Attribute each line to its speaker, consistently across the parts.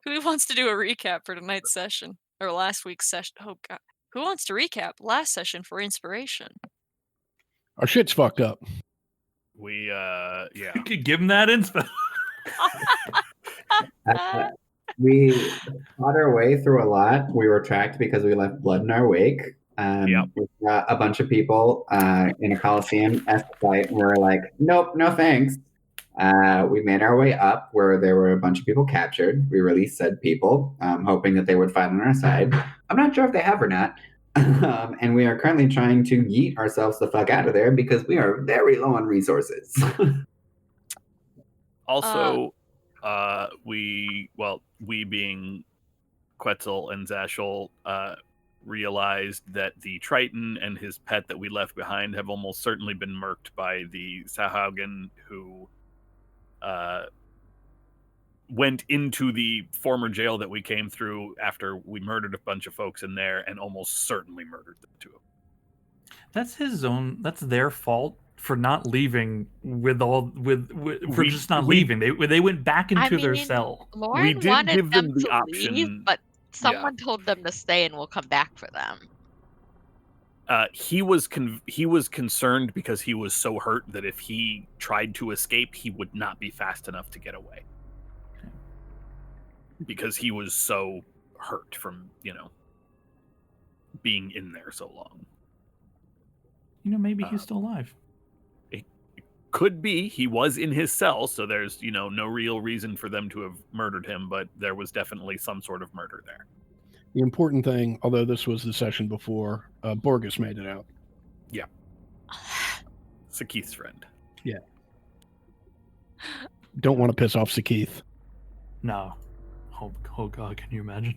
Speaker 1: Who wants to do a recap for tonight's session? Or last week's session? Oh, God. Who wants to recap last session for inspiration?
Speaker 2: Our shit's fucked up.
Speaker 3: We, yeah.
Speaker 4: Give him that inspo.
Speaker 5: We fought our way through a lot. We were tracked because we left blood in our wake.
Speaker 3: Yep.
Speaker 5: We got a bunch of people in a Coliseum fight, and we were like, nope, no thanks. We made our way up where there were a bunch of people captured. We released said people, hoping that they would fight on our side. I'm not sure if they have or not. And we are currently trying to yeet ourselves the fuck out of there because we are very low on resources.
Speaker 3: Also, we being Quetzal and Zashel, realized that the Triton and his pet that we left behind have almost certainly been murked by the Sahuagin who went into the former jail that we came through after we murdered a bunch of folks in there and almost certainly murdered them too.
Speaker 4: That's their fault for not leaving for just not leaving. They went back into their cell.
Speaker 6: Lauren
Speaker 3: We did
Speaker 6: wanted
Speaker 3: give them the
Speaker 6: to
Speaker 3: option.
Speaker 6: leave, but someone told them to stay and we'll come back for them.
Speaker 3: He was concerned because he was so hurt that if he tried to escape, he would not be fast enough to get away. Because he was so hurt from, being in there so long.
Speaker 4: Maybe he's still alive.
Speaker 3: It could be. He was in his cell, so there's, no real reason for them to have murdered him, but there was definitely some sort of murder there.
Speaker 2: The important thing, although this was the session before, Borges made it out.
Speaker 3: Yeah. Sakith's friend.
Speaker 2: Yeah. Don't want to piss off Sakith.
Speaker 4: No. Oh God, can you imagine?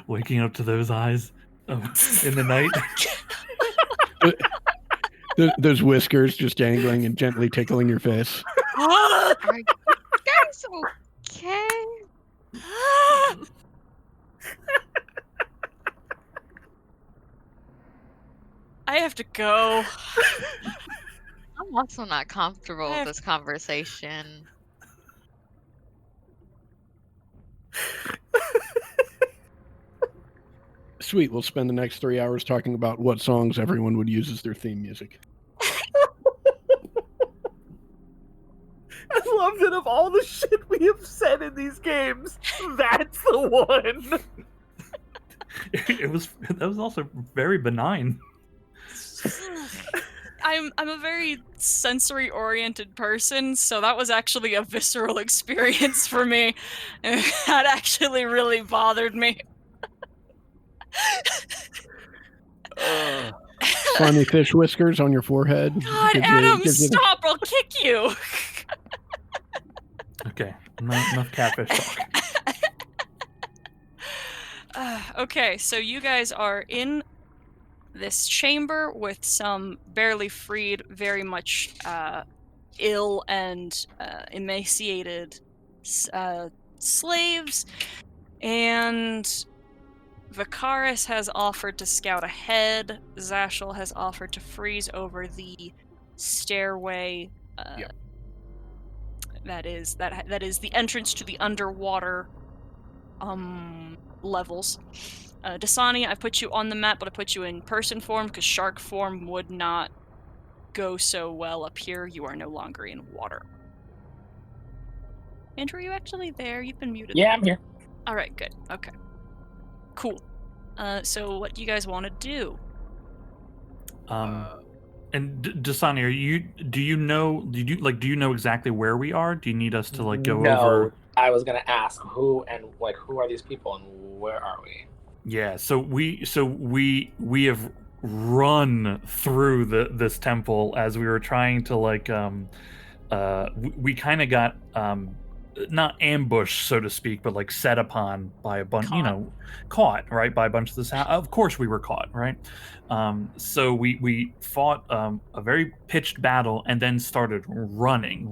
Speaker 4: Waking up to those eyes in the night.
Speaker 2: Those whiskers just dangling and gently tickling your face.
Speaker 6: Are you guys okay?
Speaker 1: I have to go.
Speaker 6: I'm also not comfortable with this conversation.
Speaker 2: Sweet, we'll spend the next 3 hours talking about what songs everyone would use as their theme music.
Speaker 3: I love that of all the shit we have said in these games, that's the one.
Speaker 4: That was also very benign.
Speaker 1: I'm a very sensory oriented person, so that was actually a visceral experience for me. That actually really bothered me.
Speaker 2: Funny fish whiskers on your forehead.
Speaker 1: God, Adam, stop! I'll kick you.
Speaker 4: Okay, enough catfish talk.
Speaker 1: Okay, so you guys are in this chamber with some barely freed, very much ill and emaciated slaves, and Vicaris has offered to scout ahead. Zashel has offered to freeze over the stairway.
Speaker 3: Yep.
Speaker 1: That is the entrance to the underwater levels. Dasani, I put you on the map, but I put you in person form because shark form would not go so well up here. You are no longer in water. Andrew, are you actually there? You've been muted.
Speaker 7: Yeah, I'm here.
Speaker 1: All right, good. Okay. Cool. So what do you guys want to do?
Speaker 4: And Dasani, do you know exactly where we are? Do you need us to go over?
Speaker 7: I was gonna ask who are these people and where are we?
Speaker 4: Yeah, so we have run through this temple as we were trying to we kind of got not ambushed, so to speak, but set upon by a bunch, caught, right, by a bunch of this. Of course we were caught, right? So we fought a very pitched battle and then started running.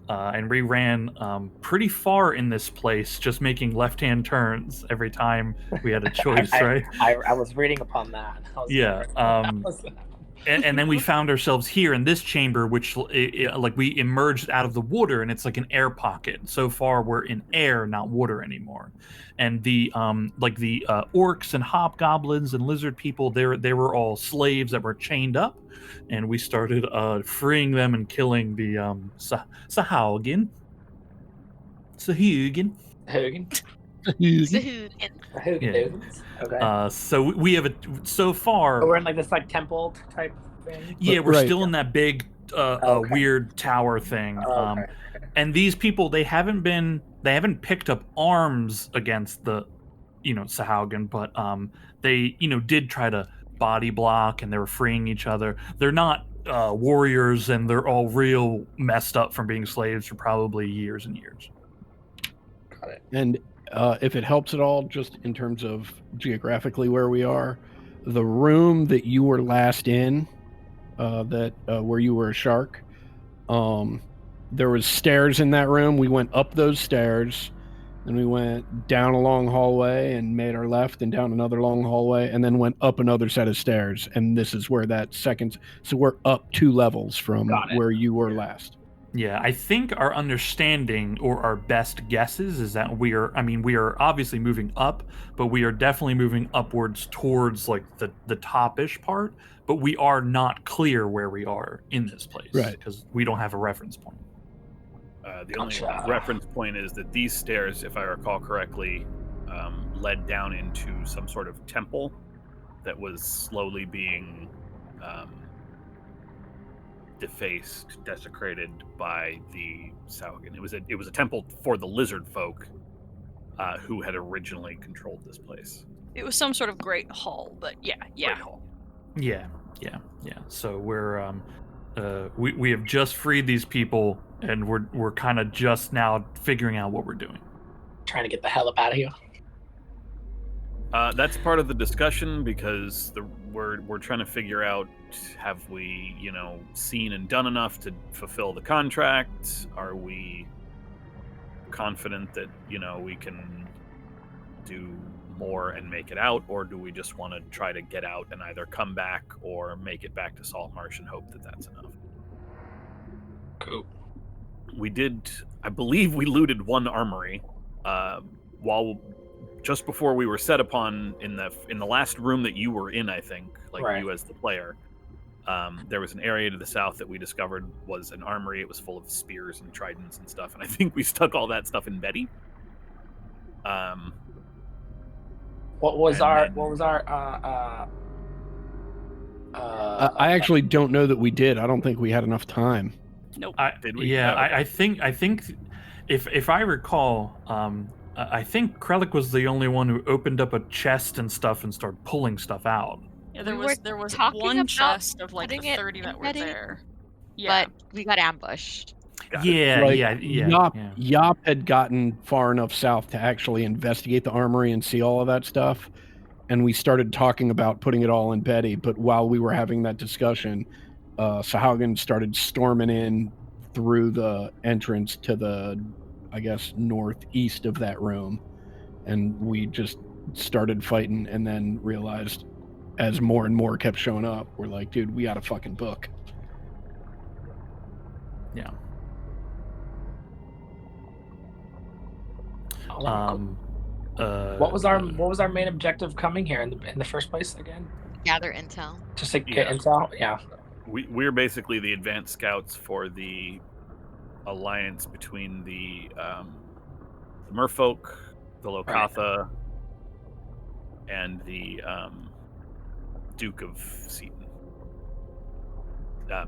Speaker 4: And we ran pretty far in this place, just making left-hand turns every time we had a choice, right?
Speaker 7: I was reading upon that.
Speaker 4: and then we found ourselves here in this chamber, which like we emerged out of the water, and it's like an air pocket. So far, we're in air, not water anymore. And the orcs and hobgoblins and lizard people, they were all slaves that were chained up, and we started freeing them and killing the Sahuagin.
Speaker 7: Hogan.
Speaker 4: Yeah.
Speaker 7: Okay.
Speaker 4: So we have so far.
Speaker 7: So we're in like this like temple type thing.
Speaker 4: Yeah, we're
Speaker 2: Right.
Speaker 4: still in that big
Speaker 7: Okay.
Speaker 4: weird tower thing.
Speaker 7: Okay.
Speaker 4: And these people, they haven't picked up arms against the Sahuagin, but they did try to body block, and they were freeing each other. They're not warriors, and they're all real messed up from being slaves for probably years and years.
Speaker 7: Got it.
Speaker 2: And if it helps at all, just in terms of geographically where we are, the room that you were last in, where you were a shark, there was stairs in that room. We went up those stairs, and we went down a long hallway and made our left, and down another long hallway, and then went up another set of stairs. And this is where that second. So we're up 2 levels from
Speaker 7: Got it.
Speaker 2: where you were last.
Speaker 4: Yeah, I think our understanding or our best guesses is that we are obviously moving up, but we are definitely moving upwards towards like the top-ish part, but we are not clear where we are in this place.
Speaker 2: Right.
Speaker 4: Because we don't have a reference point.
Speaker 3: The only
Speaker 7: Gotcha.
Speaker 3: reference point is that these stairs, if I recall correctly, led down into some sort of temple that was slowly being defaced, desecrated by the Sahuagin. It was a temple for the lizard folk who had originally controlled this place.
Speaker 1: It was some sort of great hall, but yeah.
Speaker 3: Great hall.
Speaker 4: Yeah. So we're we have just freed these people, and we're kind of just now figuring out what we're doing.
Speaker 7: Trying to get the hell up out of here.
Speaker 3: That's part of the discussion because we're trying to figure out, have we seen and done enough to fulfill the contract? Are we confident that we can do more and make it out, or do we just want to try to get out and either come back or make it back to Salt Marsh and hope that that's enough?
Speaker 7: Cool.
Speaker 3: I believe we looted one armory just before we were set upon in the last room that you were in, I think,
Speaker 7: Right.
Speaker 3: you as the player. There was an area to the south that we discovered was an armory. It was full of spears and tridents and stuff, and I think we stuck all that stuff in Betty.
Speaker 7: What was
Speaker 3: And
Speaker 7: our
Speaker 2: I actually don't know that we did. I don't think we had enough time.
Speaker 1: Nope.
Speaker 3: Did we?
Speaker 4: Yeah,
Speaker 3: Oh, okay.
Speaker 4: I think if I recall, I think Krellick was the only one who opened up a chest and stuff and started pulling stuff out.
Speaker 1: Yeah,
Speaker 6: We were
Speaker 1: there was
Speaker 6: talking
Speaker 1: one
Speaker 6: about
Speaker 1: chest of like
Speaker 6: putting
Speaker 1: the
Speaker 6: it
Speaker 1: 30
Speaker 6: in
Speaker 1: that were
Speaker 6: Betty,
Speaker 1: there. Yeah.
Speaker 6: But we got ambushed.
Speaker 3: Got it.
Speaker 4: Yeah,
Speaker 2: Like,
Speaker 4: yeah.
Speaker 2: Yop had gotten far enough south to actually investigate the armory and see all of that stuff. And we started talking about putting it all in Betty. But while we were having that discussion, Sahuagin started storming in through the entrance to the, I guess, northeast of that room. And we just started fighting, and then realized as more and more kept showing up, we're like, dude, we got a fucking book.
Speaker 4: Yeah.
Speaker 7: What was our main objective coming here in the first place again?
Speaker 6: Gather intel.
Speaker 7: Just to get
Speaker 3: Yeah.
Speaker 7: intel. Yeah.
Speaker 3: We're basically the advanced scouts for the alliance between the Merfolk, the Lokatha, and the Duke of Seaton.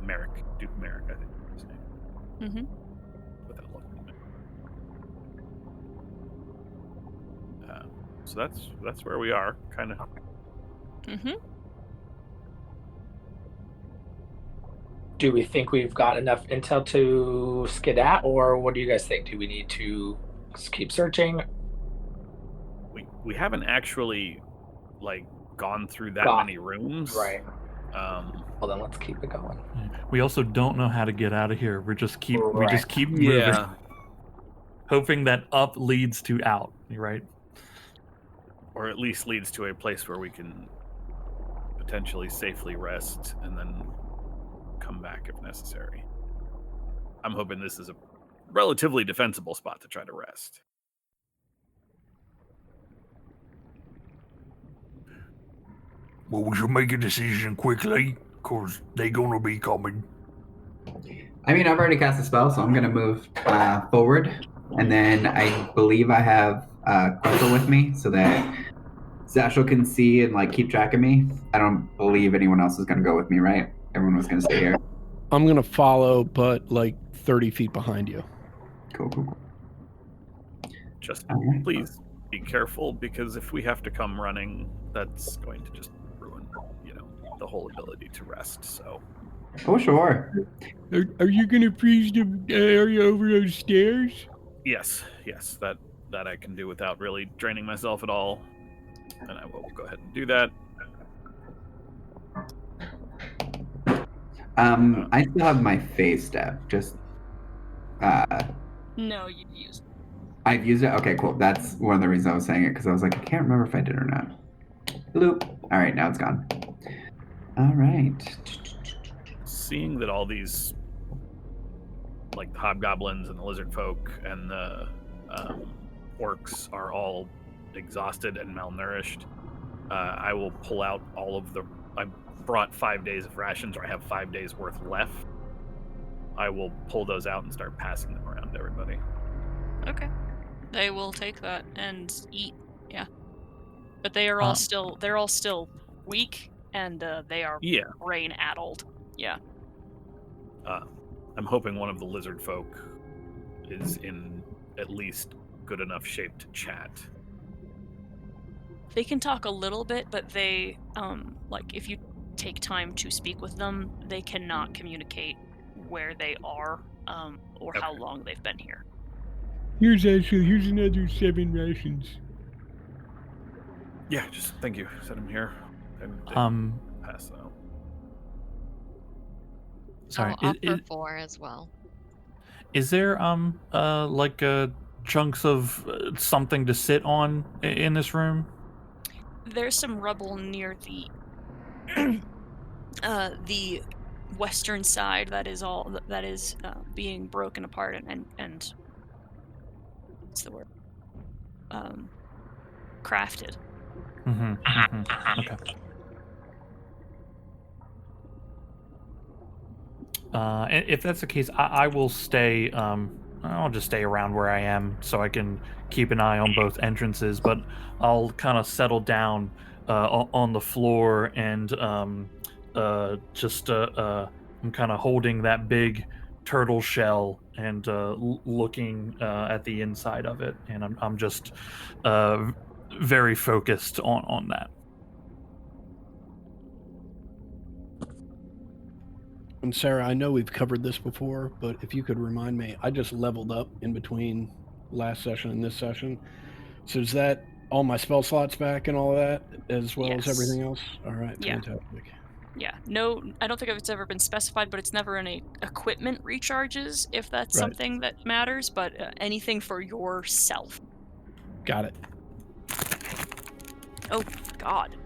Speaker 3: Merrick. Duke Merrick, I think is his name.
Speaker 1: Mm-hmm.
Speaker 3: Without looking at it. So that's where we are, kind of.
Speaker 1: Mm-hmm.
Speaker 7: Do we think we've got enough intel to skedat, or what do you guys think? Do we need to keep searching?
Speaker 3: We haven't actually gone through that many rooms,
Speaker 7: Right.
Speaker 3: Well,
Speaker 7: then let's keep it going.
Speaker 4: We also don't know how to get out of here. We just keep
Speaker 7: Right.
Speaker 4: moving, hoping that up leads to out. Right?
Speaker 3: Or at least leads to a place where we can potentially safely rest and then come back if necessary. I'm hoping this is a relatively defensible spot to try to rest.
Speaker 8: Well, we should make a decision quickly, because they're gonna be coming.
Speaker 5: I mean, I've already cast a spell, so I'm going to move forward. And then I believe I have Quetzal with me so that Zashel can see and like keep track of me. I don't believe anyone else is going to go with me, right? Everyone was going to stay here.
Speaker 2: I'm going to follow, but like 30 feet behind you.
Speaker 5: Cool.
Speaker 3: Just
Speaker 5: Okay.
Speaker 3: please be careful, because if we have to come running, that's going to just ruin, the whole ability to rest. So.
Speaker 5: Oh, sure.
Speaker 2: Are you going to freeze the area over those stairs?
Speaker 3: Yes, that I can do without really draining myself at all, and I will go ahead and do that.
Speaker 5: I still have my phase step. Just
Speaker 1: No, you've used.
Speaker 5: I've used it. Okay, cool. That's one of the reasons I was saying it, because I was like, I can't remember if I did or not. Bloop. All right, now it's gone. All right.
Speaker 3: Seeing that all these, like the hobgoblins and the lizard folk and the orcs are all exhausted and malnourished, I will pull out all of the. I brought 5 days of rations, or I have 5 days worth left. I will pull those out and start passing them around to everybody.
Speaker 1: Okay. They will take that and eat. Yeah. But they are all still. They're all still weak, and they are brain addled. Yeah.
Speaker 3: I'm hoping one of the lizard folk is in at least good enough shape to chat.
Speaker 1: They can talk a little bit, but they, like, if you take time to speak with them, they cannot communicate where they are, or how long they've been here.
Speaker 2: Here's another 7 rations.
Speaker 3: Yeah, just thank you. Set him here. And pass out.
Speaker 4: Sorry.
Speaker 6: I'll offer 4 as well.
Speaker 4: Is there like chunks of something to sit on in this room?
Speaker 1: There's some rubble near the the western side that is being broken apart and what's the word? Crafted.
Speaker 4: Okay. If that's the case, I will stay. I'll just stay around where I am so I can keep an eye on both entrances. But I'll kind of settle down on the floor and I'm kind of holding that big turtle shell and looking at the inside of it, and I'm just very focused on that.
Speaker 2: And Sarah, I know we've covered this before, but if you could remind me, I just leveled up in between last session and this session. So is that all my spell slots back and all of that, as well as everything else? All right, fantastic.
Speaker 1: Yeah, no, I don't think it's ever been specified, but it's never any equipment recharges, if that's something that matters, but anything for yourself.
Speaker 2: Got it.
Speaker 1: Oh, God.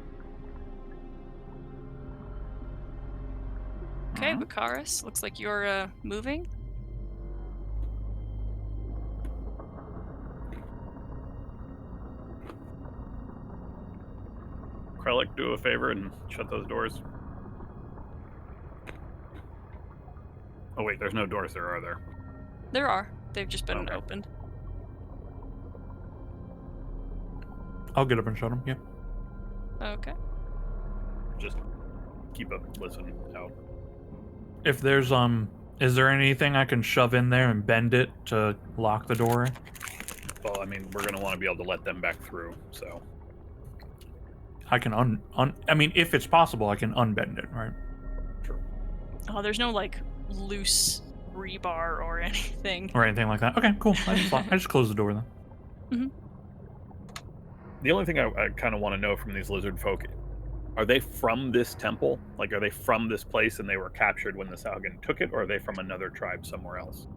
Speaker 1: Okay, Bakaris, looks like you're moving.
Speaker 3: Krellick, do a favor and shut those doors. Oh wait, there's no doors there, are there?
Speaker 1: There are. They've just been opened.
Speaker 4: I'll get up and shut them, yeah.
Speaker 1: Okay.
Speaker 3: Just keep up, listen out.
Speaker 4: If there's is there anything I can shove in there and bend it to lock the door?
Speaker 3: Well, I mean, we're gonna want to be able to let them back through, so
Speaker 4: I can I mean, if it's possible, I can unbend it, right?
Speaker 3: Sure.
Speaker 1: Oh, there's no like loose rebar or anything.
Speaker 4: Or anything like that. Okay, cool. I just close the door then.
Speaker 1: Mm-hmm.
Speaker 3: The only thing I kind of want to know from these lizard folk, are they from this temple? Like, are they from this place and they were captured when the Sahuagin took it, or are they from another tribe somewhere else?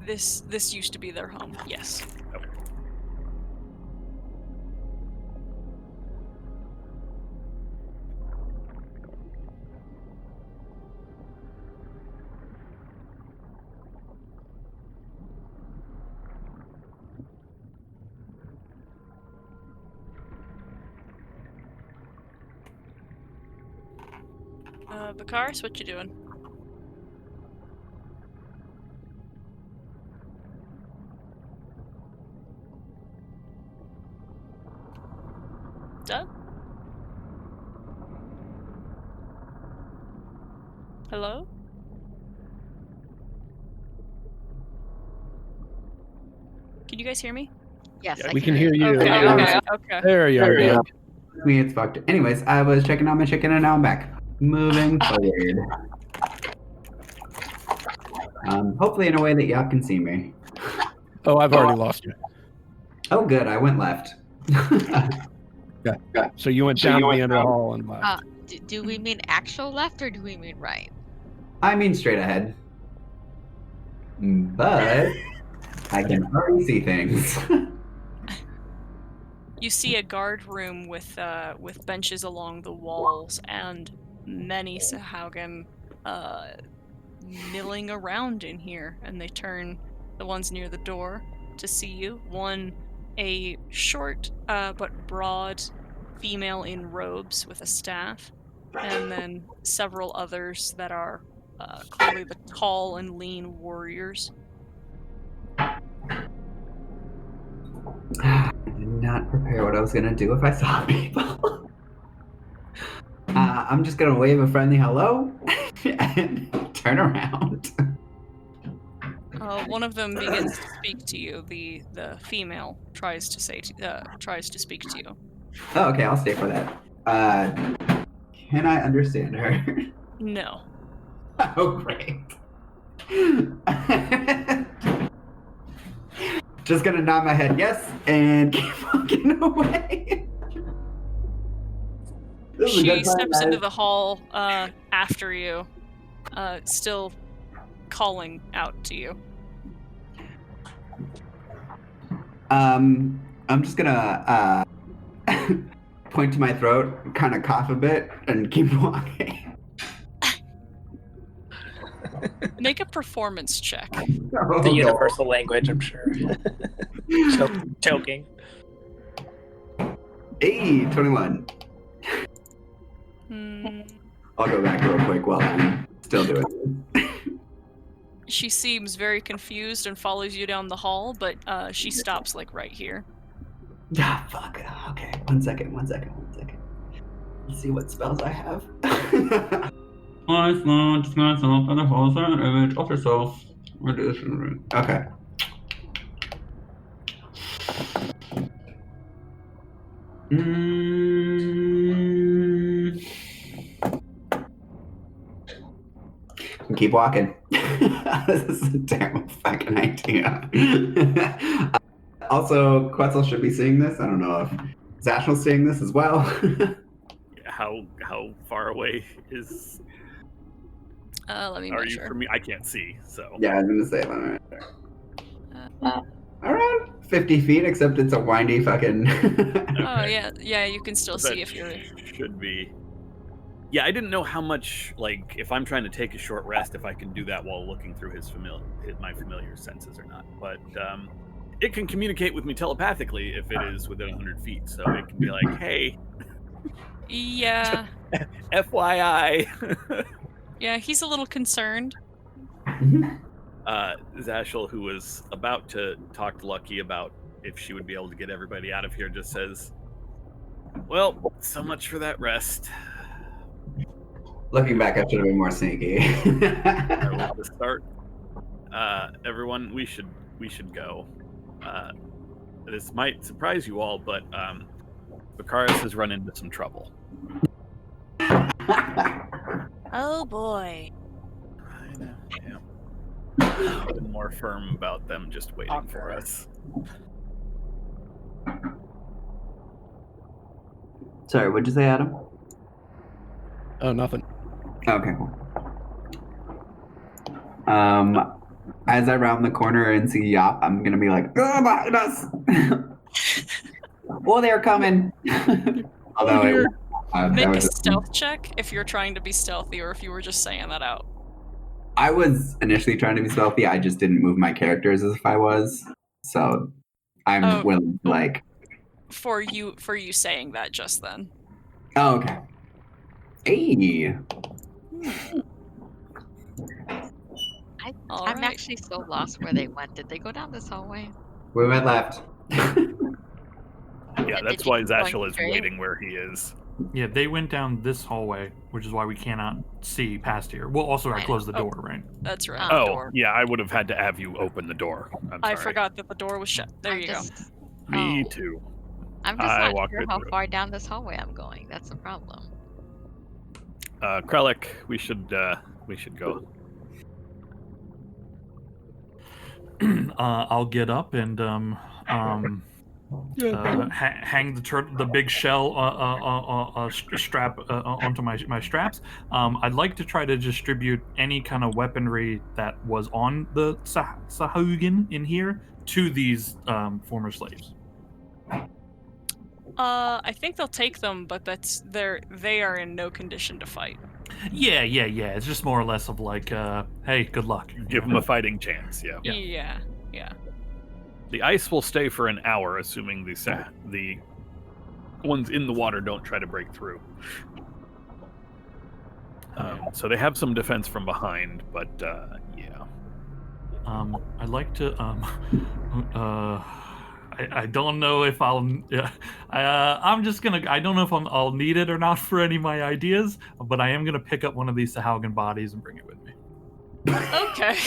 Speaker 1: This used to be their home, yes.
Speaker 3: Okay.
Speaker 1: Bakaris, what you doing? Doug? Hello? Can you guys hear me?
Speaker 6: Yes,
Speaker 3: Yeah,
Speaker 6: I
Speaker 2: We can hear you.
Speaker 1: Okay,
Speaker 5: Yeah.
Speaker 1: okay.
Speaker 2: There you are,
Speaker 5: Yeah.
Speaker 2: Doug.
Speaker 5: Me, it's fucked. Anyways, I was checking on my chicken and now I'm back. Moving forward. Hopefully in a way that y'all can see me.
Speaker 2: Oh, I've already lost you.
Speaker 5: Oh, good. I went left.
Speaker 2: So you went down to the end of the hall and left.
Speaker 6: do we mean actual left or do we mean right?
Speaker 5: I mean straight ahead. But I can already see things.
Speaker 1: You see a guard room with benches along the walls and many Sahuagin milling around in here, and they turn the ones near the door to see you. One, a short but broad female in robes with a staff, and then several others that are clearly the tall and lean warriors.
Speaker 5: I did not prepare what I was gonna do if I saw people. I'm just gonna wave a friendly hello and turn around.
Speaker 1: One of them begins to speak to you. The female tries to speak to you.
Speaker 5: Oh, okay, I'll stay for that. Can I understand her?
Speaker 1: No.
Speaker 5: Oh, great. Just gonna nod my head yes and keep walking away. This is a
Speaker 1: She
Speaker 5: good time,
Speaker 1: steps into
Speaker 5: guys.
Speaker 1: the hall after you, still calling out to you.
Speaker 5: I'm just gonna point to my throat, kind of cough a bit, and keep walking.
Speaker 1: Make a performance check.
Speaker 5: Oh,
Speaker 7: The
Speaker 5: no.
Speaker 7: universal language, I'm sure. Choking.
Speaker 5: Hey, 21.
Speaker 1: Hmm.
Speaker 5: I'll go back real quick while I'm still doing this.
Speaker 1: She seems very confused and follows you down the hall, but she stops like right here.
Speaker 5: Ah, fuck. Okay, one second. Let's see what spells I have.
Speaker 9: I launch myself and the whole side image of yourself.
Speaker 5: Okay. Keep walking. This is a terrible fucking idea. Also, Quetzal should be seeing this. I don't know if Zashel's seeing this as well.
Speaker 3: How far away is
Speaker 1: Let me
Speaker 3: are you
Speaker 1: measure.
Speaker 3: from me? I can't see, so
Speaker 5: Yeah, I was gonna say that right there. Around 50 feet, except it's a windy fucking.
Speaker 1: Oh yeah, you can still
Speaker 3: that
Speaker 1: see if you're.
Speaker 3: should be. Yeah, I didn't know how much, like, if I'm trying to take a short rest, if I can do that while looking through my familiar senses or not. But it can communicate with me telepathically if it is within 100 feet, so it can be like, hey,
Speaker 1: Yeah,
Speaker 3: FYI.
Speaker 1: yeah, he's a little concerned.
Speaker 3: Zashel, who was about to talk to Lucky about if she would be able to get everybody out of here, just says, well, so much for that rest.
Speaker 5: Looking back, I should have been more sneaky.
Speaker 3: I will just start. Everyone, we should go. This might surprise you all, but Bakaris has run into some trouble.
Speaker 1: Oh boy.
Speaker 3: I know. Yeah. Been more firm about them just waiting for us.
Speaker 5: Sorry, what'd you say, Adam?
Speaker 2: Oh, nothing.
Speaker 5: Okay, cool. As I round the corner and see Yop, I'm gonna be like, "Oh, behind us!" Well, they're coming. Although
Speaker 2: dear.
Speaker 1: Make
Speaker 5: that
Speaker 1: a
Speaker 5: was just-
Speaker 1: stealth check if you're trying to be stealthy or if you were just saying that out.
Speaker 5: I was initially trying to be stealthy. I just didn't move my characters as if I was. So I'm
Speaker 1: Oh.
Speaker 5: willing to like.
Speaker 1: For you saying that just then.
Speaker 5: Oh, okay. Hey.
Speaker 1: All
Speaker 6: I'm
Speaker 1: right.
Speaker 6: actually so lost where they went. Did they go down this hallway?
Speaker 5: We went left.
Speaker 3: Yeah,
Speaker 6: Did
Speaker 3: that's
Speaker 6: you
Speaker 3: why
Speaker 6: keep going
Speaker 3: Zashel is
Speaker 6: straight?
Speaker 3: waiting where he is.
Speaker 4: Yeah, they went down this hallway, which is why we cannot see past here. Well, also I
Speaker 6: I
Speaker 4: closed the
Speaker 1: know.
Speaker 4: door, right?
Speaker 1: That's right.
Speaker 6: Oh.
Speaker 1: The
Speaker 3: Oh,
Speaker 1: door.
Speaker 3: yeah, I would have had to have you open the door. I'm sorry.
Speaker 1: I forgot that the door was shut. There
Speaker 6: I'm
Speaker 1: you
Speaker 6: just,
Speaker 3: Me
Speaker 6: oh,
Speaker 3: too.
Speaker 6: I'm just
Speaker 3: I
Speaker 6: not
Speaker 3: walked
Speaker 6: sure
Speaker 3: right
Speaker 6: how
Speaker 3: through it.
Speaker 6: far down this hallway I'm going. That's the problem.
Speaker 3: Krellick, we should go.
Speaker 4: I'll get up and hang the big shell strap onto my straps. I'd like to try to distribute any kind of weaponry that was on the Sahuagin in here to these former slaves.
Speaker 1: I think they'll take them, but they are in no condition to fight.
Speaker 4: Yeah. It's just more or less of like, hey, good luck.
Speaker 3: Give them a fighting chance. Yeah.
Speaker 1: Yeah.
Speaker 3: The ice will stay for an hour, assuming the ones in the water don't try to break through. So they have some defense from behind, but yeah.
Speaker 4: I'd like to. I don't know if I'll. I'm just gonna. I don't know if I'll need it or not for any of my ideas, but I am gonna pick up one of these Sahuagin bodies and bring it with me.
Speaker 1: Okay.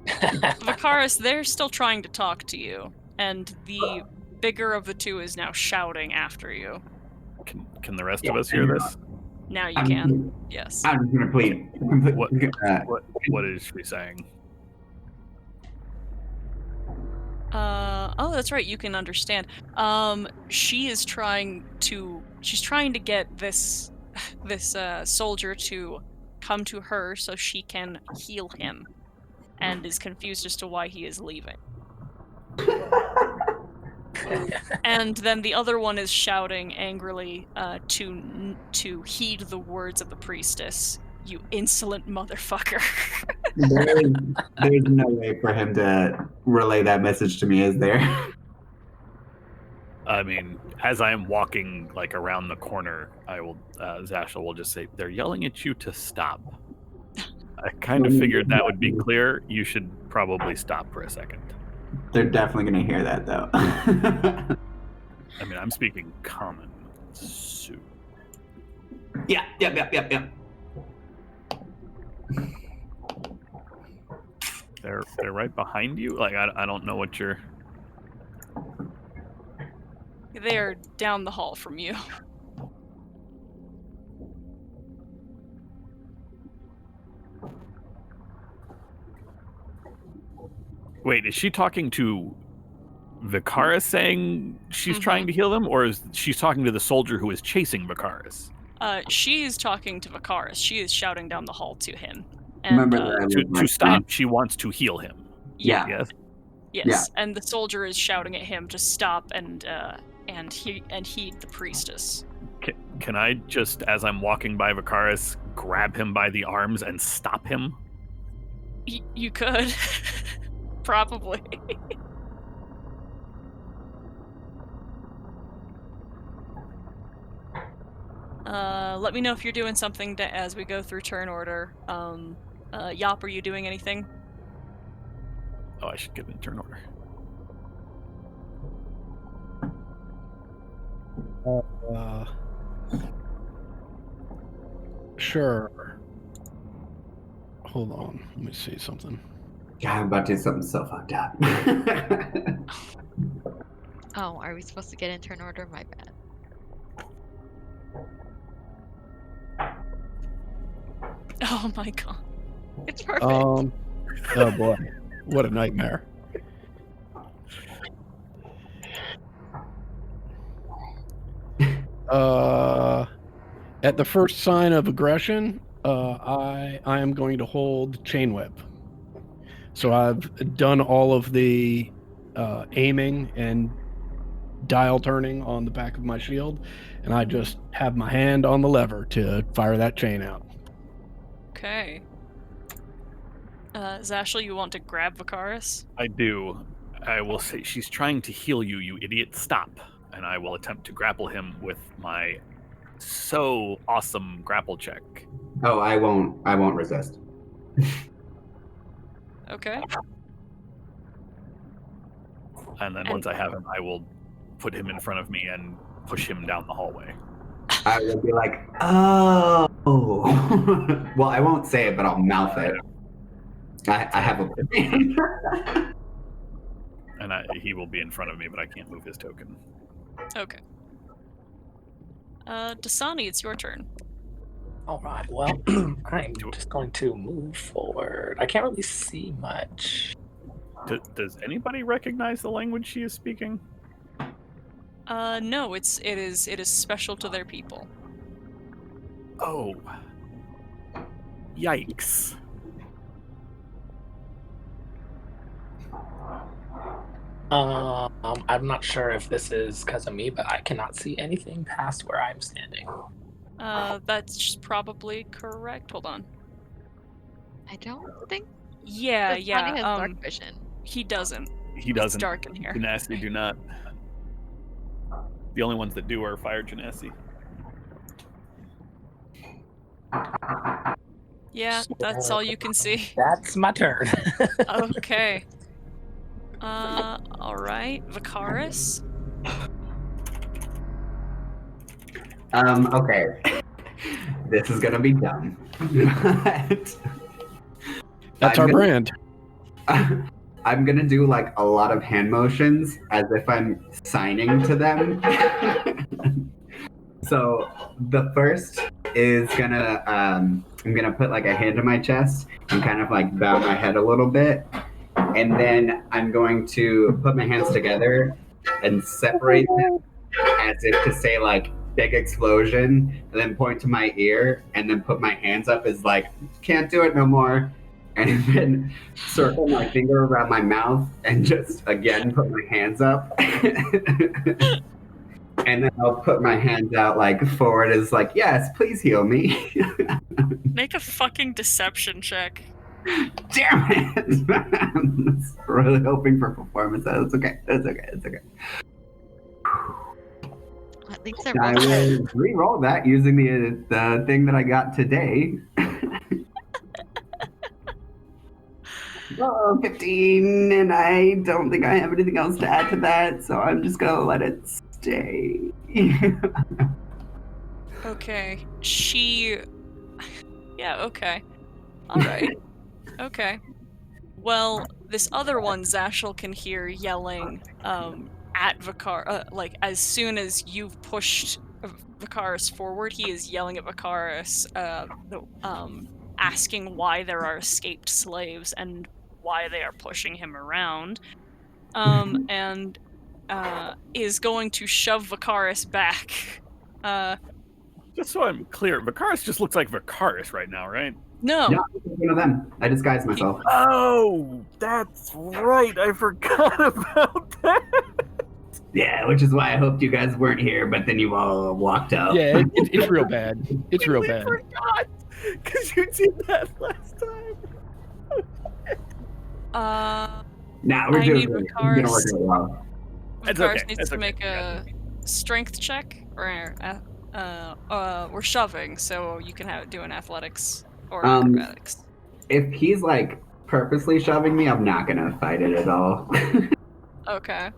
Speaker 1: Vicaris, they're still trying to talk to you, and the bigger of the two is now shouting after you.
Speaker 3: Can the rest of us hear this?
Speaker 1: Now you can. Yes.
Speaker 5: I'm just gonna plead.
Speaker 3: What is she saying?
Speaker 1: Oh, that's right. You can understand. She's trying to get this soldier to come to her so she can heal him, and is confused as to why he is leaving. And then the other one is shouting angrily to heed the words of the priestess. You insolent motherfucker.
Speaker 5: There's no way for him to relay that message to me, is there?
Speaker 3: I mean, as I am walking like around the corner, I will Zashel will just say, "They're yelling at you to stop." I kind of figured that would be clear. You should probably stop for a second.
Speaker 5: They're definitely gonna hear that, though.
Speaker 3: I mean, I'm speaking common. So...
Speaker 5: Yeah.
Speaker 3: They're right behind you. Like I don't know what you're.
Speaker 1: They're down the hall from you.
Speaker 3: Wait, is she talking to Vicaris saying she's trying to heal them, or is she talking to the soldier who is chasing Vicaris?
Speaker 1: She is talking to Vicaris. She is shouting down the hall to him. And,
Speaker 5: Remember
Speaker 3: to stop. She wants to heal him.
Speaker 1: Yeah.
Speaker 3: Yes.
Speaker 1: Yes.
Speaker 5: Yeah.
Speaker 1: And the soldier is shouting at him to stop and heed the priestess.
Speaker 3: Can I just, as I'm walking by Vicaris, grab him by the arms and stop him?
Speaker 1: You could. Probably. Let me know if you're doing something as we go through turn order. Yop, are you doing anything?
Speaker 3: Oh, I should get in turn order.
Speaker 2: Sure. Hold on. Let me see something.
Speaker 5: God, I'm about to do something so fucked up.
Speaker 6: Oh, are we supposed to get in turn order? My bad.
Speaker 1: Oh my god.
Speaker 6: It's perfect.
Speaker 2: Oh boy, what a nightmare. At the first sign of aggression, I am going to hold chain whip. So I've done all of the aiming and dial turning on the back of my shield, and I just have my hand on the lever to fire that chain out.
Speaker 1: Okay. Zashel, you want to grab Vicaris?
Speaker 3: I do. I will say, she's trying to heal you, you idiot. Stop. And I will attempt to grapple him with my So awesome grapple check.
Speaker 5: Oh, I won't resist.
Speaker 1: Okay.
Speaker 3: And then once I have him, I will put him in front of me and push him down the hallway.
Speaker 5: I will be like, oh. Well, I won't say it, but I'll mouth it. I have a plan.
Speaker 3: And he will be in front of me, but I can't move his token.
Speaker 1: Okay. Dasani, it's your turn.
Speaker 7: All right. Well, I'm just going to move forward. I can't really see much.
Speaker 3: Does anybody recognize the language she is speaking?
Speaker 1: No, it is special to their people.
Speaker 3: Oh. Yikes.
Speaker 7: I'm not sure if this is because of me, but I cannot see anything past where I'm standing.
Speaker 1: That's probably correct. Hold on.
Speaker 6: I don't think
Speaker 1: Yeah,
Speaker 6: Dasani
Speaker 1: yeah.
Speaker 6: has dark vision.
Speaker 1: He doesn't.
Speaker 3: He doesn't.
Speaker 1: It's dark in here.
Speaker 3: Genasi do not. The only ones that do are Fire Genasi.
Speaker 1: Yeah, that's all you can see.
Speaker 7: That's my turn.
Speaker 1: Okay. All right, Vicaris.
Speaker 5: Okay. This is gonna be dumb.
Speaker 2: That's our brand.
Speaker 5: I'm gonna do like a lot of hand motions as if I'm signing to them. So the first is gonna I'm gonna put like a hand on my chest and kind of like bow my head a little bit, and then I'm going to put my hands together and separate them as if to say like big explosion, and then point to my ear and then put my hands up as like can't do it no more, and then circle my finger around my mouth and just again put my hands up. And then I'll put my hands out like forward as like, yes, please heal me.
Speaker 1: Make a fucking deception check.
Speaker 5: Damn it. I'm really hoping for performance. It's okay. It's okay. It's okay.
Speaker 6: At least they're
Speaker 5: I
Speaker 6: both good.
Speaker 5: will re-roll that using the thing that I got today. Oh, 15, and I don't think I have anything else to add to that, so I'm just gonna let it stay.
Speaker 1: Okay. Yeah, okay. Alright. Okay. Well, this other one Zashel can hear yelling at Vicar, like as soon as you've pushed Vicaris forward, he is yelling at Vicaris, asking why there are escaped slaves and why they are pushing him around, and is going to shove Vicaris back.
Speaker 3: Just so I'm clear, Vicaris just looks like Vicaris right now, right?
Speaker 1: No.
Speaker 5: Yeah, one of them. I disguised myself.
Speaker 3: Oh, that's right. I forgot about that.
Speaker 5: Yeah, which is why I hoped you guys weren't here, but then you all walked out.
Speaker 2: Yeah, it's real bad. It's real bad.
Speaker 3: I forgot, because you did that last time.
Speaker 5: Nah, we're
Speaker 1: I
Speaker 5: doing
Speaker 1: need
Speaker 5: good. It's gonna work
Speaker 1: Vicaris.
Speaker 5: out well.
Speaker 3: It's
Speaker 1: Vicaris
Speaker 3: okay,
Speaker 1: needs
Speaker 3: it's
Speaker 1: to
Speaker 3: okay.
Speaker 1: make a strength check, or we're shoving, so you can do an athletics or acrobatics.
Speaker 5: If he's like purposely shoving me, I'm not gonna fight it at all.
Speaker 1: Okay.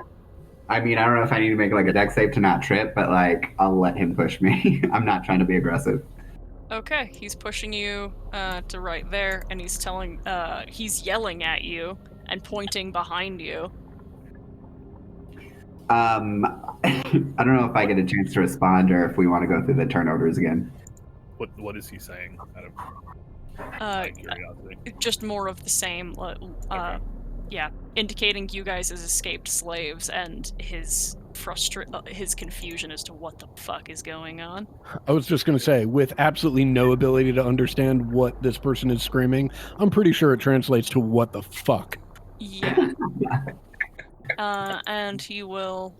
Speaker 5: I mean, I don't know if I need to make like a dex save to not trip, but like I'll let him push me. I'm not trying to be aggressive.
Speaker 1: Okay, he's pushing you to right there, and he's yelling at you and pointing behind you.
Speaker 5: I don't know if I get a chance to respond or if we want to go through the turnovers again.
Speaker 3: What is he saying? Out of curiosity.
Speaker 1: Just more of the same. Yeah, indicating you guys as escaped slaves and his confusion as to what the fuck is going on.
Speaker 2: I was just going to say, with absolutely no ability to understand what this person is screaming, I'm pretty sure it translates to what the fuck.
Speaker 1: Yeah. And he will.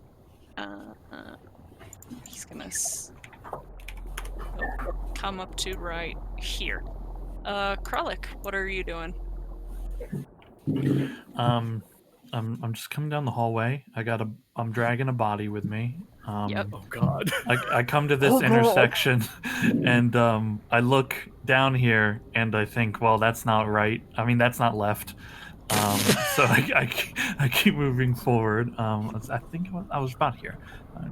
Speaker 1: He's gonna come up to right here. Kralik, what are you doing?
Speaker 4: I'm just coming down the hallway. I'm dragging a body with me.
Speaker 1: Yep.
Speaker 3: Oh God.
Speaker 4: I come to this intersection, and I look down here, and I think, well, that's not right. I mean, that's not left. So I keep moving forward. I think I was about here.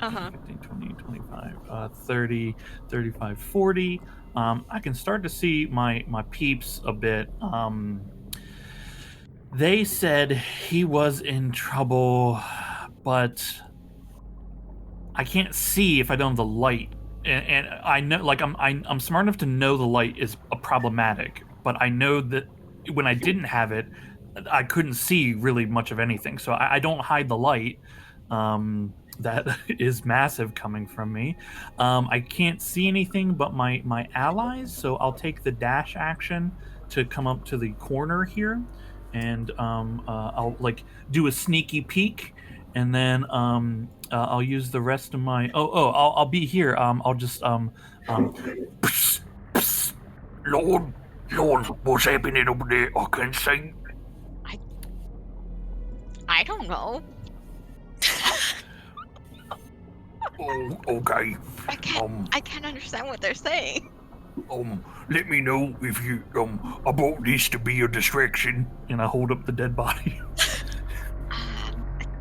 Speaker 4: 15, 20, 25, 30, 35, 40. I can start to see my peeps a bit. They said he was in trouble, but I can't see if I don't have the light. And I know, like, I'm smart enough to know the light is problematic, but I know that when I didn't have it, I couldn't see really much of anything. So I don't hide the light. That is massive coming from me. I can't see anything but my allies, so I'll take the dash action to come up to the corner here, and I'll like do a sneaky peek, and then I'll use the rest of my I'll be here. I'll just
Speaker 8: Psst, psst. Lord, what's happening over there? I can't see.
Speaker 6: I don't know.
Speaker 8: Oh, okay.
Speaker 6: I can't understand what they're saying.
Speaker 8: Let me know if you I brought this to be a distraction.
Speaker 4: and I hold up the dead body.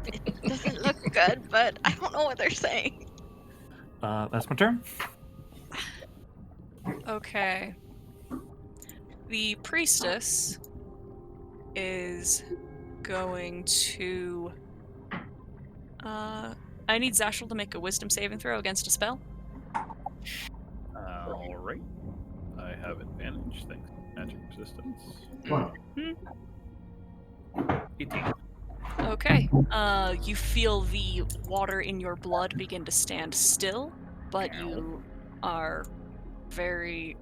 Speaker 6: It doesn't look good, but I don't know what they're saying.
Speaker 4: That's my turn.
Speaker 1: Okay. The priestess is going to... I need Zashel to make a wisdom saving throw against a spell.
Speaker 3: All right. I have advantage thanks to magic resistance.
Speaker 5: Wow.
Speaker 3: 18.
Speaker 1: Okay. You feel the water in your blood begin to stand still, but you are very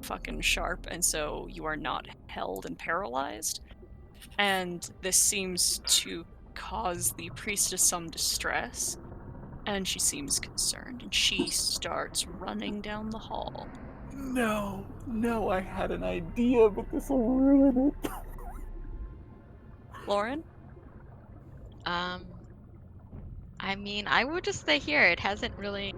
Speaker 1: fucking sharp, and so you are not held and paralyzed. And this seems to cause the priestess some distress, and she seems concerned, and she starts running down the hall.
Speaker 10: No, I had an idea, but this will ruin it.
Speaker 1: Lauren?
Speaker 6: I mean, I would just stay here. It hasn't really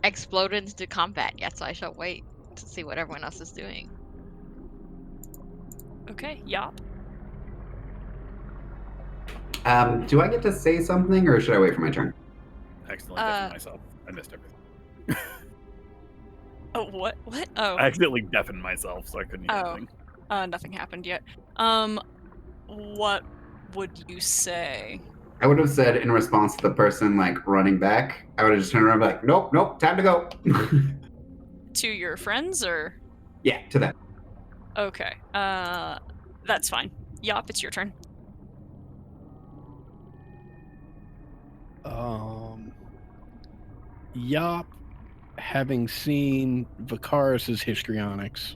Speaker 6: exploded into combat yet, so I shall wait to see what everyone else is doing.
Speaker 1: Okay, Yop.
Speaker 5: Do I get to say something, or should I wait for my turn?
Speaker 3: Accidentally deafened myself. I missed everything.
Speaker 1: Oh, what? Oh.
Speaker 3: I accidentally deafened myself, so I couldn't hear anything.
Speaker 1: Nothing happened yet. What would you say?
Speaker 5: I would have said in response to the person like running back, I would have just turned around and be like, nope, time to go.
Speaker 1: To your friends, or?
Speaker 5: Yeah, to them.
Speaker 1: Okay, that's fine. Yop, it's your turn.
Speaker 2: Yop, having seen Vicaris's histrionics,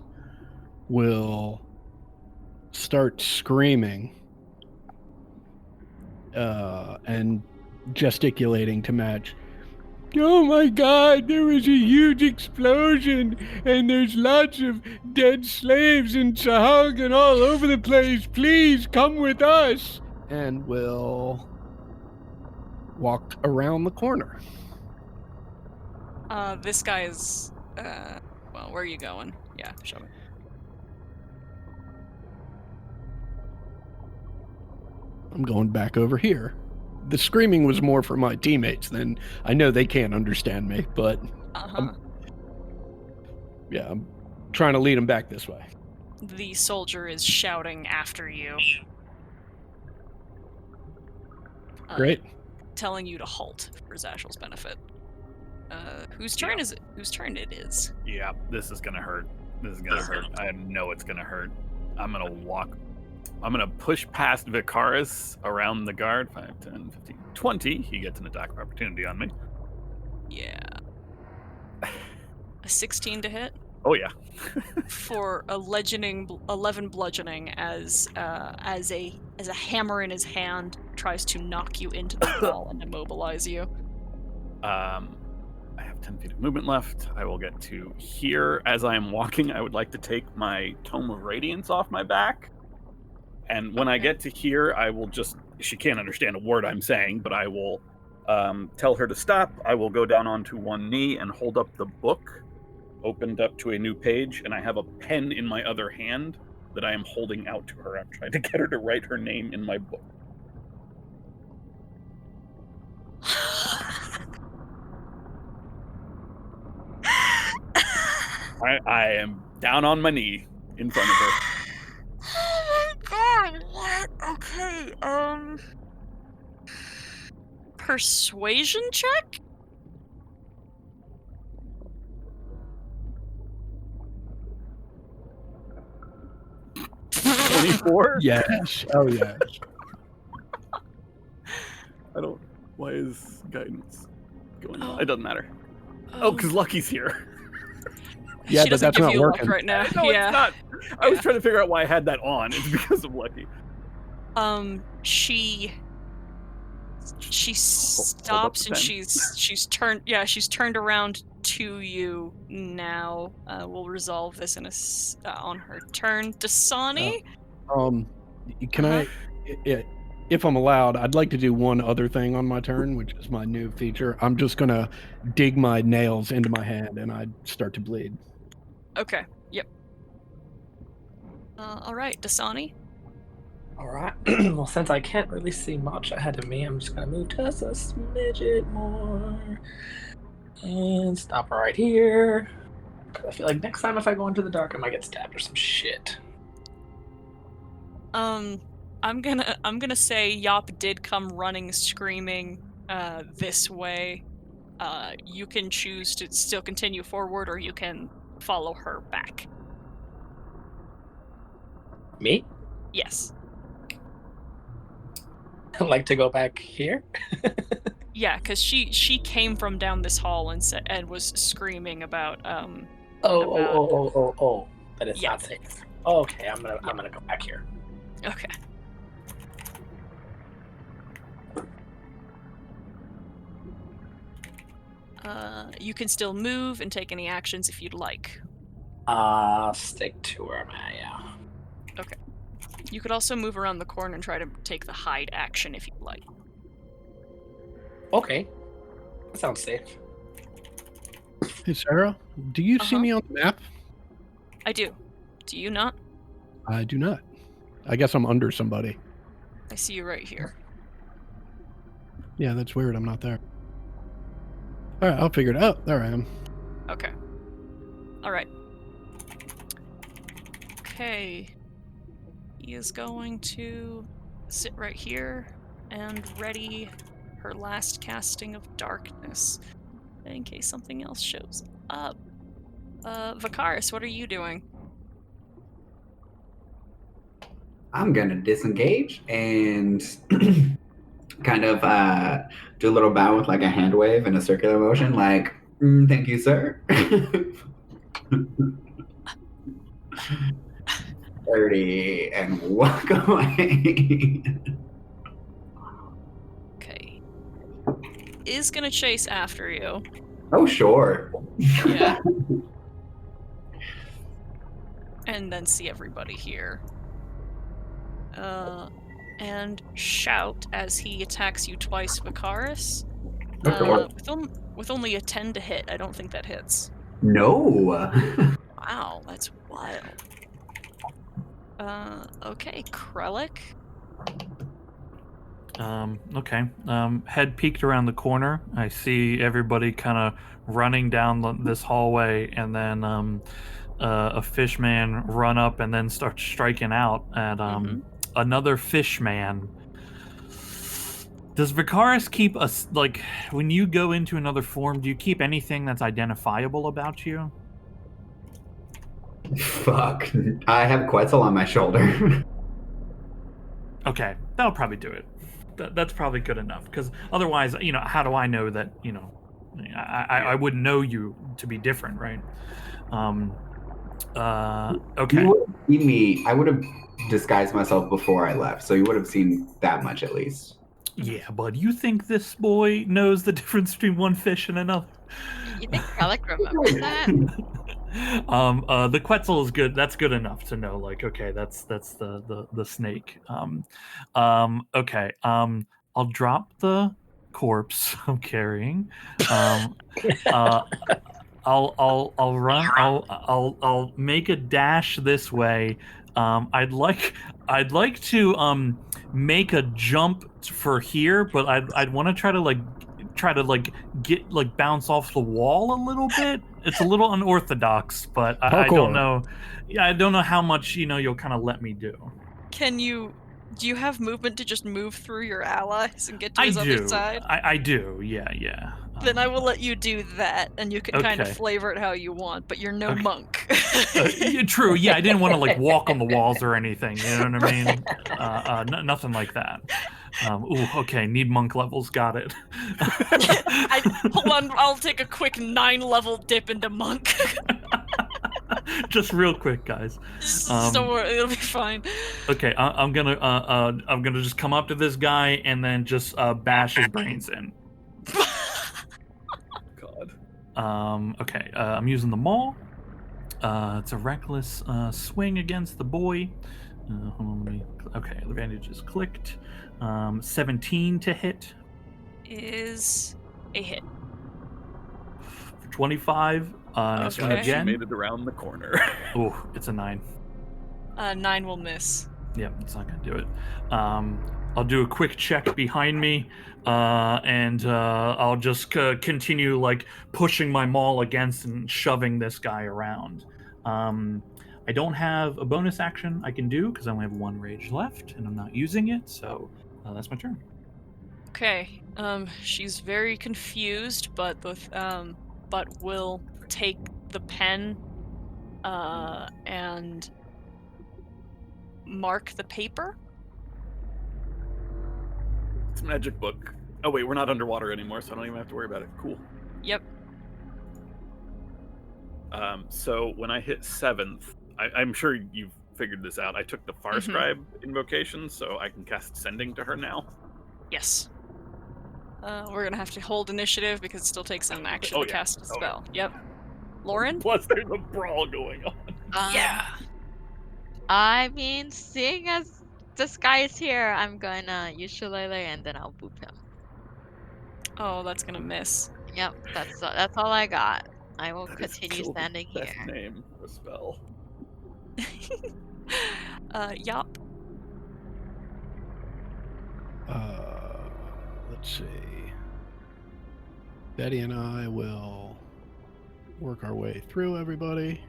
Speaker 2: will start screaming and gesticulating to match. Oh my god, there was a huge explosion, and there's lots of dead slaves in Sahuagin all over the place. Please come with us. And will walk around the corner.
Speaker 1: This guy is, well, where are you going? Yeah, show me.
Speaker 2: I'm going back over here. The screaming was more for my teammates than I know they can't understand me, but I'm trying to lead them back this way.
Speaker 1: The soldier is shouting after you.
Speaker 2: Great.
Speaker 1: Telling you to halt for Zashel's benefit. Whose turn is it? Whose turn it is?
Speaker 3: Yeah, this is gonna hurt. This is gonna hurt. I know it's gonna hurt. I'm gonna push past Vicaris around the guard. 5, 10, 15, 20. He gets an attack of opportunity on me.
Speaker 1: Yeah. A 16 to hit?
Speaker 3: Oh yeah.
Speaker 1: For a 11 bludgeoning as a hammer in his hand tries to knock you into the wall and immobilize you.
Speaker 3: I have 10 feet of movement left. I will get to here. As I am walking, I would like to take my Tome of Radiance off my back And when I get to here, I will just, she can't understand a word I'm saying, but I will tell her to stop. I will go down onto one knee and hold up the book, opened up to a new page, and I have a pen in my other hand that I am holding out to her. I'm trying to get her to write her name in my book. I am down on my knee in front of her.
Speaker 1: Oh my god, what? Okay, persuasion check?
Speaker 3: $24?
Speaker 2: Yes. Oh, yes.
Speaker 3: I don't. Why is guidance going on? It doesn't matter. Oh, because Lucky's here.
Speaker 2: Yeah,
Speaker 1: she
Speaker 2: but
Speaker 1: doesn't
Speaker 2: that's
Speaker 1: give
Speaker 2: not
Speaker 1: you luck
Speaker 2: working.
Speaker 1: right now.
Speaker 3: No,
Speaker 1: yeah.
Speaker 3: it's not. I was trying to figure out why I had that on. It's because of Lucky.
Speaker 1: She stops and she's turned. Yeah, she's turned around to you now. We'll resolve this in on her turn. Dasani.
Speaker 2: Can I, if I'm allowed, I'd like to do one other thing on my turn, which is my new feature. I'm just gonna dig my nails into my hand, and I start to bleed.
Speaker 1: Okay. Yep. All right, Dasani.
Speaker 7: All right. Well, since I can't really see much ahead of me, I'm just gonna move just a smidget more and stop right here. Cause I feel like next time if I go into the dark, I might get stabbed or some shit.
Speaker 1: I'm gonna say Yop did come running, screaming, this way. You can choose to still continue forward, or you can follow her back.
Speaker 7: Me?
Speaker 1: Yes.
Speaker 7: I'd like to go back here.
Speaker 1: Yeah, because she came from down this hall and was screaming about
Speaker 7: Oh, that is not safe. Okay, I'm gonna go back here.
Speaker 1: Okay. You can still move and take any actions if you'd like.
Speaker 7: Stick to where I'm at, yeah.
Speaker 1: Okay. You could also move around the corner and try to take the hide action if you'd like.
Speaker 7: Okay. That sounds safe.
Speaker 2: Hey, Sarah, do you see me on the map?
Speaker 1: I do. Do you not?
Speaker 2: I do not. I guess I'm under somebody.
Speaker 1: I see you right here.
Speaker 2: Yeah, that's weird. I'm not there. All right, I'll figure it out. There I am.
Speaker 1: Okay. All right. Okay. He is going to sit right here and ready her last casting of darkness in case something else shows up. Vicaris, what are you doing?
Speaker 5: I'm gonna disengage and kind of do a little bow with like a hand wave and a circular motion, like, thank you, sir. 30 and walk away.
Speaker 1: Okay. Is gonna chase after you.
Speaker 5: Oh, sure.
Speaker 1: Yeah. And then see everybody here. And shout as he attacks you twice, Vicaris. With only a 10 to hit. I don't think that hits.
Speaker 5: No.
Speaker 1: Wow, that's wild. Okay, Krellick.
Speaker 4: Okay. Head peeked around the corner. I see everybody kind of running down this hallway, and then a fishman run up and then start striking out at another fishman. Does Vicaris keep us, like, when you go into another form, do you keep anything that's identifiable about you?
Speaker 5: Fuck. I have Quetzal on my shoulder.
Speaker 4: Okay, that'll probably do it. That's probably good enough, because otherwise, how do I know that, I wouldn't know you to be different, right? Okay.
Speaker 5: You would have seen me. I would have disguised myself before I left, so you would have seen that much at least.
Speaker 4: Yeah, but you think this boy knows the difference between one fish and another?
Speaker 6: You think Krellick remembers that?
Speaker 4: The Quetzal is good. That's good enough to know. Like, okay, that's the snake. Okay. I'll drop the corpse I'm carrying. I'll run. I'll make a dash this way. I'd like to make a jump for here, but I'd want to try to get bounce off the wall a little bit. It's a little unorthodox, but I don't know. Yeah, I don't know how much you'll kind of let me do.
Speaker 1: Do you have movement to just move through your allies and get to his other side?
Speaker 4: I do. Yeah.
Speaker 1: Then I will let you do that, and you can kind of flavor it how you want, but you're no monk.
Speaker 4: True. Yeah, I didn't want to walk on the walls or anything. You know what I mean? Nothing like that. Okay. Need monk levels. Got it.
Speaker 1: Hold on. I'll take a quick 9-level dip into monk.
Speaker 4: Just real quick, guys.
Speaker 1: Don't worry, it'll be fine.
Speaker 4: Okay, I'm gonna just come up to this guy and then just bash his brains in.
Speaker 3: God.
Speaker 4: Okay. I'm using the maul. It's a reckless swing against the boy. Hold on, let me. Okay, the advantage is clicked. 17 to hit.
Speaker 1: Is a hit.
Speaker 4: 25. I swing again.
Speaker 3: She made it around the corner.
Speaker 4: Oh, it's a 9.
Speaker 1: 9 will miss.
Speaker 4: Yeah, it's not gonna do it. I'll do a quick check behind me, and I'll just continue pushing my maul against and shoving this guy around. I don't have a bonus action I can do because I only have 1 rage left, and I'm not using it. So that's my turn.
Speaker 1: Okay. She's very confused, but will take the pen and mark the paper.
Speaker 3: It's a magic book. Oh wait, we're not underwater anymore, so I don't even have to worry about it. Cool.
Speaker 1: Yep.
Speaker 3: So when I hit 7th, I'm sure you've figured this out. I took the Far Scribe invocation, so I can cast Sending to her now.
Speaker 1: Yes. We're gonna have to hold initiative because it still takes an action to cast a spell. Yep. Lauren?
Speaker 3: Plus, there's a brawl going on.
Speaker 1: Yeah.
Speaker 6: I mean, seeing as this guy is here, I'm gonna use Shillelagh and then I'll boop him.
Speaker 1: Oh, that's gonna miss.
Speaker 6: Yep, that's all I got. I will continue standing
Speaker 3: Best
Speaker 6: here.
Speaker 3: name for a spell.
Speaker 1: Yop.
Speaker 2: Let's see. Betty and I will work our way through everybody.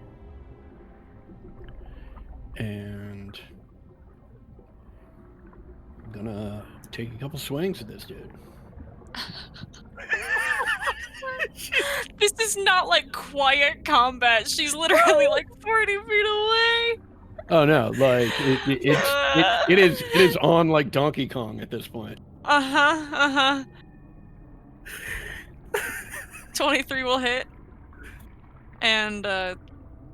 Speaker 2: And I'm gonna take a couple swings at this dude.
Speaker 1: This is not quiet combat. She's literally 40 feet away.
Speaker 2: Oh no, it is on like Donkey Kong at this point.
Speaker 1: 23 will hit. And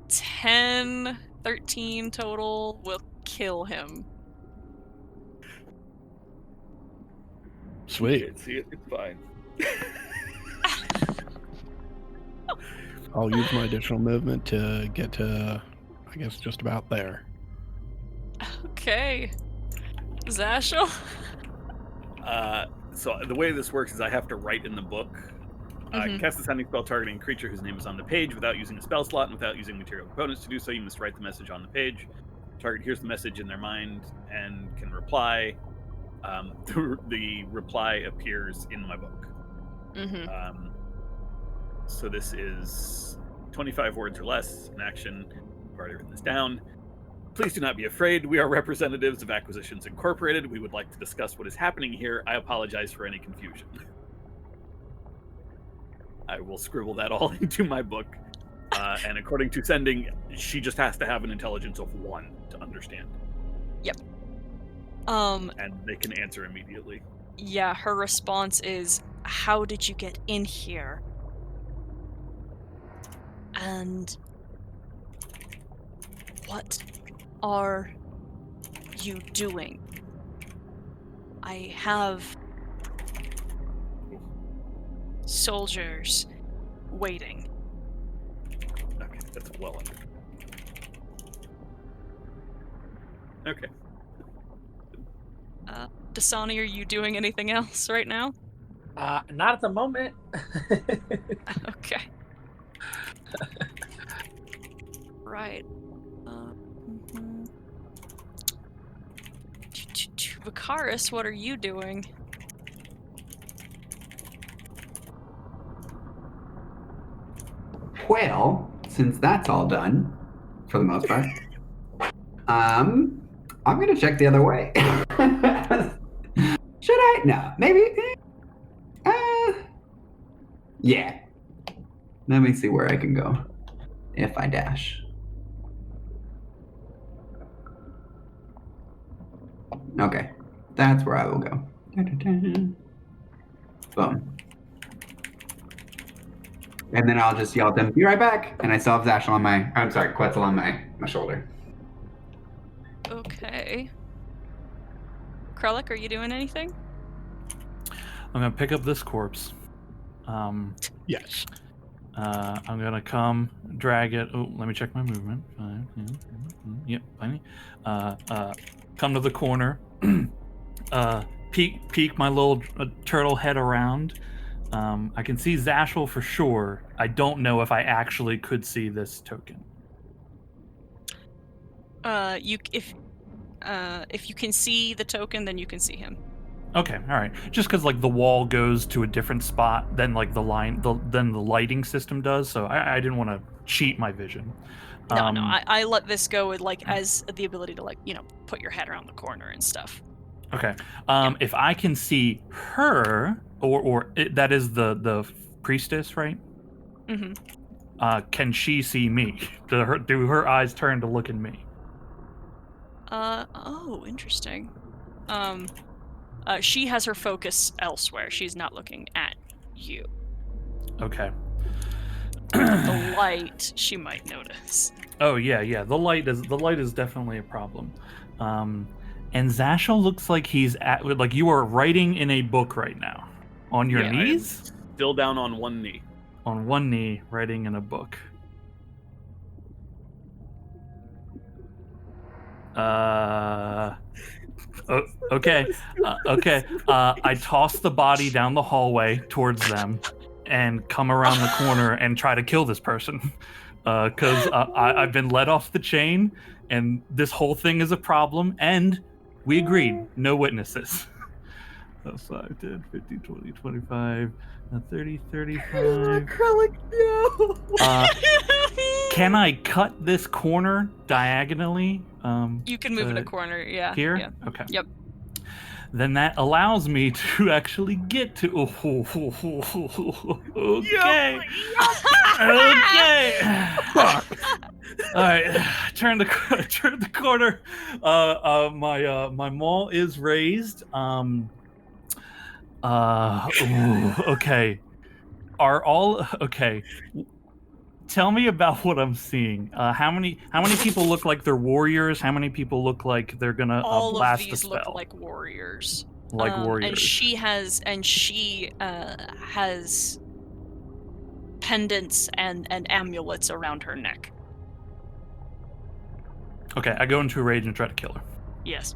Speaker 1: 10, 13 total will kill him.
Speaker 2: Sweet.
Speaker 3: Can't see it. It's fine.
Speaker 2: I'll use my additional movement to get to, I guess, just about there.
Speaker 1: Okay. Zashel?
Speaker 3: So the way this works is I have to write in the book. Cast a sending spell targeting a creature whose name is on the page without using a spell slot and without using material components to do so. You must write the message on the page. Target hears the message in their mind and can reply. The reply appears in my book. So this is 25 words or less, an action. I've already written this down. Please do not be afraid. We are representatives of Acquisitions Incorporated. We would like to discuss what is happening here. I apologize for any confusion. I will scribble that all into my book. And according to Sending, she just has to have an intelligence of 1 to understand.
Speaker 1: Yep.
Speaker 3: And they can answer immediately.
Speaker 1: Yeah, her response is, how did you get in here? And what are you doing? I have soldiers waiting.
Speaker 3: Okay. That's well under. Okay.
Speaker 1: Dasani, are you doing anything else right now?
Speaker 7: Not at the moment.
Speaker 1: Okay. Right. Mhm. Vicaris, what are you doing?
Speaker 5: Well, since that's all done, for the most part, I'm gonna check the other way. Should I? No, maybe. Yeah. Let me see where I can go if I dash. Okay, that's where I will go. Boom. And then I'll just yell at them, "Be right back!" And I still have Zashel on my, I'm sorry, Quetzal on my shoulder.
Speaker 1: Okay. Krellick, are you doing anything?
Speaker 4: I'm gonna pick up this corpse.
Speaker 2: Yes.
Speaker 4: I'm gonna come, drag it. Oh, let me check my movement. 5, 10, yep, plenty. Come to the corner. Peek my little turtle head around. I can see Zashel for sure. I don't know if I actually could see this token.
Speaker 1: If you can see the token, then you can see him.
Speaker 4: Okay, all right. Just because like the wall goes to a different spot than like the lighting system does, so I didn't want to cheat my vision.
Speaker 1: No, I let this go with like as the ability to like put your head around the corner and stuff.
Speaker 4: Okay. If I can see her, that is the priestess, right?
Speaker 1: Mm-hmm.
Speaker 4: Can she see me? Do her eyes turn to look at me?
Speaker 1: Oh, interesting. She has her focus elsewhere. She's not looking at you.
Speaker 4: Okay.
Speaker 1: The light, she might notice.
Speaker 4: Oh yeah. The light is definitely a problem. And Zashel looks like he's like you are writing in a book right now, on your knees.
Speaker 3: Still down on one knee.
Speaker 4: On one knee, writing in a book. Okay. I toss the body down the hallway towards them and come around the corner and try to kill this person. Because I've been let off the chain and this whole thing is a problem. And we agreed, no witnesses. 5, 10, 15, 20, 25, 30, 35.
Speaker 10: Acrylic, no!
Speaker 4: Can I cut this corner diagonally?
Speaker 1: You can move in a corner, yeah.
Speaker 4: Here?
Speaker 1: Yeah.
Speaker 4: Okay.
Speaker 1: Yep.
Speaker 4: Then that allows me to actually get to. Okay. Okay. All right. Turn the corner. My maul is raised. Okay. Are all okay? Tell me about what I'm seeing. How many people look like they're warriors? How many people look like they're gonna blast a spell?
Speaker 1: All of these look like warriors.
Speaker 4: Like warriors.
Speaker 1: And she has pendants and amulets around her neck.
Speaker 4: Okay, I go into a rage and try to kill her.
Speaker 1: Yes.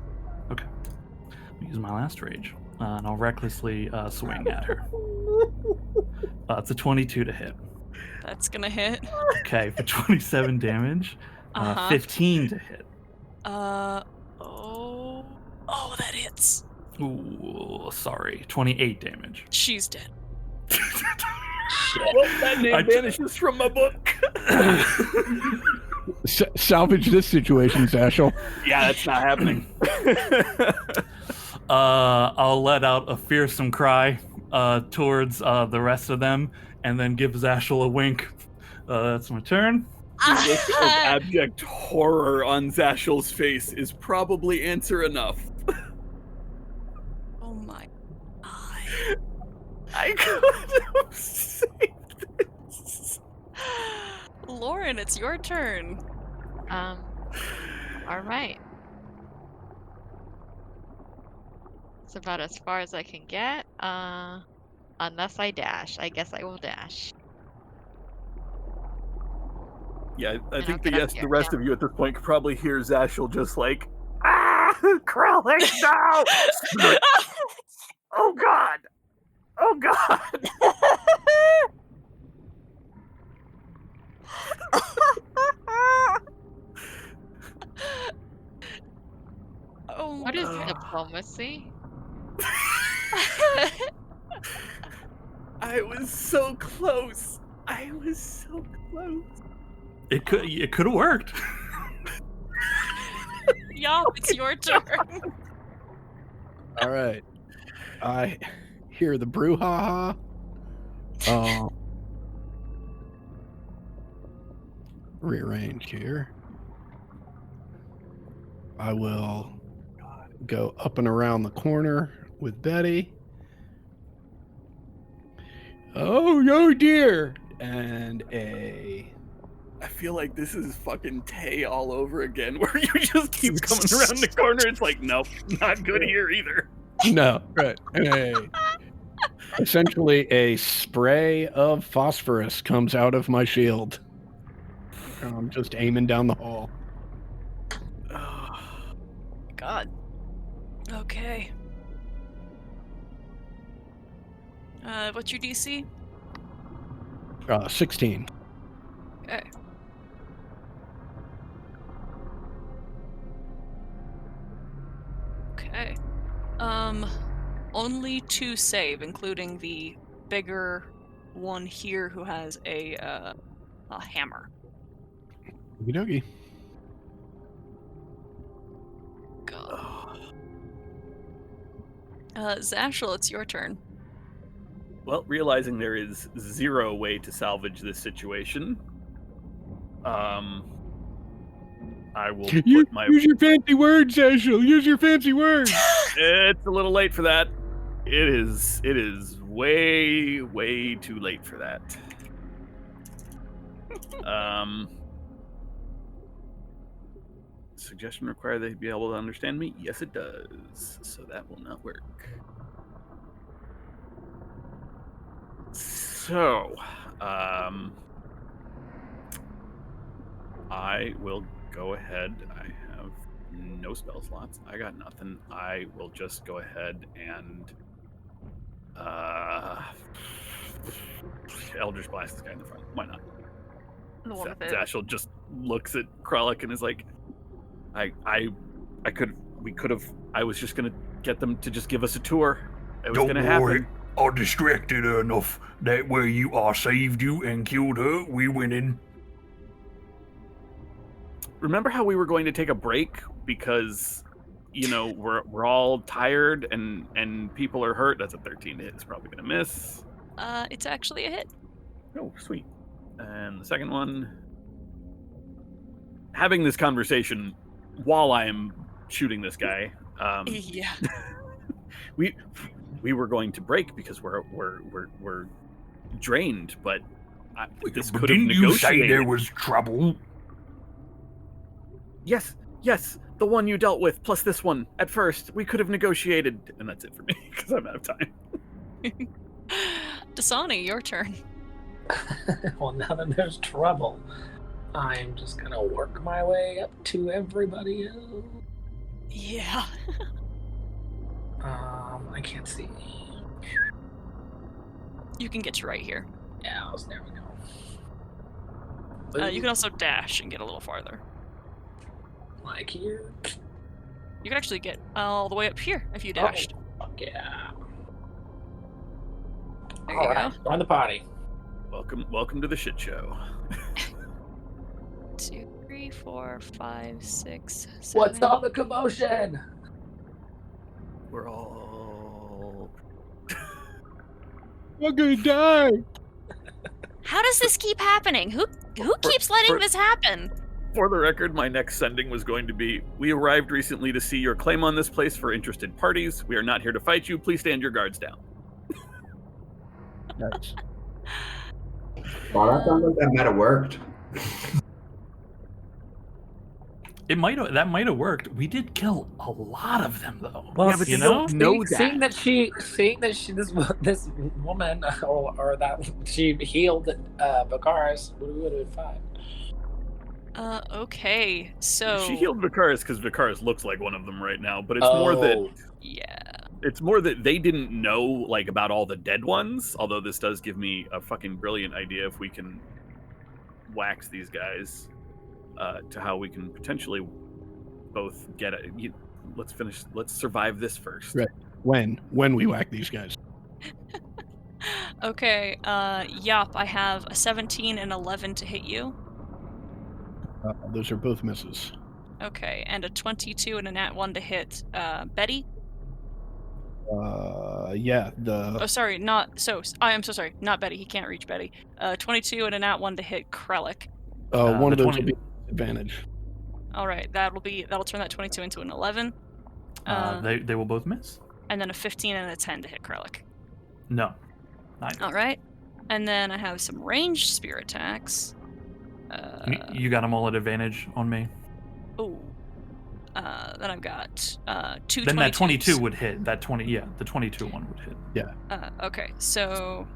Speaker 4: Okay. I'll use my last rage, and I'll recklessly swing at her. It's a 22 to hit.
Speaker 1: That's gonna hit.
Speaker 4: Okay, for 27 damage. 15 to hit.
Speaker 1: Oh, that hits.
Speaker 4: Ooh, sorry. 28 damage.
Speaker 1: She's dead.
Speaker 3: Well, that name vanishes from my book.
Speaker 2: Salvage this situation, Zashel.
Speaker 3: Yeah, that's not happening.
Speaker 4: I'll let out a fearsome cry towards the rest of them, and then give Zashel a wink. That's my turn.
Speaker 10: The look of abject horror on Zashel's face is probably answer enough.
Speaker 1: Oh my God.
Speaker 10: I couldn't have saved this.
Speaker 1: Lauren, it's your turn.
Speaker 6: All right. It's about as far as I can get. Unless I dash. I guess I will dash.
Speaker 3: Yeah, I
Speaker 6: And
Speaker 3: think
Speaker 6: I'll get up
Speaker 3: the
Speaker 6: here,
Speaker 3: rest
Speaker 6: yeah.
Speaker 3: of you at this point could probably hear Zashel just like, Krellick, no! Oh God! Oh God!
Speaker 1: Oh,
Speaker 6: What is
Speaker 1: God.
Speaker 6: diplomacy?
Speaker 10: I was so close. I was so close.
Speaker 4: It could have worked.
Speaker 1: Yop, it's your turn.
Speaker 2: All right. I hear the brouhaha. Rearrange here. I will go up and around the corner with Betty. Oh dear. And
Speaker 10: I feel like this is fucking Tay all over again, where you just keep coming around the corner. It's like, nope, not good here either.
Speaker 2: no, right. Essentially a spray of phosphorus comes out of my shield. And I'm just aiming down the hall.
Speaker 1: God. Okay. What's your DC?
Speaker 2: 16.
Speaker 1: Okay. Okay. Only 2 save, including the bigger one here who has a hammer.
Speaker 2: Okie dokie.
Speaker 1: God. Zashel, it's your turn.
Speaker 3: Well, realizing there is 0 way to salvage this situation, I will put my...
Speaker 2: Use your fancy words, Zashel. Use your fancy words.
Speaker 3: It's a little late for that. It is way, way too late for that. Suggestion require they be able to understand me? Yes, it does. So that will not work. So, I will go ahead. I have no spell slots. I got nothing. I will just go ahead and Eldritch Blast this guy in the front. Why not?
Speaker 1: The one with it.
Speaker 3: Zashel just looks at Krellick and is like, I was just gonna get them to just give us a tour. It was
Speaker 8: Don't
Speaker 3: gonna
Speaker 8: worry.
Speaker 3: happen.
Speaker 8: I distracted her enough that way you I saved you and killed her. We winning.
Speaker 3: Remember how we were going to take a break because, you know, we're all tired and people are hurt? That's a 13 hit. It's probably gonna miss.
Speaker 1: It's actually a hit.
Speaker 3: Oh, sweet. And the second one, having this conversation while I am shooting this guy.
Speaker 1: Yeah.
Speaker 3: we were going to break because we're drained, but this
Speaker 8: But
Speaker 3: could have
Speaker 8: didn't you say
Speaker 3: negotiated.
Speaker 8: there was trouble?
Speaker 3: Yes, the one you dealt with plus this one at first. We could have negotiated, and that's it for me because I'm out of time.
Speaker 1: Dasani, your turn.
Speaker 7: Well, now that there's trouble, I'm just gonna work my way up to everybody else.
Speaker 1: Yeah.
Speaker 7: I can't see.
Speaker 1: You can get to right here.
Speaker 7: Yeah, there we go.
Speaker 1: You can also dash and get a little farther.
Speaker 7: Like here.
Speaker 1: You can actually get all the way up here if you dashed.
Speaker 7: Oh, fuck yeah.
Speaker 1: There you
Speaker 7: Alright, join the party.
Speaker 3: Welcome to the shit show.
Speaker 1: 2, 3, 4, 5, 6, 7.
Speaker 7: What's all the commotion?
Speaker 3: We're all...
Speaker 2: I'm gonna die.
Speaker 1: How does this keep happening? Who keeps letting this happen?
Speaker 3: For the record, my next sending was going to be, we arrived recently to see your claim on this place for interested parties. We are not here to fight you. Please stand your guards down.
Speaker 2: Nice.
Speaker 5: Well, that sounds like that might have worked.
Speaker 4: That might have worked. We did kill a lot of them, though.
Speaker 7: Well,
Speaker 3: Yeah, but
Speaker 4: you
Speaker 3: you
Speaker 4: know,
Speaker 3: don't know
Speaker 7: seeing
Speaker 3: that.
Speaker 7: this woman or that she healed Bakaris, we would have been fine.
Speaker 1: Okay, so
Speaker 3: She healed Vicaris because Vicaris looks like one of them right now, but it's more that
Speaker 1: yeah.
Speaker 3: it's more that they didn't know like about all the dead ones. Although this does give me a fucking brilliant idea if we can wax these guys to how we can potentially both get it. Let's survive this first.
Speaker 2: Right. When we whack these guys.
Speaker 1: Okay, Yop, I have a 17 and 11 to hit you.
Speaker 2: Those are both misses.
Speaker 1: Okay, and a 22 and a nat 1 to hit Betty.
Speaker 2: Yeah,
Speaker 1: Oh, sorry, I am so sorry, not Betty. He can't reach Betty. 22 and a nat 1 to hit Krellick.
Speaker 2: one of
Speaker 4: the
Speaker 2: those
Speaker 4: 20
Speaker 2: will be advantage.
Speaker 1: All right, that'll turn that 22 into an 11.
Speaker 4: They will both miss.
Speaker 1: And then a 15 and a 10 to hit Krellick.
Speaker 4: No. Neither.
Speaker 1: All right, and then I have some ranged spear attacks.
Speaker 4: You got them all at advantage on me.
Speaker 1: Oh. Then I've got 2
Speaker 4: Then that 22
Speaker 1: 22s.
Speaker 4: would hit. That 20, yeah, the 22 one would hit.
Speaker 2: Yeah.
Speaker 1: Okay, so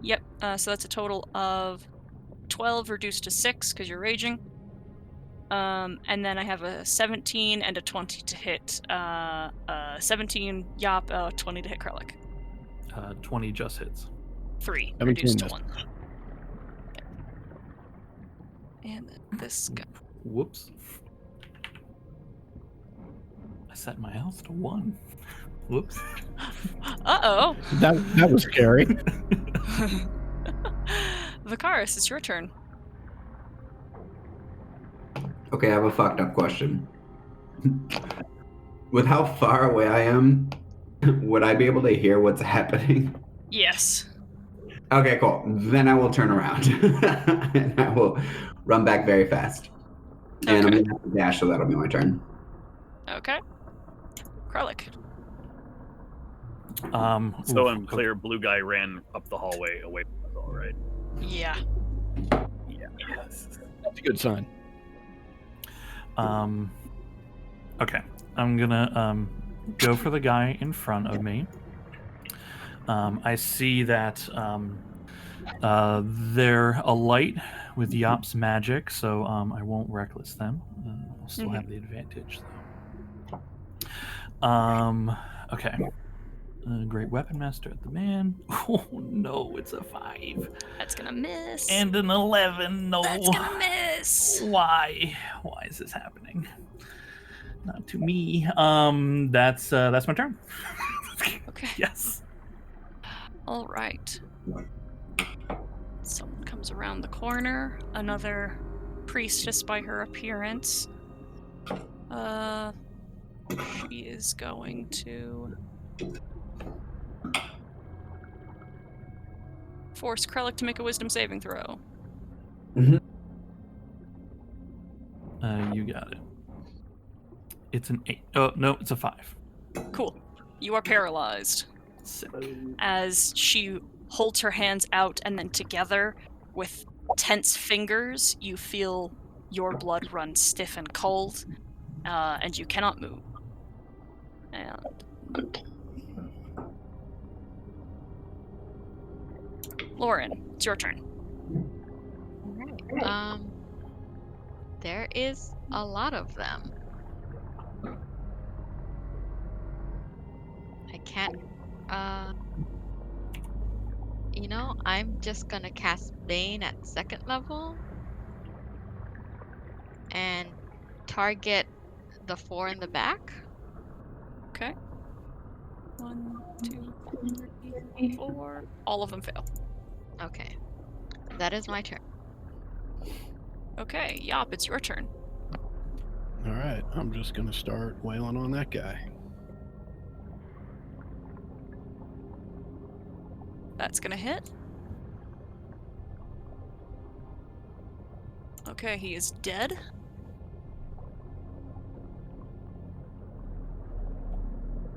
Speaker 1: yep. So that's a total of 12 reduced to 6 because you're raging. And then I have a 17 and a 20 to hit. 17 Yop, 20 to hit Krellick.
Speaker 4: 20 just hits.
Speaker 1: 3
Speaker 2: 17
Speaker 1: reduced to
Speaker 2: missed.
Speaker 1: 1. And then this guy.
Speaker 4: Whoops. I set my health to 1. Whoops.
Speaker 1: Uh-oh.
Speaker 2: That was scary.
Speaker 1: Vicaris, it's your turn.
Speaker 5: Okay, I have a fucked up question. With how far away I am, would I be able to hear what's happening?
Speaker 1: Yes.
Speaker 5: Okay, cool. Then I will turn around and I will run back very fast. And I'm gonna have to dash, so that'll be my turn.
Speaker 1: Okay. Krellick.
Speaker 3: So I'm clear. Blue guy ran up the hallway away from us all, right?
Speaker 1: Yeah.
Speaker 3: Yeah. Yes.
Speaker 2: That's a good sign.
Speaker 4: Okay. I'm gonna go for the guy in front of me. I see that they're alight with Yop's magic, so I won't reckless them. I'll still have the advantage, though. Okay. Great weapon master at the man. Oh no, it's a 5.
Speaker 1: That's gonna miss.
Speaker 4: And an 11. No.
Speaker 1: That's gonna miss.
Speaker 4: Why? Why is this happening? Not to me. That's my turn.
Speaker 1: Okay.
Speaker 4: Yes.
Speaker 1: All right. Someone comes around the corner. Another priestess by her appearance. She is going to force Krellick to make a wisdom saving throw.
Speaker 5: Mm-hmm.
Speaker 4: You got it. It's an 8. Oh, no, it's a 5.
Speaker 1: Cool. You are paralyzed.
Speaker 4: Sick.
Speaker 1: As she holds her hands out and then together with tense fingers, you feel your blood run stiff and cold, and you cannot move. And Lauren, it's your turn.
Speaker 6: There is a lot of them. I can't, I'm just gonna cast Bane at 2nd level and target the 4 in the back.
Speaker 1: Okay. 1, 2, 3, 4. All of them fail.
Speaker 6: Okay. That is my turn.
Speaker 1: Okay, Yop, it's your turn.
Speaker 2: All right, I'm just gonna start wailing on that guy.
Speaker 1: That's gonna hit. Okay, he is dead.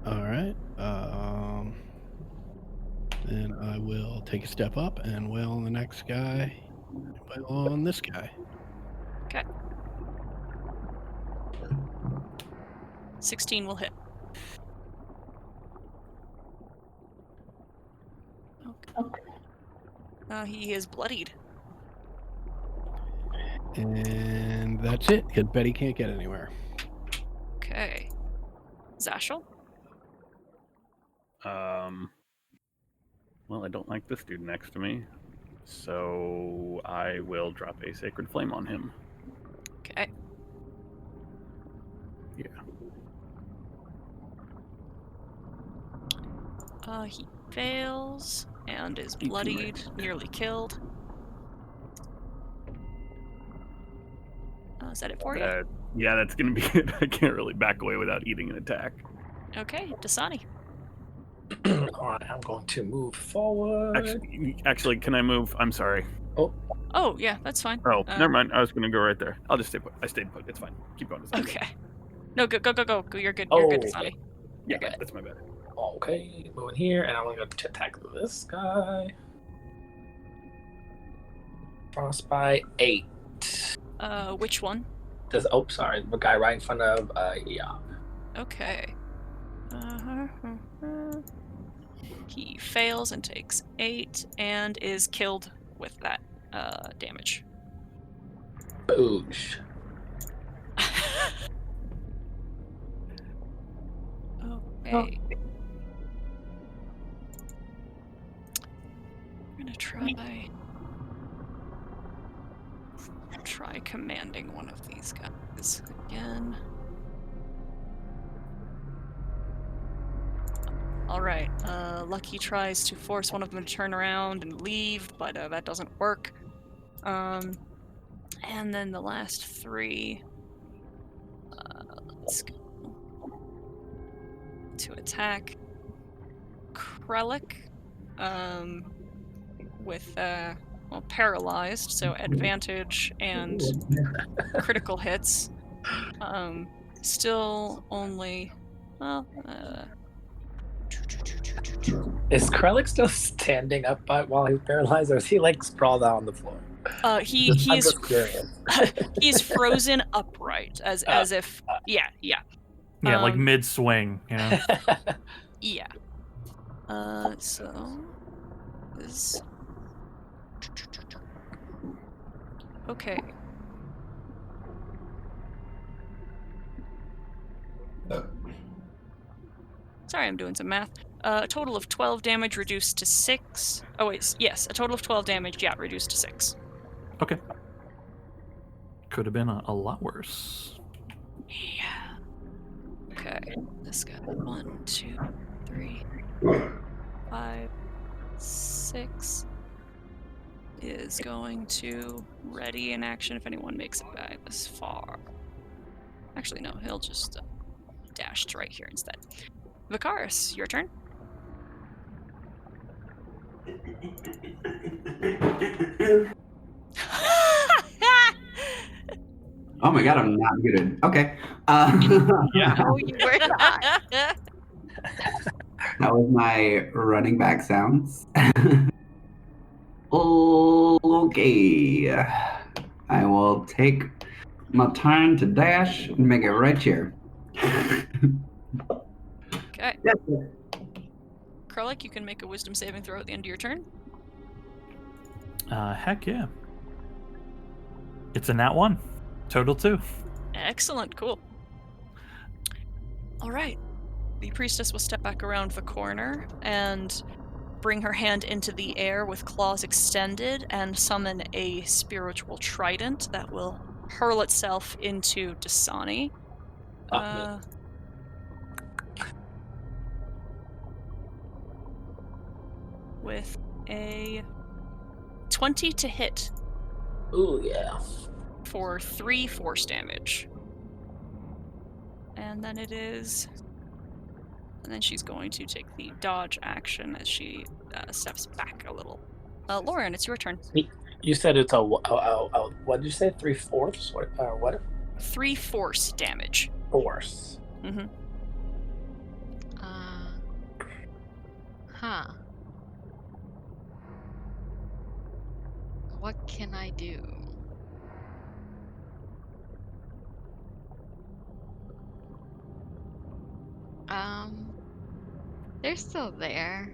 Speaker 2: All right. Then I will take a step up and wail on the next guy. Wail on this guy.
Speaker 1: Okay. 16 will hit. Okay. He is bloodied.
Speaker 2: And that's it, because Betty can't get anywhere.
Speaker 1: Okay. Zashel?
Speaker 3: Well, I don't like this dude next to me, so I will drop a Sacred Flame on him.
Speaker 1: Okay.
Speaker 3: Yeah.
Speaker 1: He fails and is bloodied, nearly killed. Is that it for you?
Speaker 3: Yeah, that's going to be it. I can't really back away without eating an attack.
Speaker 1: Okay, Dasani.
Speaker 7: Alright, I'm going to move forward.
Speaker 3: Actually, can I move? I'm sorry.
Speaker 1: Oh, yeah, that's fine.
Speaker 3: Oh, never mind. I was going to go right there. I'll just stay put. I stayed put. It's fine. Keep going.
Speaker 1: Okay. No, go. You're good. You're good, Dasani.
Speaker 3: Yeah, that's my bad.
Speaker 7: Okay, moving here, and I'm going to attack this guy. Frostbite 8.
Speaker 1: Which one?
Speaker 7: Sorry, the guy right in front of yeah.
Speaker 1: Okay. He fails and takes 8 and is killed with that damage.
Speaker 7: Boosh.
Speaker 1: Okay. I'm gonna try commanding one of these guys again. Alright, Lucky tries to force one of them to turn around and leave, but that doesn't work. And then the last 3, let's go to attack Krellick, with, paralyzed, so advantage and critical hits. Still only,
Speaker 7: Is Krellick still standing up while he's paralyzed, or is he like sprawled out on the floor?
Speaker 1: He's
Speaker 7: just curious.
Speaker 1: he's frozen upright, as if yeah.
Speaker 4: Yeah, like mid swing, you know.
Speaker 1: Yeah. So is okay. Sorry, I'm doing some math. A total of 12 damage reduced to 6. Oh wait, yes, a total of 12 damage, reduced to 6.
Speaker 4: Okay. Could have been a lot worse.
Speaker 1: Yeah. Okay, this guy. 1, 2, 3, 5, 6 is going to ready in action if anyone makes it back this far. Actually, no, he'll just dash to right here instead. Vicaris, your turn.
Speaker 5: Oh my god, I'm not muted. Okay.
Speaker 6: Yeah. No, you were not.
Speaker 5: That was my running back sounds. Okay. I will take my time to dash and make it right here.
Speaker 1: Okay. Krellick, you can make a wisdom saving throw at the end of your turn.
Speaker 4: Heck yeah. It's a nat 1. Total 2.
Speaker 1: Excellent, cool. All right. The priestess will step back around the corner and bring her hand into the air with claws extended and summon a spiritual trident that will hurl itself into Dasani. With a 20 to hit.
Speaker 7: Ooh, yeah.
Speaker 1: For 3 force damage. And then it is... And then she's going to take the dodge action as she steps back a little. Lauren, it's your turn.
Speaker 7: You said it's what did you say? 3/4? What?
Speaker 1: 3 force damage.
Speaker 7: Force.
Speaker 1: Mm-hmm.
Speaker 6: Huh. What can I do? They're still there.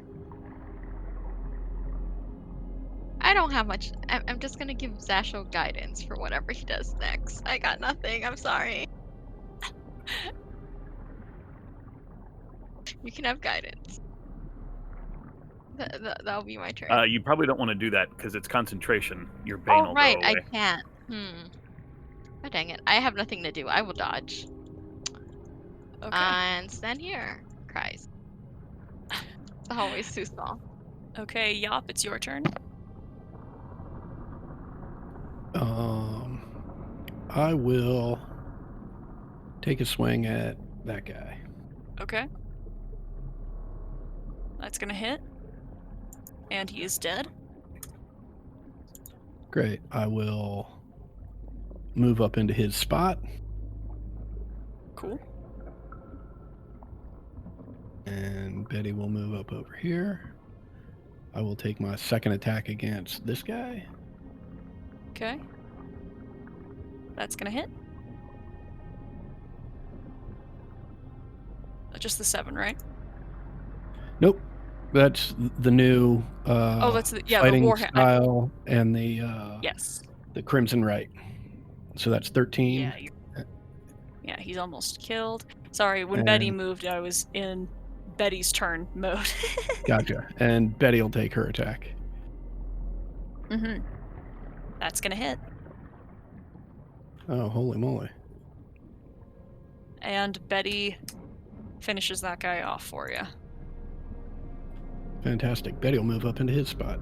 Speaker 6: I don't have much. I'm just gonna give Zashel guidance for whatever he does next. I got nothing. I'm sorry. You can have guidance. That'll be my turn.
Speaker 3: You probably don't want to do that because it's concentration. Your bane
Speaker 6: Oh
Speaker 3: will
Speaker 6: right,
Speaker 3: go away.
Speaker 6: I can't. Oh dang it! I have nothing to do. I will dodge.
Speaker 1: Okay.
Speaker 6: And stand here. Cries. It's always too small.
Speaker 1: Okay, Yop, it's your turn.
Speaker 2: I will take a swing at that guy.
Speaker 1: Okay. That's gonna hit. And he is dead.
Speaker 2: Great. I will move up into his spot.
Speaker 1: Cool.
Speaker 2: And Betty will move up over here. I will take my second attack against this guy.
Speaker 1: Okay. That's gonna hit. Just the 7, right?
Speaker 2: Nope. That's the new
Speaker 1: That's the
Speaker 2: fighting
Speaker 1: Warhammer.
Speaker 2: style and the
Speaker 1: Yes.
Speaker 2: the Crimson Right. So that's 13.
Speaker 1: Yeah. Yeah, he's almost killed. Sorry, when Betty
Speaker 2: And-
Speaker 1: moved, I was in Betty's turn mode.
Speaker 2: Gotcha. And Betty will take her attack.
Speaker 1: Mm-hmm. That's gonna hit.
Speaker 2: Oh, holy moly.
Speaker 1: And Betty finishes that guy off for you.
Speaker 2: Fantastic. Betty will move up into his spot.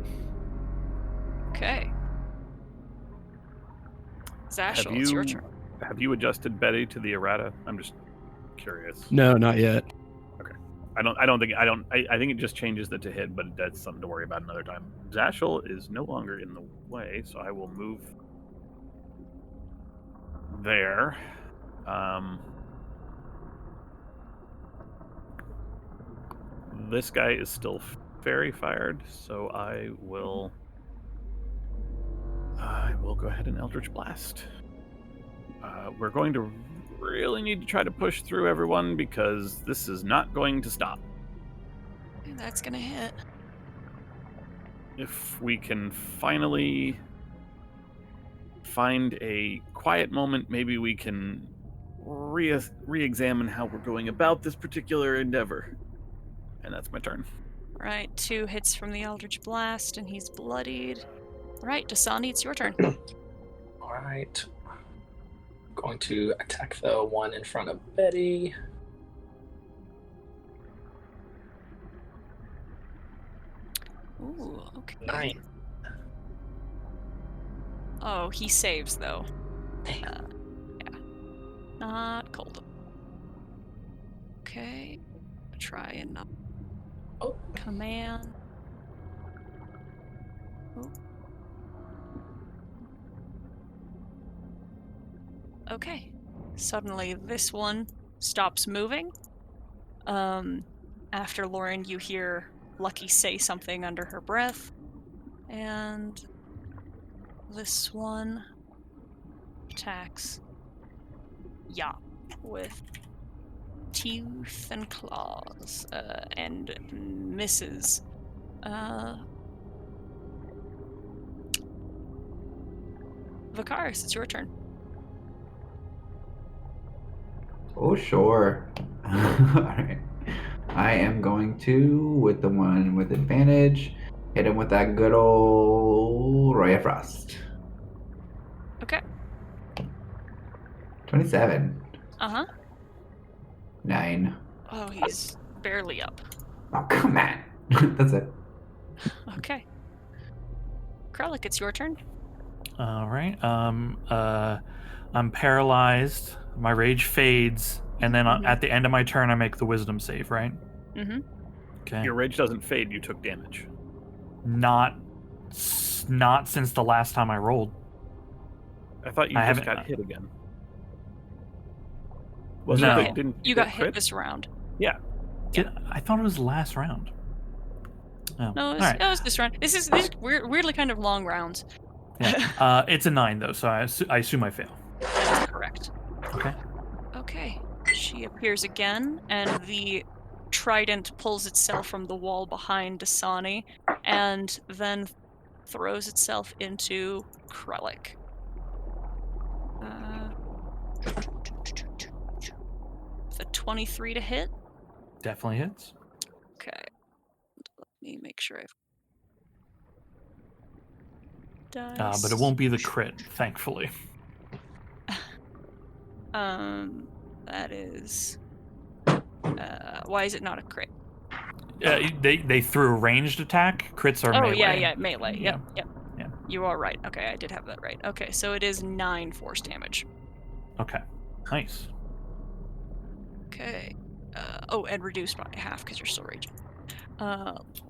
Speaker 1: Okay. Zashel, it's your turn.
Speaker 3: Have you adjusted Betty to the errata? I'm just curious.
Speaker 2: No, not yet.
Speaker 3: I think it just changes the to hit, but that's something to worry about another time. Zashel is no longer in the way, so I will move there. This guy is still fairy fired, so I will go ahead and Eldritch Blast. We're going to really need to try to push through everyone because this is not going to stop.
Speaker 1: And that's gonna hit.
Speaker 3: If we can finally find a quiet moment, maybe we can re-examine how we're going about this particular endeavor. And that's my turn.
Speaker 1: Right, 2 hits from the Eldritch Blast, and he's bloodied. Right, Dasani, it's your turn.
Speaker 7: Alright. Going to attack the one in front of Betty.
Speaker 1: Ooh, okay.
Speaker 7: 9.
Speaker 1: Oh, he saves, though. Yeah. Not cold. Okay. Try and not.
Speaker 7: Oh.
Speaker 1: Command. Oh. Okay. Suddenly, this one stops moving. After Lauren, you hear Lucky say something under her breath. And this one attacks Yop with teeth and claws, and misses. Vakaris, it's your turn.
Speaker 5: Oh, sure. Alright. I am going to, with the one with advantage, hit him with that good old Ray of Frost.
Speaker 1: Okay.
Speaker 5: 27.
Speaker 1: Uh-huh.
Speaker 5: 9.
Speaker 1: Oh, he's barely up.
Speaker 5: Oh, come on. That's it.
Speaker 1: Okay. Kralik, it's your turn.
Speaker 4: All right. I'm paralyzed. My rage fades, and then at the end of my turn, I make the wisdom save. Right?
Speaker 1: Mm-hmm.
Speaker 4: Okay.
Speaker 3: Your rage doesn't fade. You took damage.
Speaker 4: Not since the last time I rolled.
Speaker 3: I thought you
Speaker 4: I
Speaker 3: just
Speaker 4: haven't-
Speaker 3: got hit again.
Speaker 4: No.
Speaker 1: You got hit this round.
Speaker 3: Yeah.
Speaker 4: I thought it was the last round. Oh.
Speaker 1: No, it was this round. These weirdly kind of long rounds.
Speaker 4: Yeah. It's a 9 though, so I assume I fail.
Speaker 1: That's correct.
Speaker 4: Okay.
Speaker 1: Okay. She appears again, and the trident pulls itself from the wall behind Dasani, and then throws itself into Krellick. With a 23 to hit.
Speaker 4: Definitely hits.
Speaker 1: Okay. Let me make sure I've.
Speaker 4: But it won't be the crit, thankfully.
Speaker 1: That is. Why is it not a crit?
Speaker 4: They threw a ranged attack. Crits are melee.
Speaker 1: Yeah, melee.
Speaker 4: Yeah.
Speaker 1: Yep.
Speaker 4: Yeah.
Speaker 1: You are right. Okay, I did have that right. Okay, so it is 9 force damage.
Speaker 4: Okay. Nice.
Speaker 1: Okay. And reduced by half because you're still raging.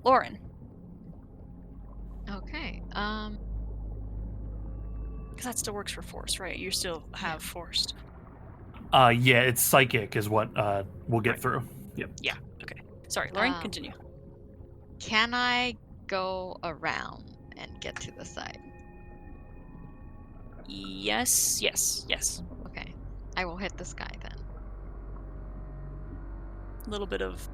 Speaker 1: Lauren.
Speaker 6: Okay.
Speaker 1: Because that still works for force, right? You still have forced.
Speaker 4: Yeah, it's psychic is what we'll get through. Yep.
Speaker 1: Yeah. Okay. Sorry, Lauren. Continue.
Speaker 6: Can I go around and get to the side?
Speaker 1: Yes.
Speaker 6: Okay. I will hit this guy then.
Speaker 1: A little bit of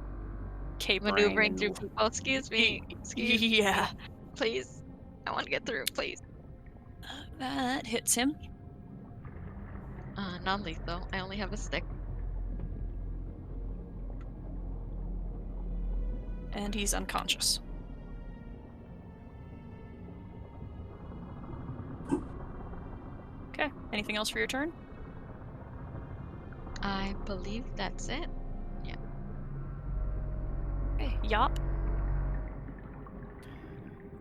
Speaker 1: capering.
Speaker 6: Maneuvering through people. Excuse me.
Speaker 1: Yeah.
Speaker 6: Please. I want to get through, please.
Speaker 1: That hits him.
Speaker 6: Non-lethal. I only have a stick.
Speaker 1: And he's unconscious. Okay. Anything else for your turn?
Speaker 6: I believe that's it. Yeah.
Speaker 1: Okay. Yop.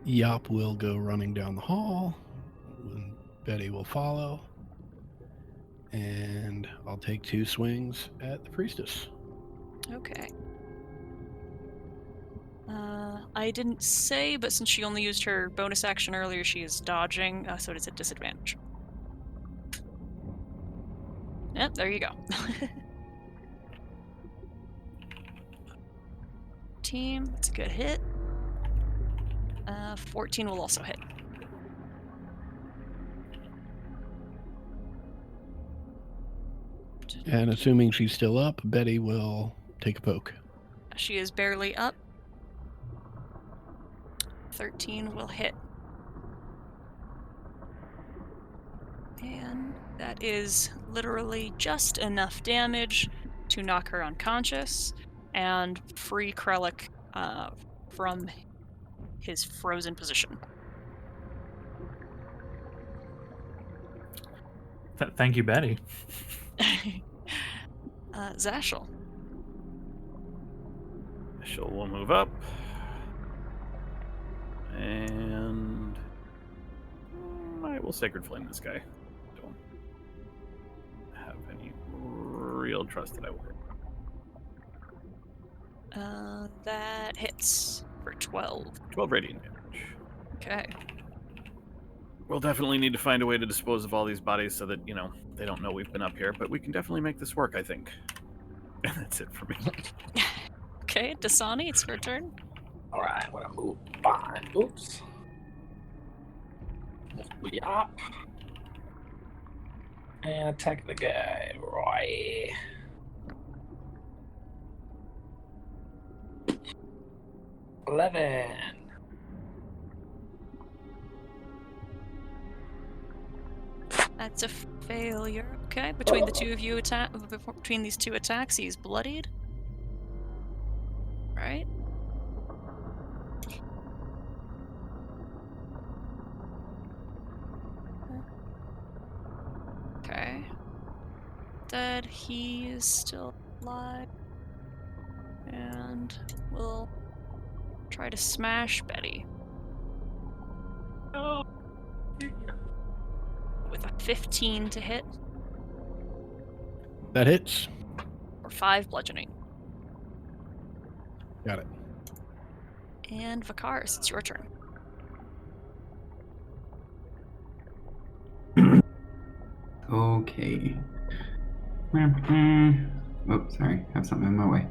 Speaker 2: Yop will go running down the hall. Betty will follow. And I'll take 2 swings at the priestess.
Speaker 1: Okay. I didn't say, but since she only used her bonus action earlier, she is dodging, so it's at disadvantage. Yep, there you go. Team, that's a good hit. 14 will also hit.
Speaker 2: And assuming she's still up, Betty will take a poke.
Speaker 1: She is barely up. 13 will hit. And that is literally just enough damage to knock her unconscious and free Krellick from his frozen position.
Speaker 4: Thank you, Betty.
Speaker 1: Zashel.
Speaker 3: Zashel will move up. And I will Sacred Flame this guy. Don't have any real trust that I will.
Speaker 1: That hits for 12.
Speaker 3: 12 radiant damage.
Speaker 1: Okay.
Speaker 3: We'll definitely need to find a way to dispose of all these bodies so that, they don't know we've been up here, but we can definitely make this work, I think. And that's it for me.
Speaker 1: Okay, Dasani, it's your turn.
Speaker 7: Alright, I'm gonna move behind. Oops. Yep. And attack the guy. Right. $11.
Speaker 1: That's a failure. Okay, between the two of you between these two attacks, he's bloodied. Right? Okay. Dead. He is still alive. And we'll try to smash Betty.
Speaker 7: Oh.
Speaker 1: With a 15 to hit.
Speaker 2: That hits.
Speaker 1: Or 5 bludgeoning.
Speaker 2: Got it.
Speaker 1: And Vakaris, it's your turn.
Speaker 5: Okay. Oops, sorry. Have something in my way.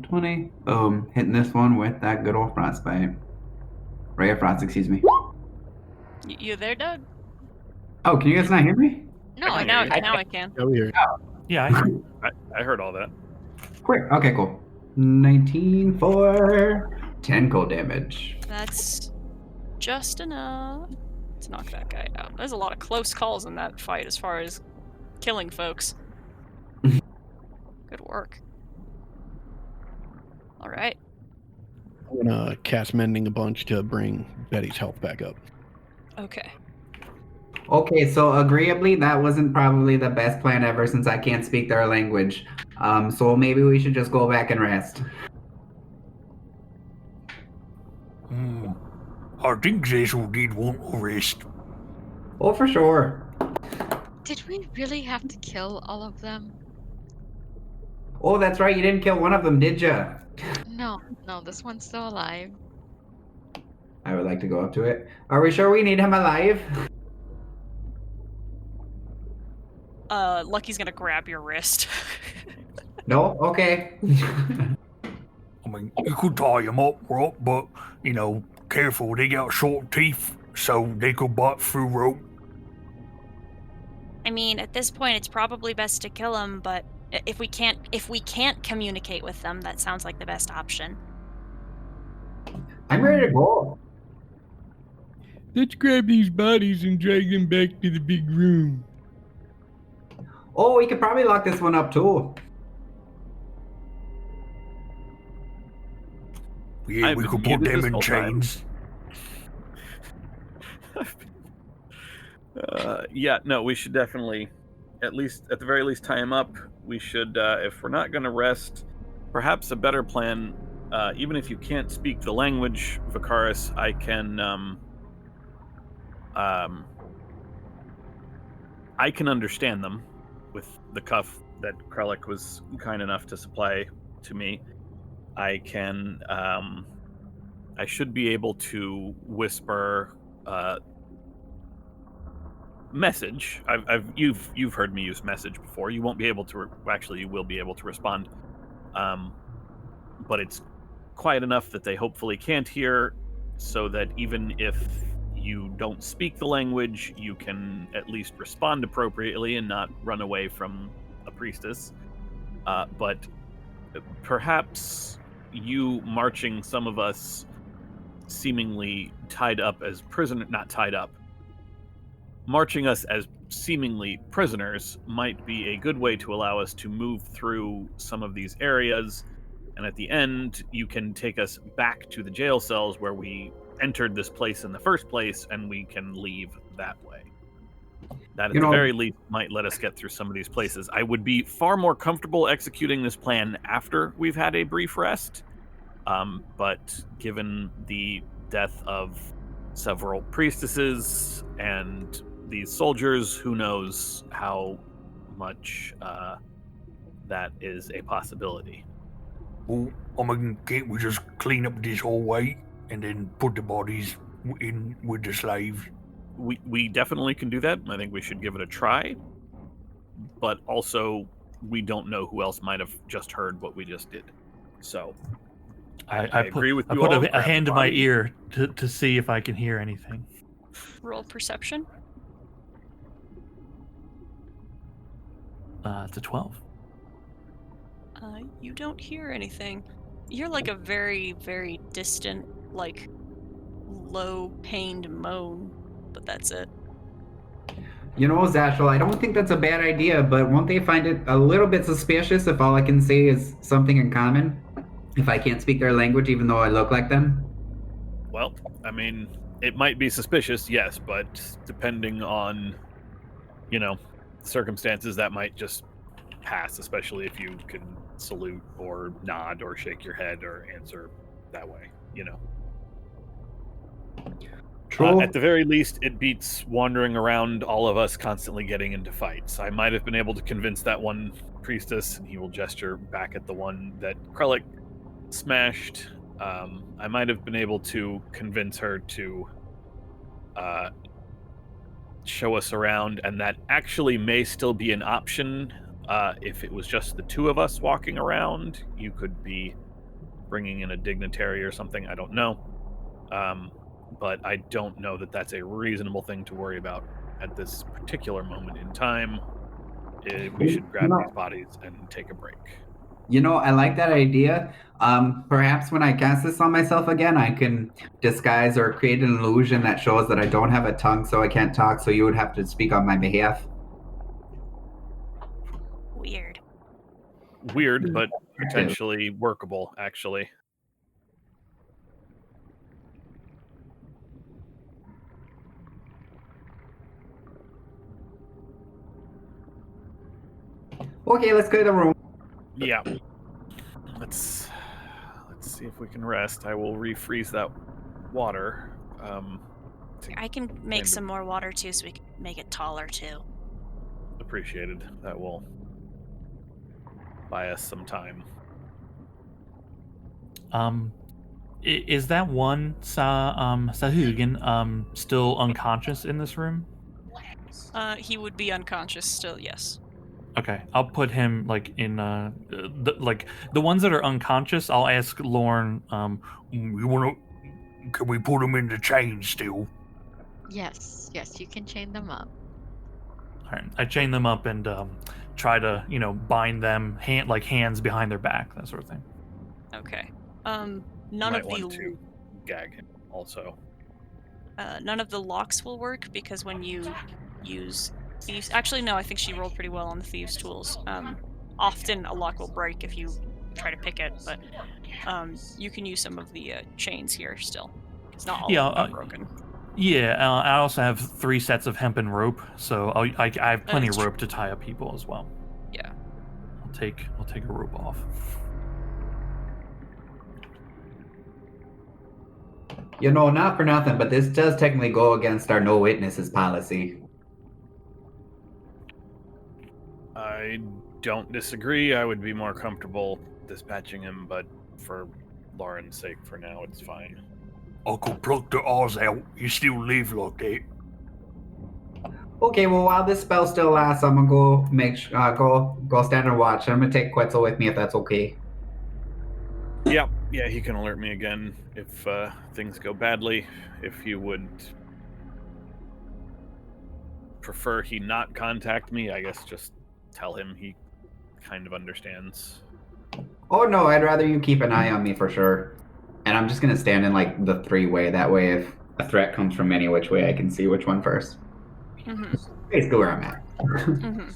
Speaker 5: 20. Boom. Hitting this one with that good old frostbite. Ray of Frost, excuse me.
Speaker 1: You there, Doug?
Speaker 5: Oh, can you guys not hear me?
Speaker 1: No, now I can.
Speaker 2: Over here.
Speaker 4: Yeah,
Speaker 3: I heard all that.
Speaker 5: Quick. Okay, cool. 19 for 10 cold damage.
Speaker 1: That's just enough to knock that guy out. There's a lot of close calls in that fight as far as killing folks. Good work. All right.
Speaker 2: I'm gonna cast Mending a bunch to bring Betty's health back up.
Speaker 1: Okay.
Speaker 5: Okay, so agreeably, that wasn't probably the best plan ever since I can't speak their language. So maybe we should just go back and rest.
Speaker 8: I think Cecil did want a rest.
Speaker 5: Oh, for sure.
Speaker 6: Did we really have to kill all of them?
Speaker 5: Oh, that's right. You didn't kill one of them, did you?
Speaker 6: No, this one's still alive.
Speaker 5: I would like to go up to it. Are we sure we need him alive?
Speaker 1: Lucky's gonna grab your wrist.
Speaker 5: No? Okay.
Speaker 8: I mean, you could tie him up, right? But, you know, careful, they got short teeth, so they could bite through rope.
Speaker 11: I mean, at this point, it's probably best to kill him, but if we can't communicate with them, that sounds like the best option.
Speaker 5: I'm ready to go.
Speaker 2: Let's grab these bodies and drag them back to the big room.
Speaker 5: Oh, we could probably lock this one up too.
Speaker 8: Yeah, we could put them in chains.
Speaker 3: Yeah, no, we should definitely, at the very least, tie him up. We should, if we're not going to rest, perhaps a better plan, even if you can't speak the language, Vicaris, I can understand them with the cuff that Krellick was kind enough to supply to me. I can, I should be able to whisper, message. You've heard me use message before. You won't be able to you will be able to respond, but it's quiet enough that they hopefully can't hear, so that even if you don't speak the language, you can at least respond appropriately and not run away from a priestess. But perhaps you marching some of us seemingly tied up as not tied up, marching us as seemingly prisoners might be a good way to allow us to move through some of these areas, and at the end you can take us back to the jail cells where we entered this place in the first place, and we can leave that way. That at the very least might let us get through some of these places. I would be far more comfortable executing this plan after we've had a brief rest, but given the death of several priestesses and these soldiers, who knows how much that is a possibility.
Speaker 8: Well, I mean, can't we just clean up this hallway and then put the bodies in with the slaves?
Speaker 3: We definitely can do that. I think we should give it a try. But also, we don't know who else might have just heard what we just did. So, I agree with you.
Speaker 4: I put a hand to my ear to see if I can hear anything.
Speaker 1: Roll perception.
Speaker 4: It's a 12.
Speaker 1: You don't hear anything. You're like a very, very distant, like, low-pained moan, but that's it.
Speaker 5: You know, Zashel, I don't think that's a bad idea, but won't they find it a little bit suspicious if all I can say is something in common? If I can't speak their language, even though I look like them?
Speaker 3: Well, I mean, it might be suspicious, yes, but depending on, circumstances, that might just pass, especially if you can salute or nod or shake your head or answer that way,
Speaker 5: True.
Speaker 3: At the very least, it beats wandering around all of us constantly getting into fights. I might have been able to convince that one priestess, and he will gesture back at the one that Krellick smashed. I might have been able to convince her to show us around, and that actually may still be an option. If it was just the two of us walking around, you could be bringing in a dignitary or something. I don't know. But I don't know that that's a reasonable thing to worry about at this particular moment in time. We should grab these bodies and take a break.
Speaker 5: I like that idea. Perhaps when I cast this on myself again, I can disguise or create an illusion that shows that I don't have a tongue, so I can't talk. So you would have to speak on my behalf.
Speaker 11: Weird.
Speaker 3: Weird, but potentially workable, actually.
Speaker 5: Okay, let's clear the room.
Speaker 3: Yeah. Let's see if we can rest. I will refreeze that water.
Speaker 11: I can make some more water too, so we can make it taller too.
Speaker 3: Appreciated. That will buy us some time.
Speaker 4: Is that one Sahuagin still unconscious in this room?
Speaker 1: He would be unconscious still, yes.
Speaker 4: Okay, I'll put him like in the ones that are unconscious. I'll ask Lorne.
Speaker 8: You wanna? Can we put them in the chain still?
Speaker 6: Yes, you can chain them up.
Speaker 4: All right, I chain them up and try to bind them hands behind their back, that sort of thing.
Speaker 1: Okay.
Speaker 3: None
Speaker 1: None
Speaker 3: want to gag him also.
Speaker 1: of the locks will work because when you use thieves, actually no, I think she rolled pretty well on the thieves tools. Often a lock will break if you try to pick it, but you can use some of the chains here still. It's not all of them are broken.
Speaker 4: Yeah, I also have 3 sets of hempen rope, so I have plenty of
Speaker 1: true.
Speaker 4: rope to tie up people as well.
Speaker 1: Yeah.
Speaker 4: I'll take a rope off.
Speaker 5: Not for nothing, but this does technically go against our no witnesses policy.
Speaker 3: I don't disagree. I would be more comfortable dispatching him, but for Lauren's sake, for now, it's fine.
Speaker 8: I could pluck the eyes out. You still live like that.
Speaker 5: Okay, well, while this spell still lasts, I'm gonna go stand and watch. I'm gonna take Quetzal with me if that's okay.
Speaker 3: Yeah, he can alert me again if things go badly. If you would prefer he not contact me, I guess just tell him he kind of understands.
Speaker 5: Oh no, I'd rather you keep an eye on me for sure. And I'm just gonna stand in like the 3-way. That way, if a threat comes from any which way, I can see which one first.
Speaker 1: Mm-hmm.
Speaker 5: Basically where I'm at.
Speaker 1: Mm-hmm.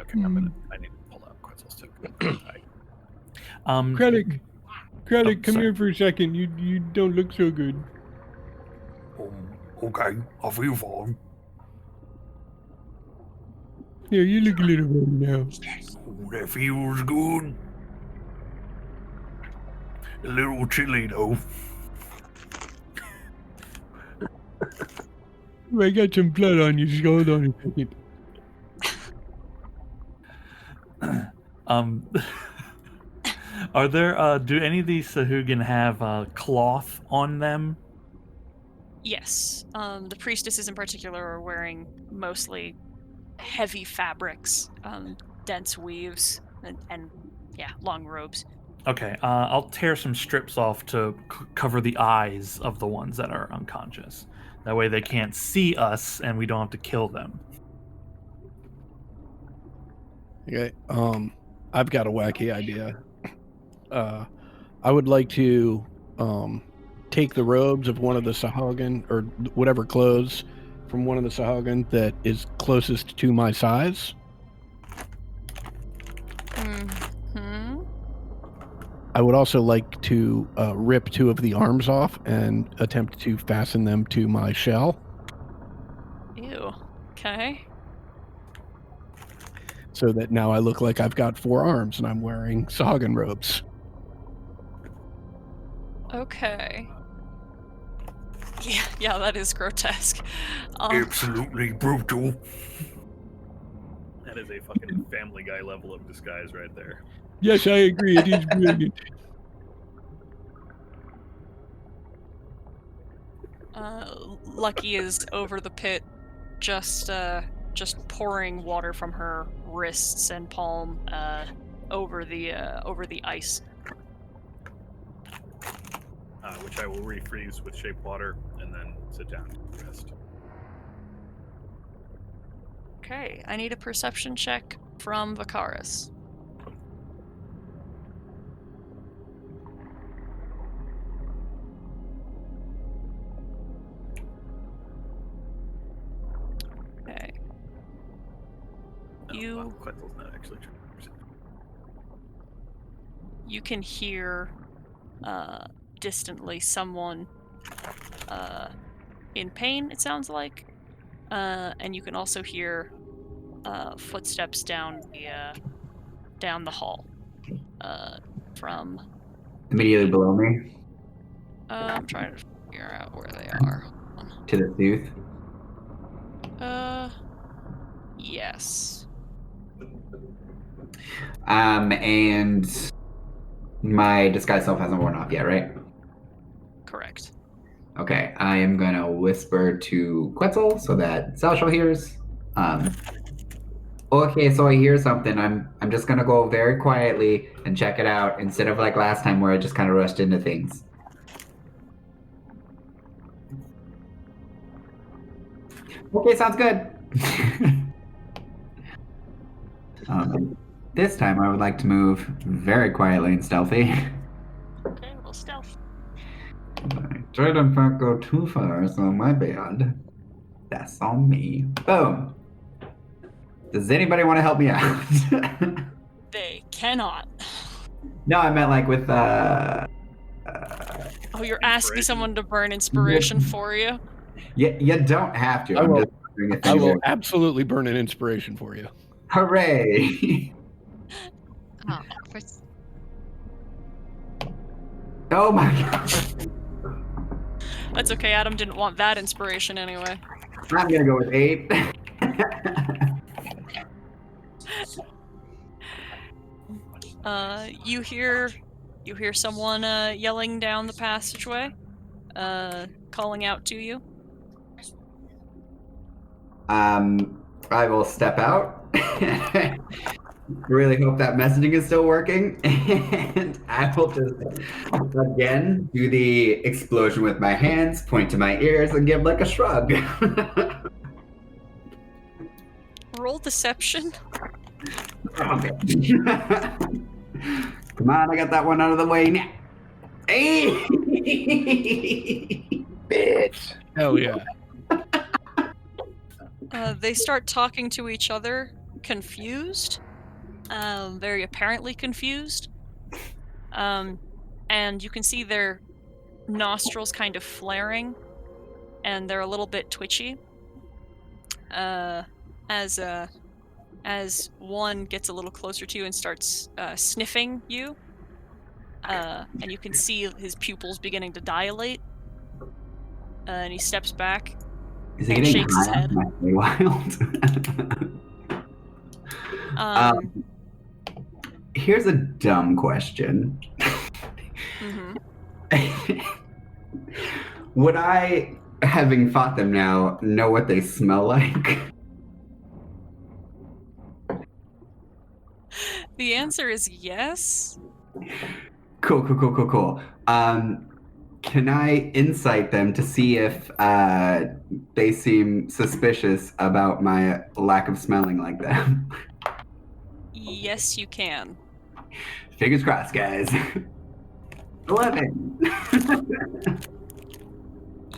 Speaker 3: Okay, I need to pull out Quetzal's token.
Speaker 2: Krennic, come here for a second. You don't look so good.
Speaker 8: Okay, I feel fine.
Speaker 2: Yeah, you look a little better now.
Speaker 8: Oh, that feels good. A little chilly though.
Speaker 2: I got some blood on you, so hold on a second.
Speaker 4: Are there do any of these Sahuagin have cloth on them?
Speaker 1: Yes. The priestesses in particular are wearing mostly heavy fabrics, dense weaves, and long robes.
Speaker 4: Okay, I'll tear some strips off to cover the eyes of the ones that are unconscious. That way they can't see us and we don't have to kill them.
Speaker 2: Okay, I've got a wacky idea. I would like to take the robes of one of the Sahuagin, or whatever clothes from one of the Sahuagin that is closest to my size.
Speaker 1: Mm-hmm.
Speaker 2: I would also like to rip 2 of the arms off and attempt to fasten them to my shell.
Speaker 1: Ew. Okay.
Speaker 2: So that now I look like I've got 4 arms and I'm wearing Sahuagin robes.
Speaker 1: Okay. Yeah, that is grotesque.
Speaker 8: Absolutely brutal.
Speaker 3: That is a fucking Family Guy level of disguise right there.
Speaker 2: Yes, I agree. It is brilliant.
Speaker 1: Lucky is over the pit, just pouring water from her wrists and palm over the ice.
Speaker 3: Which I will refreeze with shape water and then sit down and rest.
Speaker 1: Okay, I need a perception check from Vicaris. You
Speaker 3: Quetzal's not actually trying.
Speaker 1: You can hear distantly someone in pain, it sounds like. And you can also hear footsteps down the hall from
Speaker 5: Immediately below me,
Speaker 1: I'm trying to figure out where they are.
Speaker 5: to the south.
Speaker 1: Yes.
Speaker 5: And my disguise self hasn't worn off yet, right?
Speaker 1: Correct.
Speaker 5: Okay, I am gonna whisper to Quetzal so that Zalshal hears. Okay, so I hear something. I'm just gonna go very quietly and check it out instead of like last time where I just kind of rushed into things. Okay, sounds good. This time I would like to move very quietly and stealthy.
Speaker 1: Okay, well, stealth.
Speaker 5: I tried to not go too far, so my bad. That's on me. Boom. Does anybody want to help me out?
Speaker 1: They cannot.
Speaker 5: No, I meant like with
Speaker 1: Oh, you're asking someone to burn inspiration for you?
Speaker 5: You don't have to.
Speaker 2: I will,
Speaker 5: just wondering if
Speaker 2: I will
Speaker 5: anybody-
Speaker 2: absolutely burn an inspiration for you.
Speaker 5: Hooray!
Speaker 6: Oh,
Speaker 5: Oh my god.
Speaker 1: That's okay, Adam didn't want that inspiration anyway.
Speaker 5: I'm gonna go with 8.
Speaker 1: You hear someone yelling down the passageway, calling out to you.
Speaker 5: I will step out. Really hope that messaging is still working. And I will just again do the explosion with my hands, point to my ears, and give like a shrug.
Speaker 1: Roll deception.
Speaker 5: Okay. Come on, I got that one out of the way now. Hey!
Speaker 7: Bitch.
Speaker 2: Hell yeah.
Speaker 1: They start talking to each other, confused, very apparently confused. And you can see their nostrils kind of flaring, and they're a little bit twitchy. As one gets a little closer to you and starts sniffing you, and you can see his pupils beginning to dilate, and he steps back
Speaker 5: Is he
Speaker 1: and
Speaker 5: getting
Speaker 1: shakes his
Speaker 5: high
Speaker 1: head.
Speaker 5: on my wild? Here's a dumb question. Would I, having fought them now, know what they smell like?
Speaker 1: The answer is yes.
Speaker 5: Cool. Can I insight them to see if they seem suspicious about my lack of smelling like them?
Speaker 1: Yes, you can.
Speaker 5: Fingers crossed, guys. 11.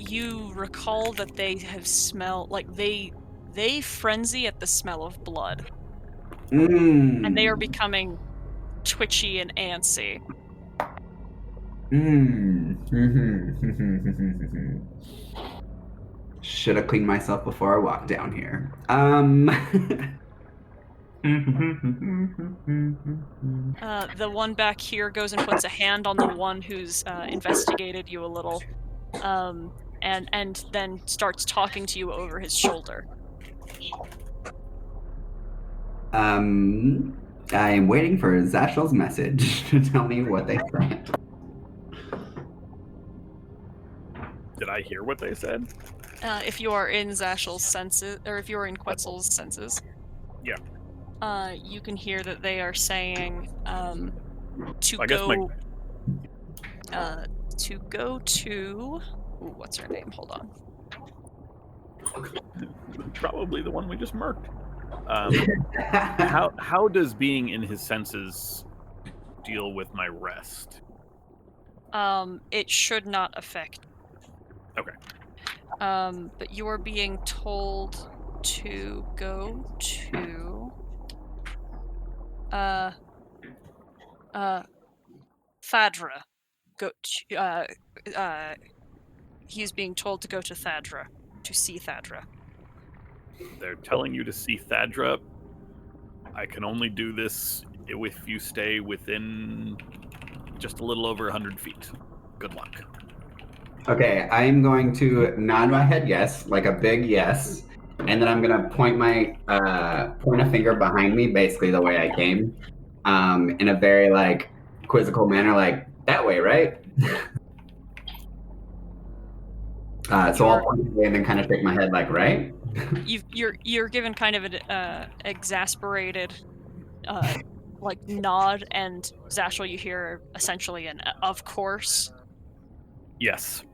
Speaker 1: You recall that they have smelled like they frenzy at the smell of blood, and they are becoming twitchy and antsy.
Speaker 5: Should have cleaned myself before I walked down here.
Speaker 1: The one back here goes and puts a hand on the one who's investigated you a little, and then starts talking to you over his shoulder.
Speaker 5: I am waiting for Zashel's message to tell me what they said.
Speaker 3: Did I hear what they said?
Speaker 1: If you are in Zashel's senses, or if you are in Quetzal's senses,
Speaker 3: Yeah.
Speaker 1: You can hear that they are saying to
Speaker 3: I guess
Speaker 1: go to what's her name? Hold on.
Speaker 3: Probably the one we just murked. How does being in his senses deal with my rest?
Speaker 1: It should not affect.
Speaker 3: Okay.
Speaker 1: But you are being told to go to Thadra. He's being told to go to Thadra, to see Thadra.
Speaker 3: They're telling you to see Thadra. I can only do this if you stay within just a little over 100 feet. Good luck.
Speaker 5: Okay, I'm going to nod my head yes, like a big yes, and then I'm gonna point a finger behind me, basically the way I came, in a very like quizzical manner, like that way, right? So I'll point away and then kind of shake my head, like right.
Speaker 1: You're given kind of an exasperated like nod, and Zashel, you hear essentially an of course.
Speaker 3: Yes.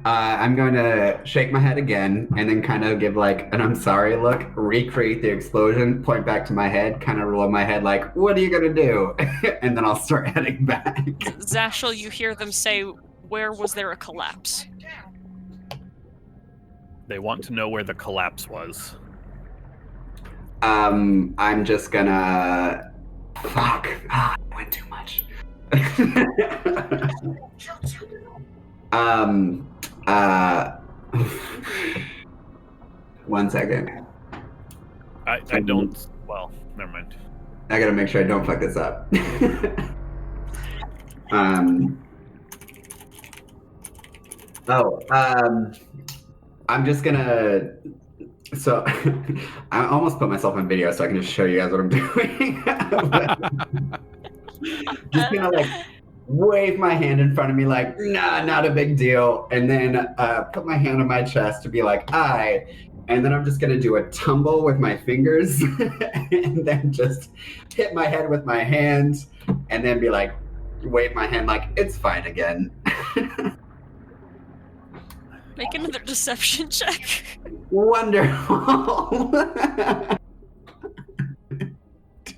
Speaker 5: I'm going to shake my head again and then kind of give like an I'm sorry look, recreate the explosion, point back to my head, kind of roll my head like, what are you going to do? And then I'll start heading back.
Speaker 1: Zashel, you hear them say, where was there a collapse?
Speaker 3: They want to know where the collapse was.
Speaker 5: I'm just gonna... Fuck. I went too much. One second.
Speaker 3: I don't... Well, never mind.
Speaker 5: I gotta make sure I don't fuck this up. I'm just gonna... So, I almost put myself on video so I can just show you guys what I'm doing. Just gonna like wave my hand in front of me like, nah, not a big deal. And then put my hand on my chest to be like, aye. And then I'm just gonna do a tumble with my fingers and then just hit my head with my hands and then be like, wave my hand like, it's fine again.
Speaker 1: Make another deception check.
Speaker 5: Wonderful.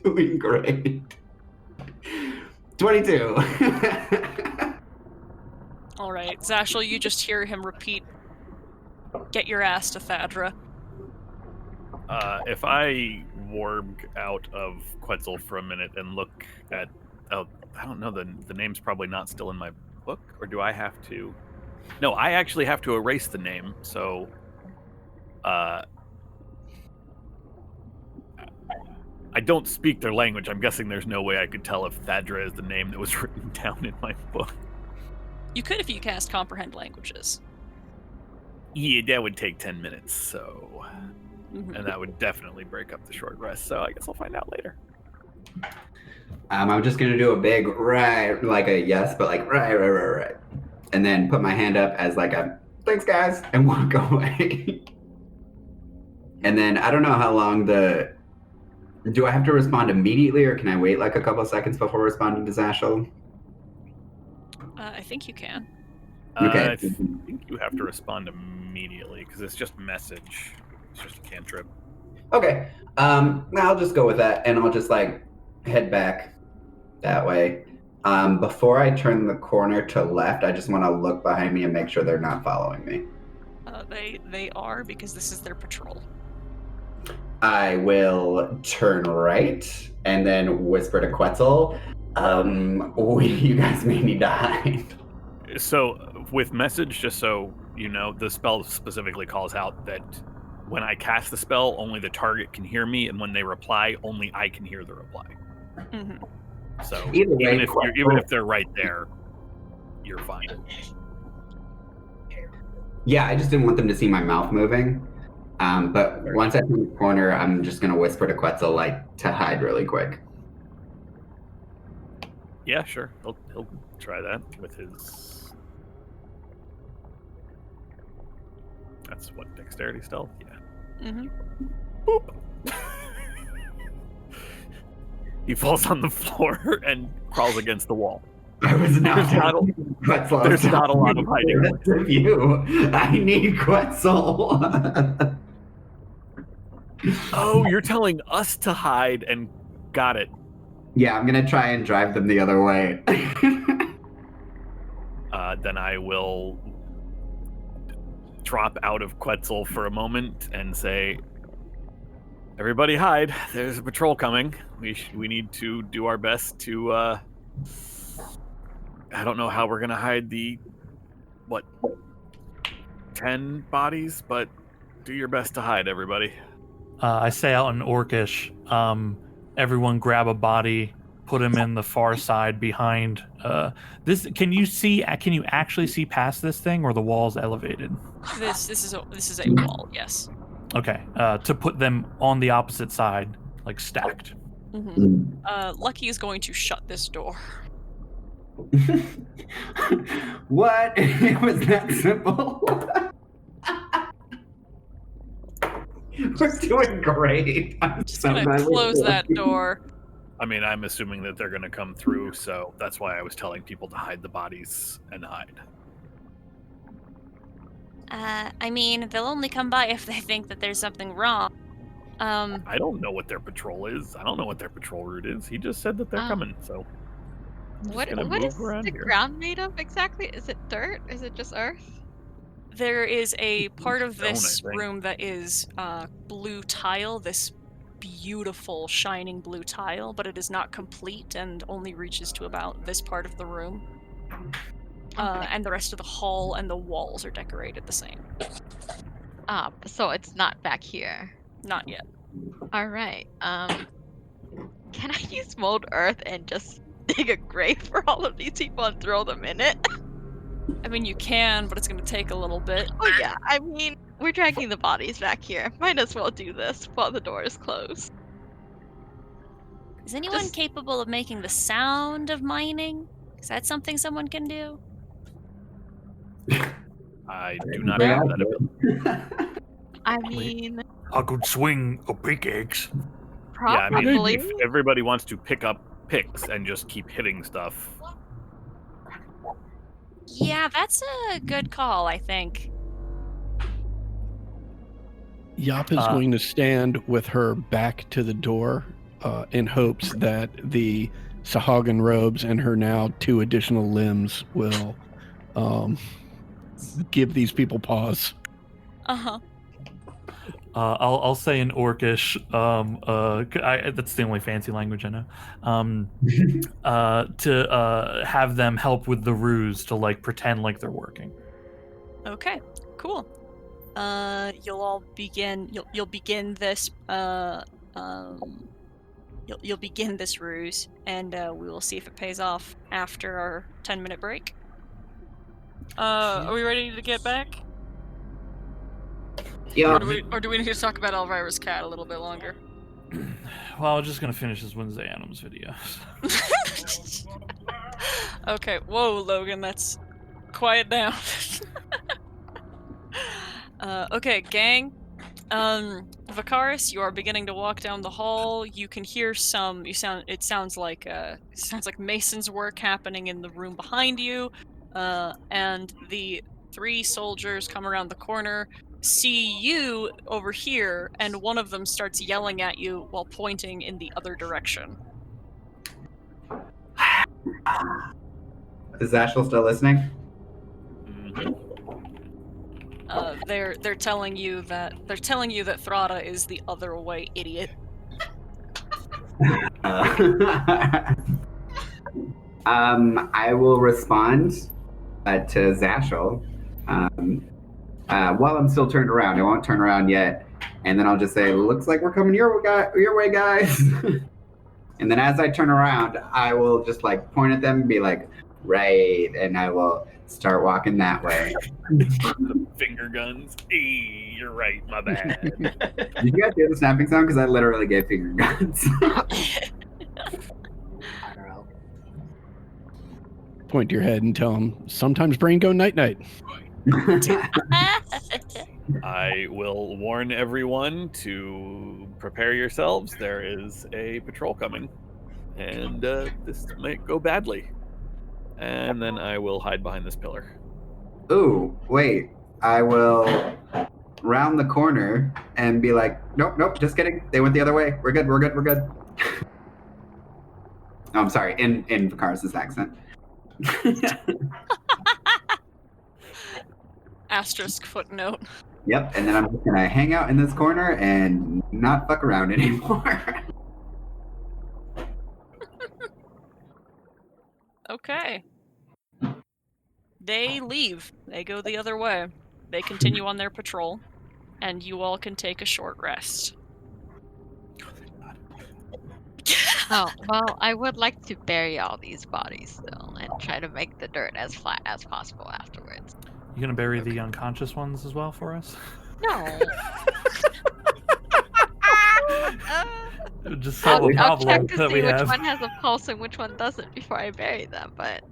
Speaker 5: Doing great. 22.
Speaker 1: All right, Zashel, you just hear him repeat, get your ass to Thadra.
Speaker 3: If I warg out of Quetzal for a minute and look at... Oh, I don't know, the name's probably not still in my book, or do I have to... No, I actually have to erase the name, so... I don't speak their language. I'm guessing there's no way I could tell if Thadra is the name that was written down in my book.
Speaker 1: You could if you cast Comprehend Languages.
Speaker 3: Yeah, that would take 10 minutes, so... And that would definitely break up the short rest, so I guess I'll find out later.
Speaker 5: I'm just gonna do a big right, like a yes, but like right. And then put my hand up as like a, thanks guys, and walk away. And then I don't know how long do I have to respond immediately or can I wait like a couple of seconds before responding to Zashel?
Speaker 1: I think you can.
Speaker 5: Okay.
Speaker 3: I think you have to respond immediately because it's just message. It's just a cantrip.
Speaker 5: Okay. I'll just go with that and I'll just like head back that way. Before I turn the corner to left, I just want to look behind me and make sure they're not following me.
Speaker 1: They are, because this is their patrol.
Speaker 5: I will turn right and then whisper to Quetzal, you guys may need to hide.
Speaker 3: So with message, just so you know, the spell specifically calls out that when I cast the spell, only the target can hear me, and when they reply, only I can hear the reply.
Speaker 1: Mm-hmm.
Speaker 3: So even if they're right there, you're fine.
Speaker 5: Yeah, I just didn't want them to see my mouth moving. But once I turn the corner, I'm just gonna whisper to Quetzal like to hide really quick.
Speaker 3: Yeah, sure. He'll try that with his. That's what, dexterity stealth? Yeah.
Speaker 1: Mm-hmm.
Speaker 3: Boop. He falls on the floor and crawls against the wall.
Speaker 5: I was not.
Speaker 3: There's not a lot of hiding.
Speaker 5: I need Quetzal.
Speaker 3: Oh, you're telling us to hide, and got it.
Speaker 5: Yeah, I'm gonna try and drive them the other way.
Speaker 3: Then I will drop out of Quetzal for a moment and say, Everybody hide. There's a patrol coming. We need to do our best to, I don't know how we're going to hide the, 10 bodies, but do your best to hide, everybody.
Speaker 4: I say out in Orcish, everyone grab a body, put him in the far side behind this. Can you actually see past this thing, or the wall's elevated?
Speaker 1: This is a wall, yes.
Speaker 4: Okay, to put them on the opposite side, like stacked.
Speaker 1: Lucky is going to shut this door.
Speaker 5: What? It was that simple. We're doing great. I'm
Speaker 1: Just
Speaker 5: so
Speaker 1: gonna
Speaker 5: glad we're
Speaker 1: close
Speaker 5: doing
Speaker 1: that
Speaker 5: it.
Speaker 1: door.
Speaker 3: I mean, I'm assuming that they're going to come through, so that's why I was telling people to hide the bodies and hide.
Speaker 11: I mean, they'll only come by if they think that there's something wrong.
Speaker 3: I don't know what their patrol is. I don't know what their patrol route is. He just said that they're coming, so...
Speaker 6: What
Speaker 3: gonna
Speaker 6: is
Speaker 3: move around
Speaker 6: the
Speaker 3: here.
Speaker 6: ground made of exactly? Is it dirt? Is it just earth?
Speaker 1: There is a part of
Speaker 3: Stone, I
Speaker 1: this
Speaker 3: think.
Speaker 1: room that is blue tile, this beautiful shining blue tile, but it is not complete and only reaches to about this part of the room. And the rest of the hall and the walls are decorated the same.
Speaker 6: So it's not back here.
Speaker 1: Not yet.
Speaker 6: All right. Can I use mold earth and just dig a grave for all of these people and throw them in it?
Speaker 1: I mean, you can, but it's going to take a little bit.
Speaker 6: Oh yeah. I mean, we're dragging the bodies back here. Might as well do this while the door is closed.
Speaker 11: Is anyone
Speaker 6: Just-
Speaker 11: capable of making the sound of mining? Is that something someone can do?
Speaker 3: I do not have that ability.
Speaker 6: I mean,
Speaker 8: I could swing a pickaxe.
Speaker 3: Yeah, I mean,
Speaker 6: probably.
Speaker 3: if everybody wants to pick up picks and just keep hitting stuff,
Speaker 11: Yeah, that's a good call, I think.
Speaker 2: Yap is going to stand with her back to the door in hopes that the Sahuagin robes and her now 2 additional limbs will give these people pause.
Speaker 1: Uh-huh.
Speaker 4: I'll say in Orcish. That's the only fancy language I know. To have them help with the ruse to like pretend like they're working.
Speaker 1: Okay, cool. You'll all begin. You'll begin this. You'll begin this ruse, and we will see if it pays off after our 10-minute break. Are we ready to get back?
Speaker 5: Yeah.
Speaker 1: Or do we need to talk about Elvira's cat a little bit longer?
Speaker 4: Well, I'm just gonna finish this Wednesday Adams video.
Speaker 1: Okay, whoa, Logan, that's quiet down. Okay, gang. Vicaris, you are beginning to walk down the hall. You can hear it sounds like mason's work happening in the room behind you. And the 3 soldiers come around the corner, see you over here, and one of them starts yelling at you while pointing in the other direction.
Speaker 5: Is Ashel still listening?
Speaker 1: They're telling you that Thrada is the other way, idiot.
Speaker 5: I will respond to Zashel. While I'm still turned around, I won't turn around yet, and then I'll just say, "Looks like we're coming your way, guys." And then as I turn around, I will just like point at them and be like, "Right," and I will start walking that way.
Speaker 3: finger guns. Hey, you're right. My bad.
Speaker 5: Did you guys hear the snapping sound? Because I literally gave finger guns.
Speaker 2: Point to your head and tell them, sometimes brain go night-night.
Speaker 3: I will warn everyone to prepare yourselves. There is a patrol coming, and this might go badly. And then I will hide behind this pillar.
Speaker 5: Ooh, wait. I will round the corner and be like, nope, just kidding. They went the other way. We're good. Oh, I'm sorry, in Vicaris' accent.
Speaker 1: Asterisk footnote.
Speaker 5: Yep, and then I'm just gonna hang out in this corner and not fuck around anymore.
Speaker 1: Okay. They leave. They go the other way. They continue on their patrol, and you all can take a short rest.
Speaker 6: Oh, well, I would like to bury all these bodies still and try to make the dirt as flat as possible afterwards.
Speaker 4: You gonna bury the unconscious ones as well for us?
Speaker 6: No.
Speaker 4: Just solve a
Speaker 6: I'll
Speaker 4: problem
Speaker 6: check to
Speaker 4: that
Speaker 6: see
Speaker 4: we
Speaker 6: which
Speaker 4: have.
Speaker 6: one has a pulse and which one doesn't before I bury them, but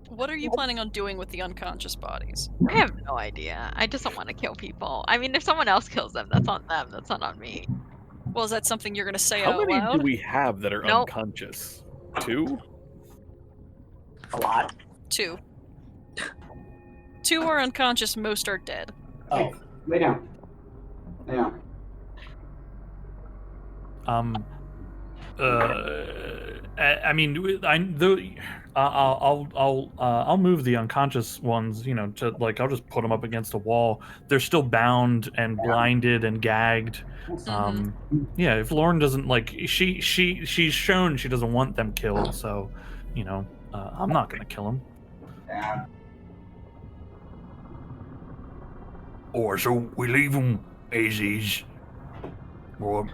Speaker 1: What are you planning on doing with the unconscious bodies?
Speaker 6: I have no idea. I just don't want to kill people. I mean, if someone else kills them, that's on them. That's not on me.
Speaker 1: Well, is that something you're going to say
Speaker 3: How
Speaker 1: out
Speaker 3: many
Speaker 1: loud?
Speaker 3: do we have that are
Speaker 6: Nope.
Speaker 3: unconscious? 2?
Speaker 7: A lot.
Speaker 1: 2. 2 are unconscious, most are dead.
Speaker 7: Oh,
Speaker 5: Lay down. Lay down.
Speaker 4: I mean, I'll move the unconscious ones. You know, to like I'll just put them up against a wall. They're still bound and blinded and gagged. Yeah, if Lauren doesn't like, she's shown she doesn't want them killed. So, you know, I'm not gonna kill them.
Speaker 5: Yeah.
Speaker 8: Or so we leave them as is. Or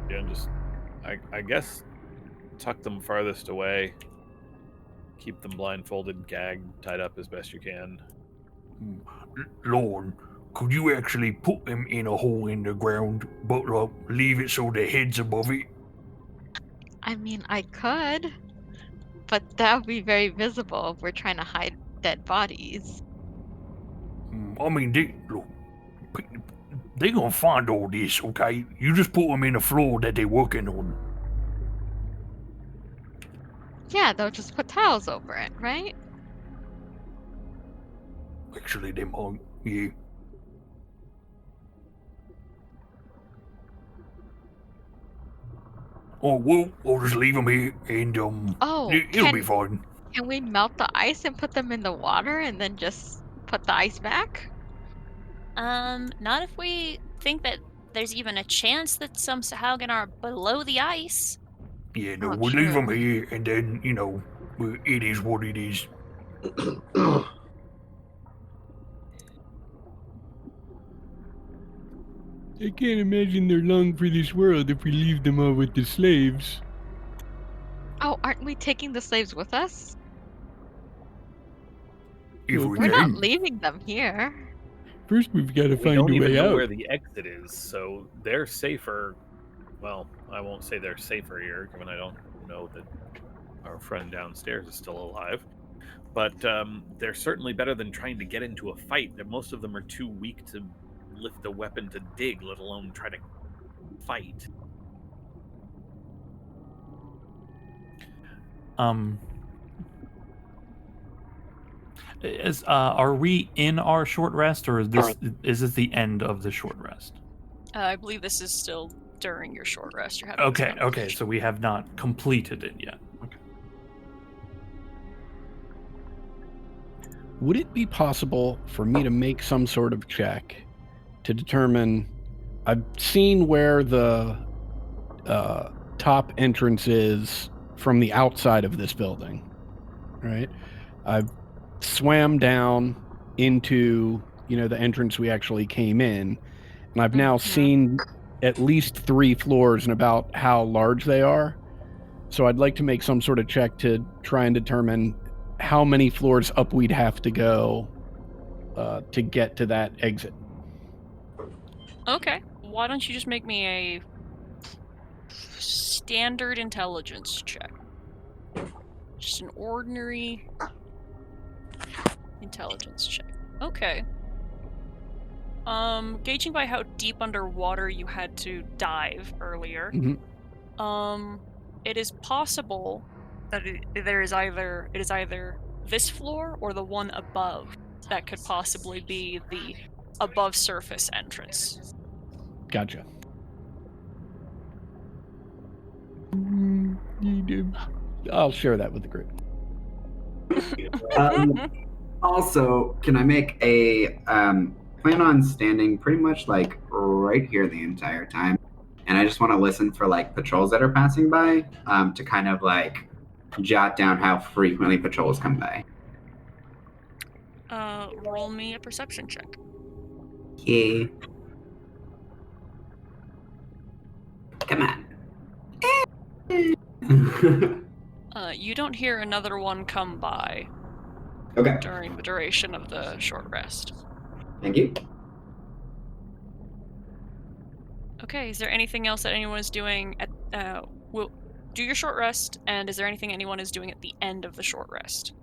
Speaker 3: Yeah, and just, I guess, tuck them farthest away. Keep them blindfolded, gagged, tied up as best you can.
Speaker 8: Lauren, could you actually put them in a hole in the ground, but leave it so the head's above it?
Speaker 6: I mean, I could, but that would be very visible if we're trying to hide dead bodies.
Speaker 8: I mean, they're gonna find all this, okay? You just put them in the floor that they're working on.
Speaker 6: Yeah, they'll just put towels over it, right?
Speaker 8: Actually, they might, yeah. Oh, well, I'll just leave them here, and,
Speaker 6: Oh,
Speaker 8: it'll be fine.
Speaker 6: Can we melt the ice and put them in the water and then just put the ice back?
Speaker 11: Not if we think that there's even a chance that some Sahuagin are below the ice.
Speaker 8: Yeah, no,
Speaker 6: Oh,
Speaker 8: we'll leave
Speaker 6: true.
Speaker 8: them here, and then, you know, it is what it is.
Speaker 2: I can't imagine they're long for this world if we leave them all with the slaves.
Speaker 6: Oh, aren't we taking the slaves with us?
Speaker 8: If we
Speaker 6: We're not
Speaker 8: can.
Speaker 6: leaving them here.
Speaker 2: First, we've got to
Speaker 3: We
Speaker 2: find
Speaker 3: don't
Speaker 2: a
Speaker 3: even
Speaker 2: way
Speaker 3: know
Speaker 2: out.
Speaker 3: where the exit is, so they're safer. Well, I won't say they're safer here, given I don't know that our friend downstairs is still alive. But they're certainly better than trying to get into a fight. That most of them are too weak to lift a weapon to dig, let alone try to fight.
Speaker 4: Are we in our short rest, or is this the end of the short rest?
Speaker 1: I believe this is still during your short rest. You're having this
Speaker 4: Okay,
Speaker 1: conversation.
Speaker 4: so we have not completed it yet. Okay.
Speaker 2: Would it be possible for me to make some sort of check to determine? I've seen where the top entrance is from the outside of this building, right? I've swam down into, the entrance we actually came in, and I've now seen at least 3 floors and about how large they are. So I'd like to make some sort of check to try and determine how many floors up we'd have to go to get to that exit.
Speaker 1: Okay. Why don't you just make me a standard intelligence check? Just an ordinary intelligence check. Okay. Gauging by how deep underwater you had to dive earlier, it is possible that it is either this floor or the one above that could possibly be the above surface entrance.
Speaker 2: Gotcha. I'll share that with the group.
Speaker 5: Also, can I make a plan on standing pretty much like right here the entire time, and I just want to listen for like patrols that are passing by to kind of like jot down how frequently patrols come by.
Speaker 1: Roll me a perception check.
Speaker 5: Yeah. Come on.
Speaker 1: You don't hear another one come by
Speaker 5: Okay.
Speaker 1: during the duration of the short rest.
Speaker 5: Thank you.
Speaker 1: Okay, is there anything else that anyone is doing at we'll do your short rest, and is there anything anyone is doing at the end of the short rest?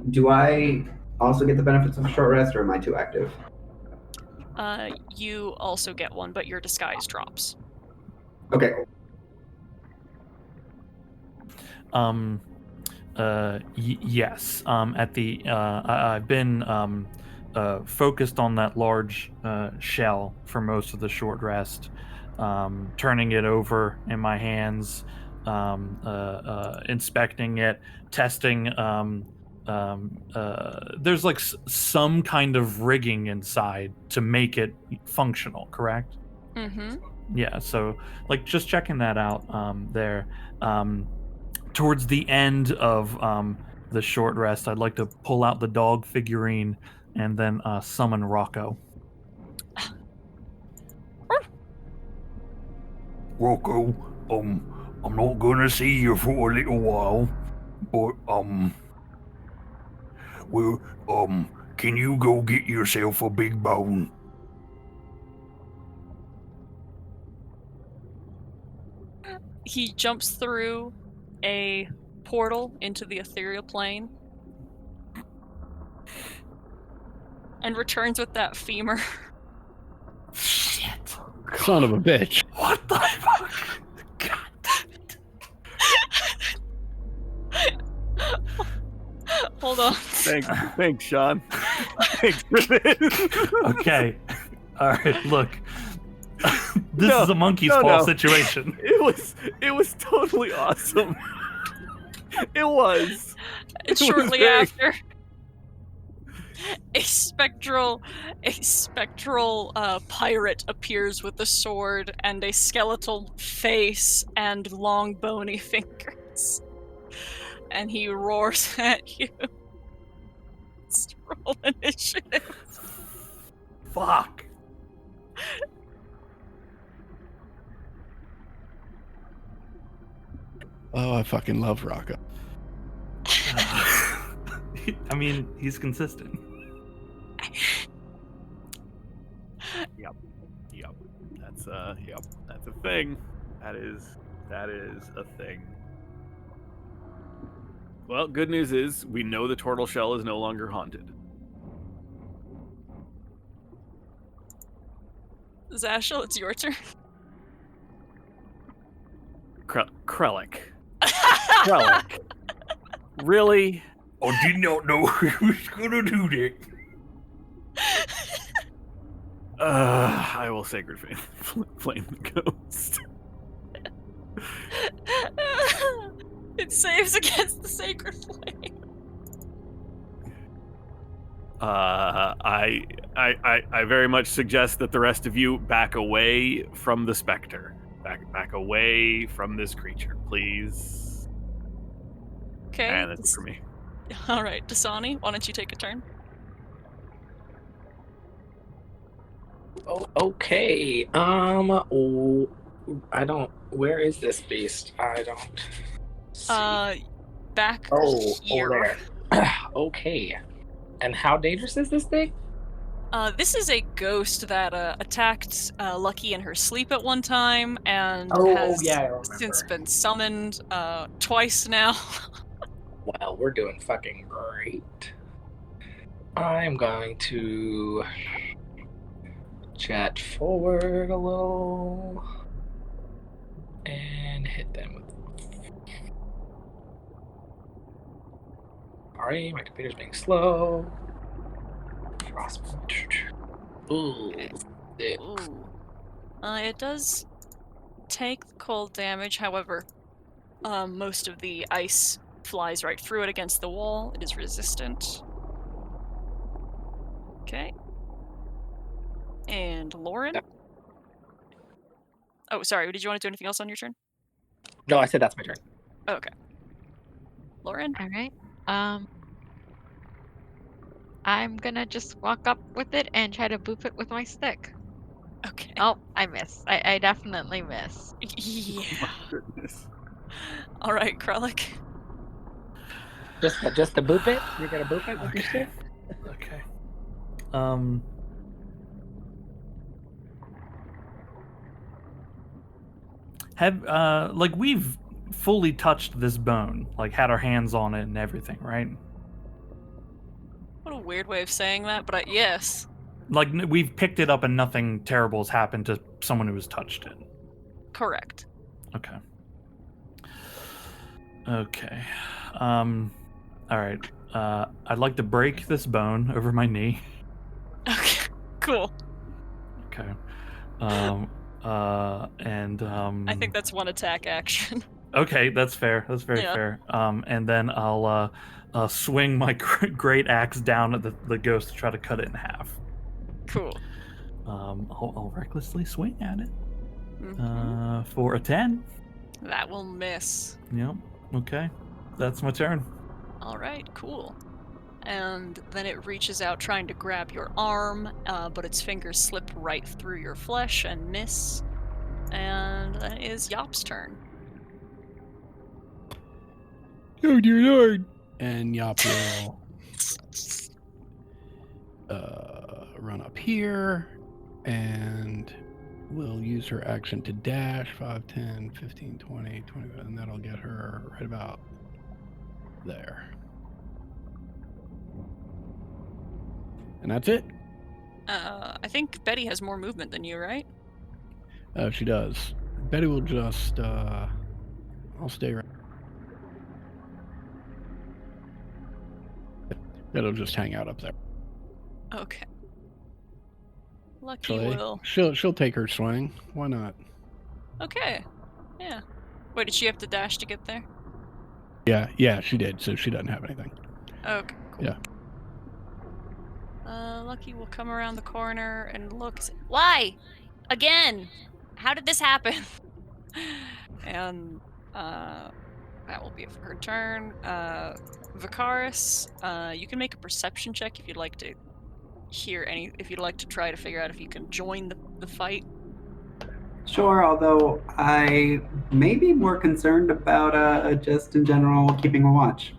Speaker 5: Do I also get the benefits of a short rest, or am I too active?
Speaker 1: You also get one, but your disguise drops.
Speaker 5: Okay.
Speaker 4: Yes. At the I've been focused on that large shell for most of the short rest, turning it over in my hands, inspecting it, testing. There's like some kind of rigging inside to make it functional, correct?
Speaker 1: Mm-hmm.
Speaker 4: Yeah, so like just checking that out there. Towards the end of the short rest, I'd like to pull out the dog figurine and then summon Rocco.
Speaker 8: Rocco, I'm not gonna see you for a little while, but well, can you go get yourself a big bone?
Speaker 1: He jumps through a portal into the ethereal plane and returns with that femur.
Speaker 8: Shit.
Speaker 2: Son of a bitch.
Speaker 8: What the fuck? God damn it.
Speaker 1: Hold on.
Speaker 3: Thanks, Sean. Thanks for this.
Speaker 4: Okay. All right, look. This is a monkey's paw situation.
Speaker 3: It was totally awesome. It was.
Speaker 1: Shortly after, a spectral pirate appears with a sword and a skeletal face and long bony fingers, and he roars at you. Let's roll initiative.
Speaker 8: Fuck.
Speaker 2: Oh, I fucking love Rocco.
Speaker 4: I mean, he's consistent.
Speaker 3: Yep. That's a thing. That is a thing. Well, good news is we know the turtle shell is no longer haunted.
Speaker 1: Zashel, it's your turn.
Speaker 3: Krellick. Krellick. Really?
Speaker 8: I did not know he was gonna do that.
Speaker 3: I will sacred flame the ghost.
Speaker 1: It saves against the sacred flame.
Speaker 3: I very much suggest that the rest of you back away from the specter. Back away from this creature, please.
Speaker 1: Okay.
Speaker 3: And that's it for me.
Speaker 1: All right, Dasani, why don't you take a turn?
Speaker 7: Oh, okay. I don't. Where is this beast? I don't. See.
Speaker 1: Back here.
Speaker 7: Oh, there. Okay. And how dangerous is this thing?
Speaker 1: This is a ghost that attacked Lucky in her sleep at one time and has since been summoned twice now.
Speaker 7: Well, we're doing fucking great. I'm going to chat forward a little and hit them with. Sorry, my computer's being slow. Ooh, sick.
Speaker 1: Ooh. It does take the cold damage, however, most of the ice flies right through it against the wall. It is resistant. Okay. And Lauren?
Speaker 7: Yep.
Speaker 1: Oh, sorry. Did you want to do anything else on your turn?
Speaker 7: No, I said that's my turn.
Speaker 1: Okay. Lauren?
Speaker 6: All right. I'm gonna just walk up with it and try to boop it with my stick.
Speaker 1: Okay.
Speaker 6: Oh, I miss. I definitely miss.
Speaker 1: Yeah.
Speaker 3: My goodness.
Speaker 1: All right, Kralik.
Speaker 7: Just to boop it? You're gonna boop it with your stick?
Speaker 4: Okay. Have like we've fully touched this bone, like had our hands on it and everything, right?
Speaker 1: What a weird way of saying that, but yes.
Speaker 4: Like we've picked it up and nothing terrible has happened to someone who has touched it.
Speaker 1: Correct.
Speaker 4: Okay. Okay. All right. I'd like to break this bone over my knee.
Speaker 1: Okay. Cool.
Speaker 4: Okay. And
Speaker 1: I think that's one attack action.
Speaker 4: Okay, that's fair. That's very fair. And then I'll swing my great axe down at the ghost to try to cut it in half.
Speaker 1: Cool.
Speaker 4: I'll recklessly swing at it.
Speaker 1: Mhm.
Speaker 4: For a 10.
Speaker 1: That will miss.
Speaker 4: Yep. Okay. That's my turn.
Speaker 1: All right, cool. And then it reaches out trying to grab your arm, but its fingers slip right through your flesh and miss. And then it is Yop's turn.
Speaker 2: Oh dear Lord! And Yop will run up here, and will use her action to dash 5, 10, 15, 20, 25, and that'll get her right about there. And that's it.
Speaker 1: I think Betty has more movement than you, right?
Speaker 2: She does. Betty will just, I'll stay right. It'll just hang out up there.
Speaker 1: Okay. Lucky
Speaker 2: Actually,
Speaker 1: will.
Speaker 2: she'll take her swing. Why not?
Speaker 1: Okay. Yeah. Wait, did she have to dash to get there?
Speaker 2: Yeah, she did. So she doesn't have anything.
Speaker 1: Okay, cool.
Speaker 2: Yeah.
Speaker 1: Lucky will come around the corner and look. Why? Again? How did this happen? And that will be it for her turn. Vicaris, you can make a perception check if you'd like to if you'd like to try to figure out if you can join the fight.
Speaker 5: Sure, although I may be more concerned about just in general keeping a watch.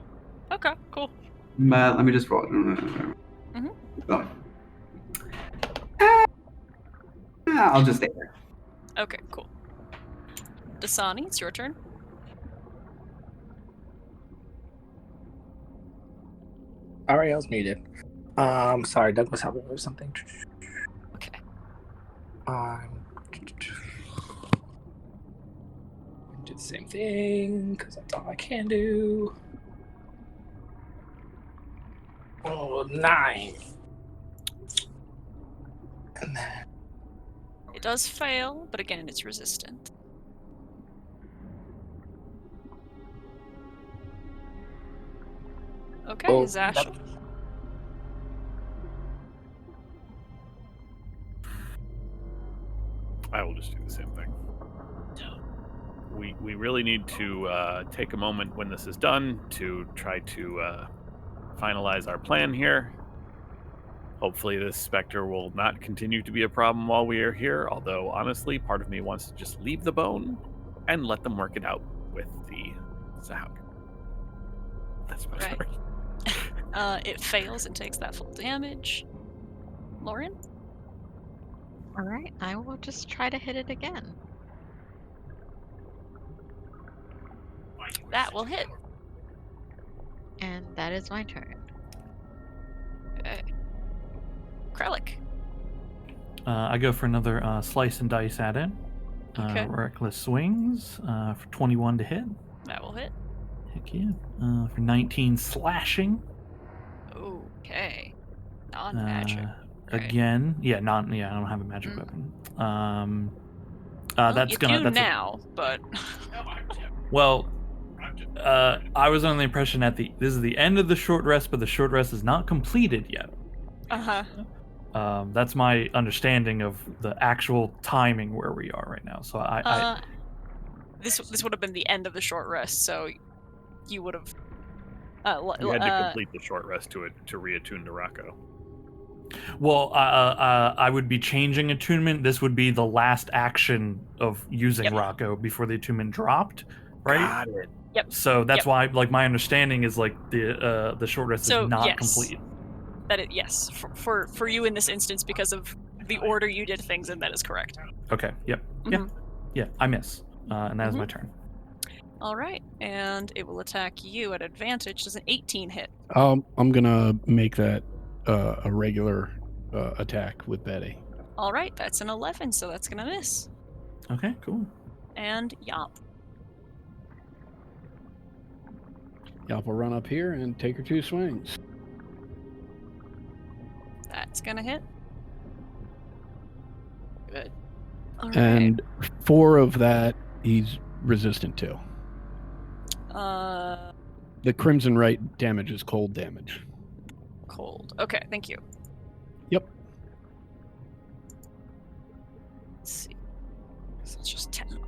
Speaker 1: Okay, cool.
Speaker 5: But let me just roll. Oh. I'll just stay there.
Speaker 1: Okay, cool. Dasani, it's your turn.
Speaker 7: Ariel's muted. Sorry, Doug was helping me with something.
Speaker 1: Okay.
Speaker 7: Do the same thing, because that's all I can do. Oh, 9. And then...
Speaker 1: It does fail, but again, it's resistant. Okay,
Speaker 7: Oh,
Speaker 1: Zash.
Speaker 3: I will just do the same thing. We really need to take a moment when this is done to try to finalize our plan here. Hopefully this specter will not continue to be a problem while we are here, although honestly, part of me wants to just leave the bone and let them work it out with the Sahuagin. That's my
Speaker 1: Right.
Speaker 3: story.
Speaker 1: It fails and takes that full damage. Lauren?
Speaker 6: All right, I will just try to hit it again.
Speaker 1: That will hit.
Speaker 6: And that is my turn.
Speaker 1: Okay. Kralik.
Speaker 4: I go for another slice and dice at it.
Speaker 1: Okay.
Speaker 4: Reckless swings for 21 to hit.
Speaker 1: That will hit.
Speaker 4: Heck yeah. For 19 slashing.
Speaker 1: Okay. Non-magic. Right.
Speaker 4: Again, I don't have a magic weapon.
Speaker 1: Well,
Speaker 4: That's
Speaker 1: you
Speaker 4: gonna.
Speaker 1: do
Speaker 4: That's
Speaker 1: now, but
Speaker 4: well, I was under the impression this is the end of the short rest, but the short rest is not completed yet. That's my understanding of the actual timing where we are right now. So
Speaker 1: This would have been the end of the short rest, so you would have.
Speaker 3: You had to complete the short rest to reattune to Rocco.
Speaker 4: Well, I would be changing attunement. This would be the last action of using Rocco before the attunement dropped, right?
Speaker 3: Got it.
Speaker 1: Yep.
Speaker 4: So that's why, like, my understanding is like the short rest is not complete.
Speaker 1: Yes, for you in this instance, because of the order you did things in, that is correct.
Speaker 4: Okay. Yep. Yeah. I miss, and that is my turn.
Speaker 1: All right, and it will attack you at advantage. Does an 18 hit?
Speaker 2: I'm gonna make that a regular attack with Betty.
Speaker 1: All right, that's an 11, so that's gonna miss.
Speaker 4: Okay, cool.
Speaker 1: And Yop.
Speaker 2: Yop will run up here and take her 2 swings.
Speaker 1: That's gonna hit. Good. All right.
Speaker 2: And 4 of that he's resistant to. The Crimson Right damage is cold damage.
Speaker 1: Cold. Okay, thank you.
Speaker 2: Yep.
Speaker 1: Let's see. So it's just 10,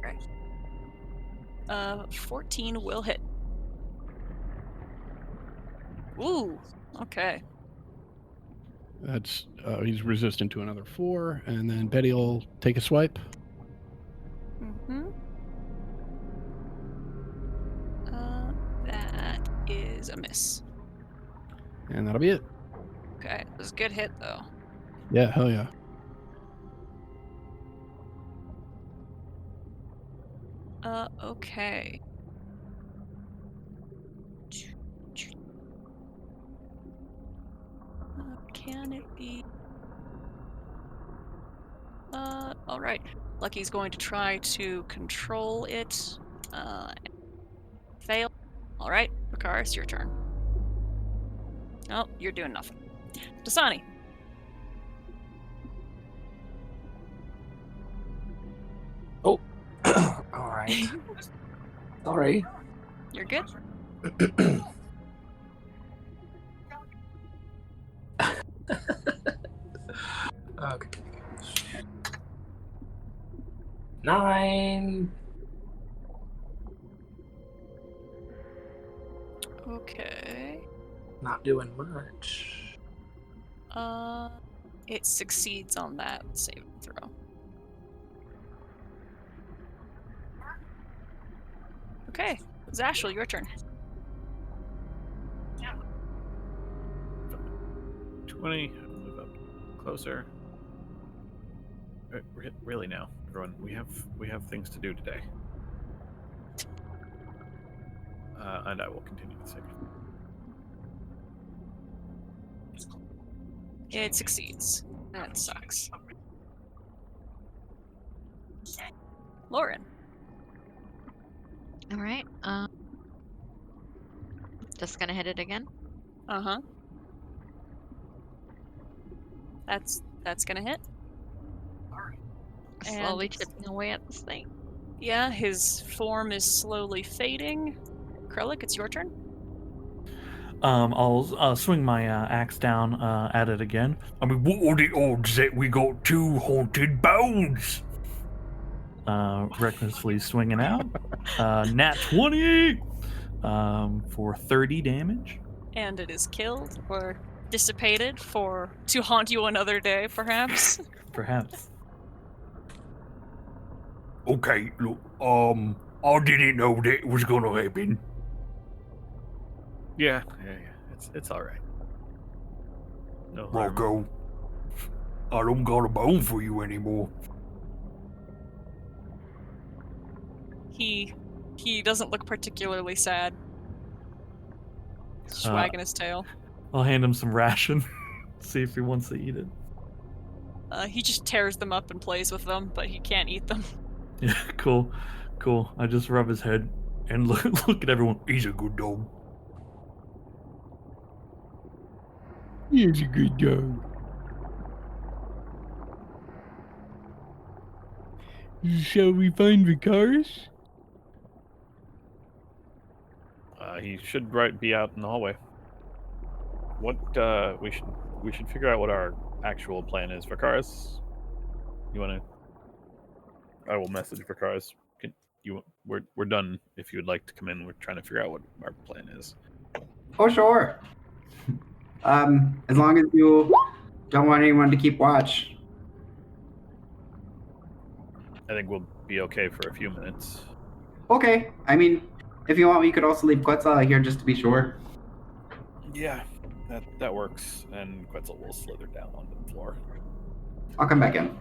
Speaker 1: right? 14 will hit. Ooh, okay.
Speaker 2: That's he's resistant to another 4, and then Betty will take a swipe.
Speaker 1: That is a miss.
Speaker 2: And that'll be it.
Speaker 1: Okay, it was a good hit though.
Speaker 2: Yeah, hell yeah.
Speaker 1: Okay. Can it be? All right. Lucky's going to try to control it. Fail. All right, Makaris, your turn. Oh, you're doing nothing. Dasani.
Speaker 7: Oh, all right. Sorry.
Speaker 1: You're good.
Speaker 7: Okay. 9.
Speaker 1: Okay.
Speaker 7: Not doing much.
Speaker 1: It succeeds on that save throw. Okay, Zashel, your turn.
Speaker 3: 20. Move up closer. Really now, everyone. We have things to do today. And I will continue the second.
Speaker 1: It succeeds. That sucks. Lauren.
Speaker 6: All right. Just gonna hit it again.
Speaker 1: That's gonna hit.
Speaker 6: Slowly chipping away at this thing.
Speaker 1: Yeah, his form is slowly fading. Krellic, it's your turn.
Speaker 4: I'll swing my axe down at it again.
Speaker 8: I mean, what are the odds that we got 2 haunted bones?
Speaker 4: Recklessly swinging out. Nat 20 for 30 damage.
Speaker 1: And it is killed or dissipated to haunt you another day, perhaps.
Speaker 4: Perhaps.
Speaker 8: Okay, look, I didn't know that was gonna happen.
Speaker 3: Yeah. It's all right. No harm.
Speaker 8: Rocco, I don't got a bone for you anymore.
Speaker 1: He doesn't look particularly sad. Just wagging his tail.
Speaker 4: I'll hand him some ration. See if he wants to eat it.
Speaker 1: He just tears them up and plays with them, but he can't eat them.
Speaker 4: Yeah, cool. I just rub his head and look at everyone.
Speaker 8: He's a good dog.
Speaker 2: He's a good dog. Shall we find Vicaris?
Speaker 3: He should be out in the hallway. What we should figure out what our actual plan is. Vakaris, you want to? I will message Vakaris. We're done. If you would like to come in, we're trying to figure out what our plan is.
Speaker 5: Oh, sure. As long as you don't want anyone to keep watch.
Speaker 3: I think we'll be okay for a few minutes.
Speaker 5: Okay. I mean, if you want, we could also leave Quetzal out here just to be sure.
Speaker 3: Yeah, that works. And Quetzal will slither down onto the floor.
Speaker 5: I'll come back in.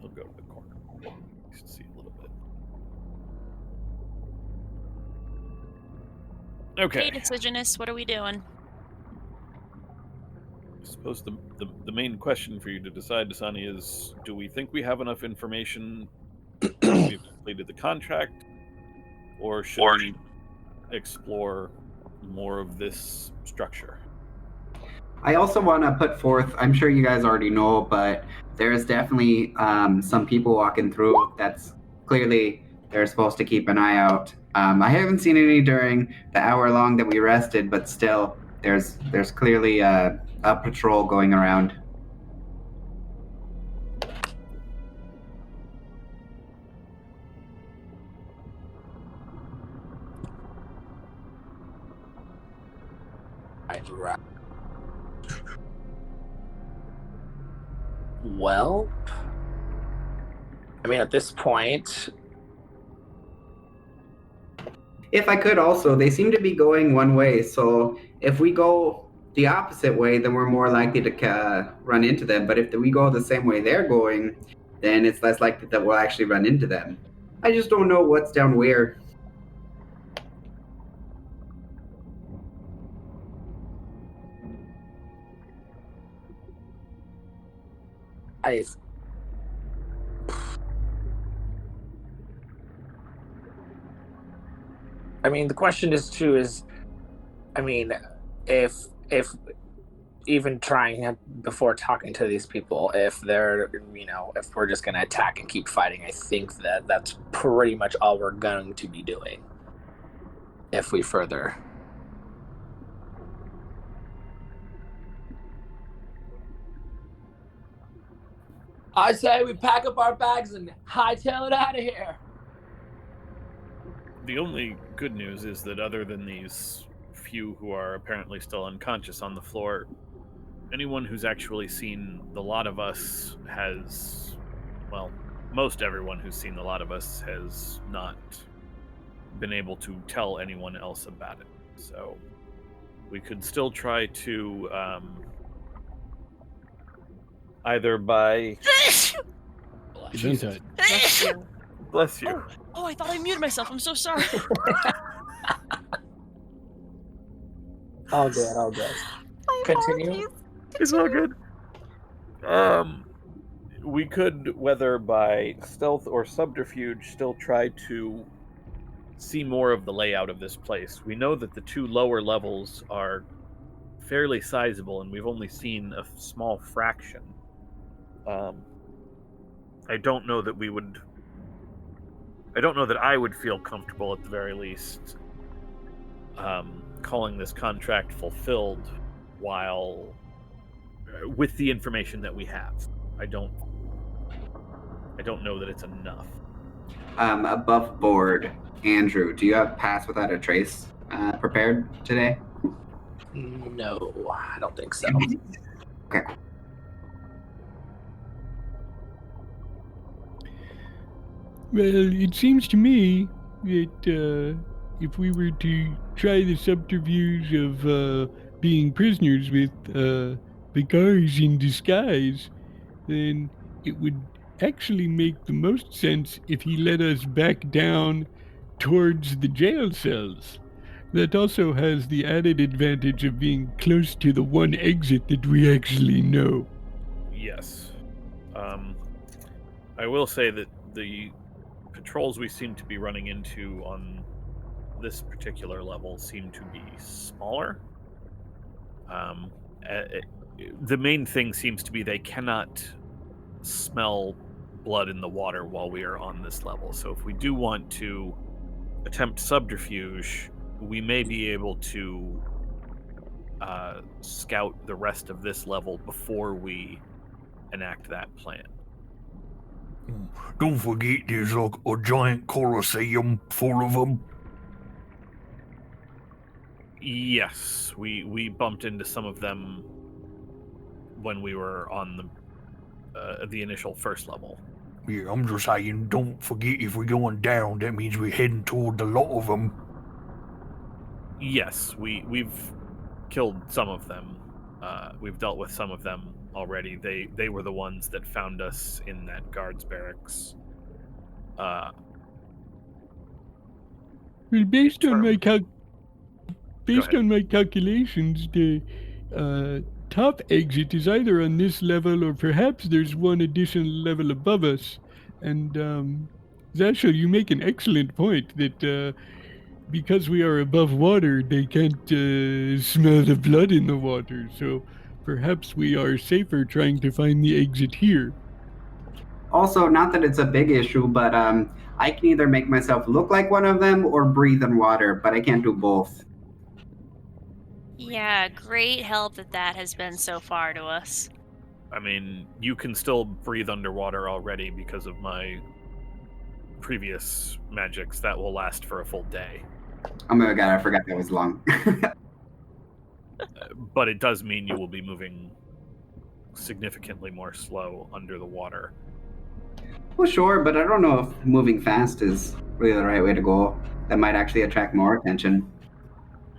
Speaker 3: He'll go to the corner. You can see a little bit. Okay.
Speaker 11: Hey, Decisionist, what are we doing?
Speaker 3: I suppose the main question for you to decide, Dasani, is: do we think we have enough information that we've completed the contract, or should we explore more of this structure?
Speaker 5: I also want to put forth, I'm sure you guys already know, but there's definitely some people walking through that's clearly they're supposed to keep an eye out. I haven't seen any during the hour long that we rested, but still, there's clearly a patrol going around.
Speaker 7: Right. Well, I mean, at this point,
Speaker 5: If I could also, they seem to be going one way, so if we go the opposite way, then we're more likely to run into them. But if we go the same way they're going, then it's less likely that we'll actually run into them. I just don't know what's down where.
Speaker 7: I mean, the question is too I mean, if even trying before talking to these people, if they're, if we're just going to attack and keep fighting, I think that's pretty much all we're going to be doing. If we further. I say we pack up our bags and hightail it out of here.
Speaker 3: The only good news is that other than these few who are apparently still unconscious on the floor, anyone who's actually seen the lot of us has, well, most everyone who's seen the lot of us has not been able to tell anyone else about it. So we could still try to either by
Speaker 2: Gesundheit.
Speaker 3: Bless you.
Speaker 11: Oh, I thought I muted myself. I'm so sorry.
Speaker 7: All good. Continue.
Speaker 3: It's all good. We could, whether by stealth or subterfuge, still try to see more of the layout of this place. We know that the two lower levels are fairly sizable, and we've only seen a small fraction. I don't know that I would feel comfortable, at the very least, calling this contract fulfilled while with the information that we have. I don't know that it's enough.
Speaker 5: Above board, Andrew, do you have Pass Without a Trace prepared today?
Speaker 7: No, I don't think so.
Speaker 5: Okay.
Speaker 2: Well, it seems to me that if we were to try the subterfuge of being prisoners with Vakaris in disguise, then it would actually make the most sense if he led us back down towards the jail cells. That also has the added advantage of being close to the one exit that we actually know.
Speaker 3: Yes. I will say that the patrols we seem to be running into on this particular level seem to be smaller. The main thing seems to be they cannot smell blood in the water while we are on this level. So if we do want to attempt subterfuge, we may be able to scout the rest of this level before we enact that plan.
Speaker 8: Don't forget there's like a giant coliseum full of them.
Speaker 3: Yes, we bumped into some of them when we were on the initial first level.
Speaker 8: Yeah, I'm just saying, don't forget if we're going down, that means we're heading toward a lot of them.
Speaker 3: Yes, we've killed some of them. We've dealt with some of them already. They were the ones that found us in that guards barracks.
Speaker 2: Well, based on my calculations, the top exit is either on this level or perhaps there's one additional level above us. And Zashel, you make an excellent point that because we are above water, they can't smell the blood in the water. So perhaps we are safer trying to find the exit here.
Speaker 5: Also, not that it's a big issue, but I can either make myself look like one of them or breathe in water, but I can't do both.
Speaker 11: Yeah, great help that has been so far to us.
Speaker 3: I mean, you can still breathe underwater already because of my previous magics. That will last for a full day.
Speaker 5: Oh my god, I forgot that was long.
Speaker 3: But it does mean you will be moving significantly more slow under the water.
Speaker 5: Well, sure, but I don't know if moving fast is really the right way to go. That might actually attract more attention.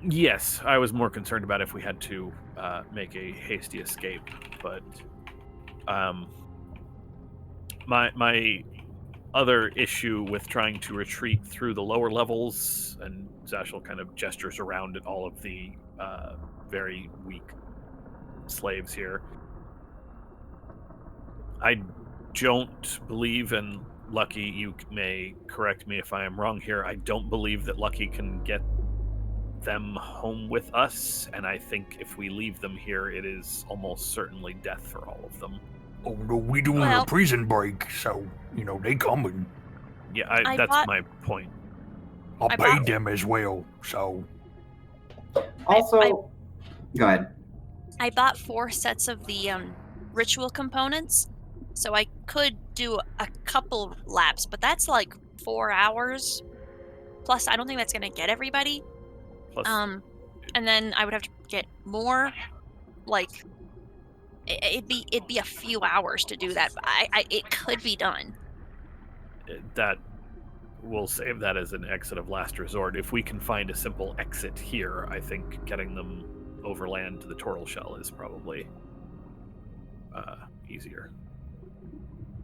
Speaker 3: Yes, I was more concerned about if we had to make a hasty escape, but my other issue with trying to retreat through the lower levels, and Zashel kind of gestures around at all of the very weak slaves here. I don't believe, and Lucky, you may correct me if I am wrong here, I don't believe that Lucky can get them home with us, and I think if we leave them here, it is almost certainly death for all of them.
Speaker 8: Oh no, we doing a prison break, so, they coming.
Speaker 3: Yeah, that's my point.
Speaker 8: I paid them as well, so...
Speaker 5: Also... Go ahead.
Speaker 11: I bought 4 sets of the ritual components, so I could do a couple laps, but that's like 4 hours. Plus, I don't think that's going to get everybody.
Speaker 3: Plus,
Speaker 11: and then I would have to get more. Like, it'd be a few hours to do that. But it could be done.
Speaker 3: That we'll save that as an exit of last resort. If we can find a simple exit here, I think getting them overland to the turtle shell is probably easier.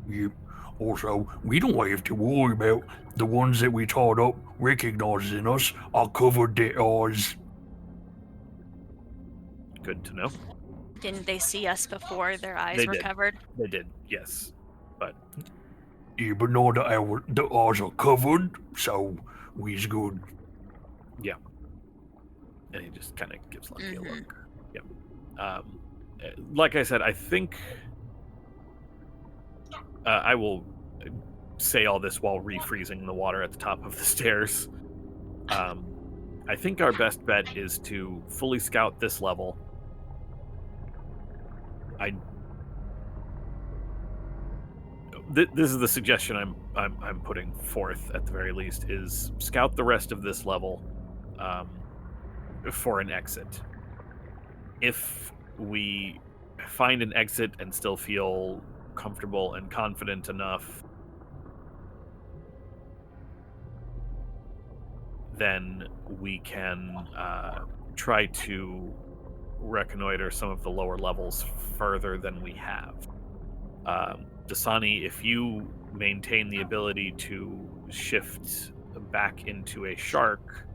Speaker 8: Yep. Also, we don't have to worry about the ones that we tied up recognizing us. I covered their eyes.
Speaker 3: Good to know.
Speaker 11: Didn't they see us before their eyes were covered?
Speaker 3: They did, yes. But
Speaker 8: yeah, but now the eyes are covered, so we's good.
Speaker 3: Yeah. And he just kind of gives Lucky a look. Yep. Like I said, I think I will say all this while refreezing the water at the top of the stairs. I think our best bet is to fully scout this level. This is the suggestion I'm putting forth at the very least, is scout the rest of this level for an exit. If we find an exit and still feel comfortable and confident enough, then we can try to reconnoiter some of the lower levels further than we have. Dasani, if you maintain the ability to shift back into a shark,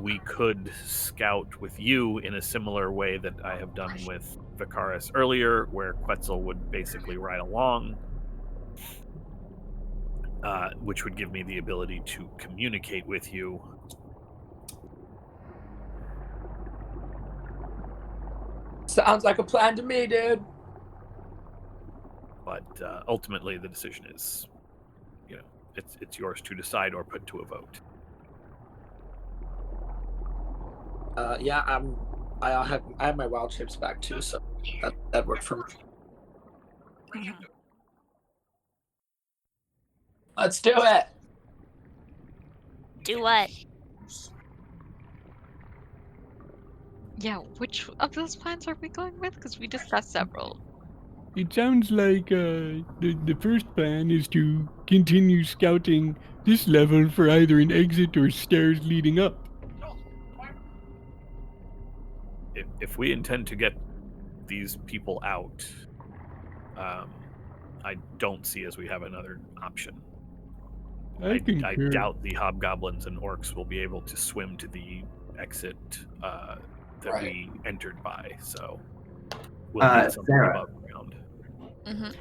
Speaker 3: we could scout with you in a similar way that I have done with Vicaris earlier, where Quetzal would basically ride along, which would give me the ability to communicate with you.
Speaker 7: Sounds like a plan to me, dude.
Speaker 3: But ultimately, the decision is, it's yours to decide or put to a vote.
Speaker 7: Yeah, I have my wild shapes back too, so that worked for me.
Speaker 11: Mhm.
Speaker 7: Let's do it.
Speaker 11: Do what?
Speaker 6: Yeah, which of those plans are we going with? Because we discussed several.
Speaker 2: It sounds like the first plan is to continue scouting this level for either an exit or stairs leading up.
Speaker 3: If we intend to get these people out, I don't see as we have another option.
Speaker 2: I
Speaker 3: I doubt the hobgoblins and orcs will be able to swim to the exit that we entered by, so we'll need something
Speaker 5: Sarah.
Speaker 3: above ground.
Speaker 11: Mm-hmm.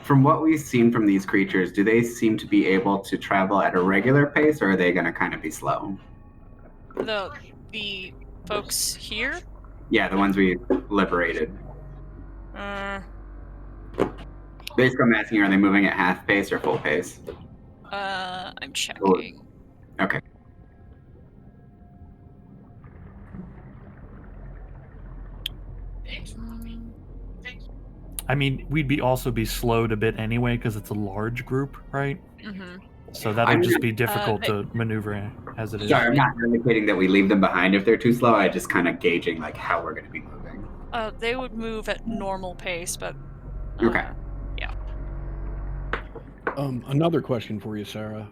Speaker 5: From what we've seen from these creatures, do they seem to be able to travel at a regular pace, or are they going to kind of be slow?
Speaker 1: The folks here?
Speaker 5: Yeah, the ones we liberated. Basically, I'm asking, are they moving at half pace or full pace?
Speaker 1: I'm checking.
Speaker 5: Okay.
Speaker 4: I mean, we'd also be slowed a bit anyway because it's a large group, right?
Speaker 1: Mm-hmm.
Speaker 4: So that'll just be difficult to maneuver as it is.
Speaker 5: Sorry, I'm not indicating that we leave them behind if they're too slow. I just kind of gauging like how we're going to be moving.
Speaker 1: They would move at normal pace, but
Speaker 5: Okay.
Speaker 1: yeah.
Speaker 2: Another question for you, Sarah.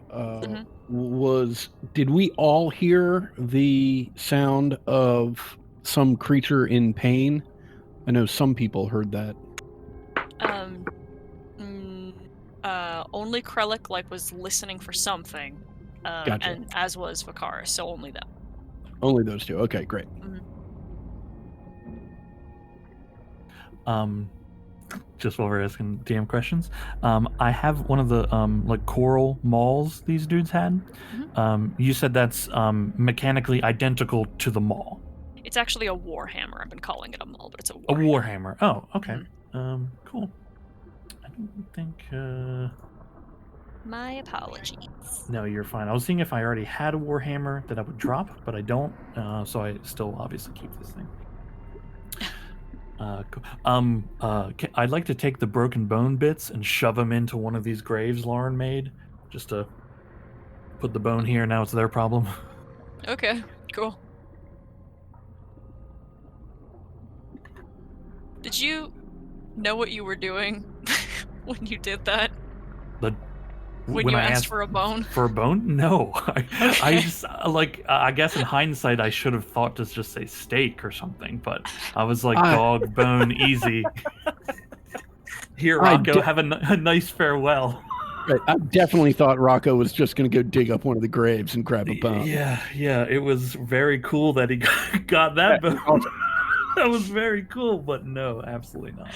Speaker 2: Did we all hear the sound of some creature in pain? I know some people heard that.
Speaker 1: Only Krellick was listening for something,
Speaker 2: Gotcha.
Speaker 1: and as was Vakaris, so only them.
Speaker 2: Only those two. Okay, great.
Speaker 4: Just while we're asking DM questions, I have one of the coral mauls these dudes had. You said that's mechanically identical to the maul.
Speaker 1: It's actually a warhammer. I've been calling it a maul, but it's a warhammer.
Speaker 4: A warhammer. Oh, okay. Cool. I don't think.
Speaker 11: My apologies.
Speaker 4: No, you're fine. I was seeing if I already had a warhammer that I would drop, but I don't. So I still obviously keep this thing. Cool. I'd like to take the broken bone bits and shove them into one of these graves Lauren made, just to put the bone here. Now it's their problem.
Speaker 1: Okay, cool. Did you know what you were doing when you did that? When you asked for a bone?
Speaker 4: For a bone? No. I just, I guess in hindsight, I should have thought to just say steak or something, but I was like, dog, bone, easy. Here, Rocco, have a nice farewell.
Speaker 2: Right. I definitely thought Rocco was just going to go dig up one of the graves and grab a bone.
Speaker 4: Yeah. It was very cool that he got that bone. That was very cool, but no, absolutely not.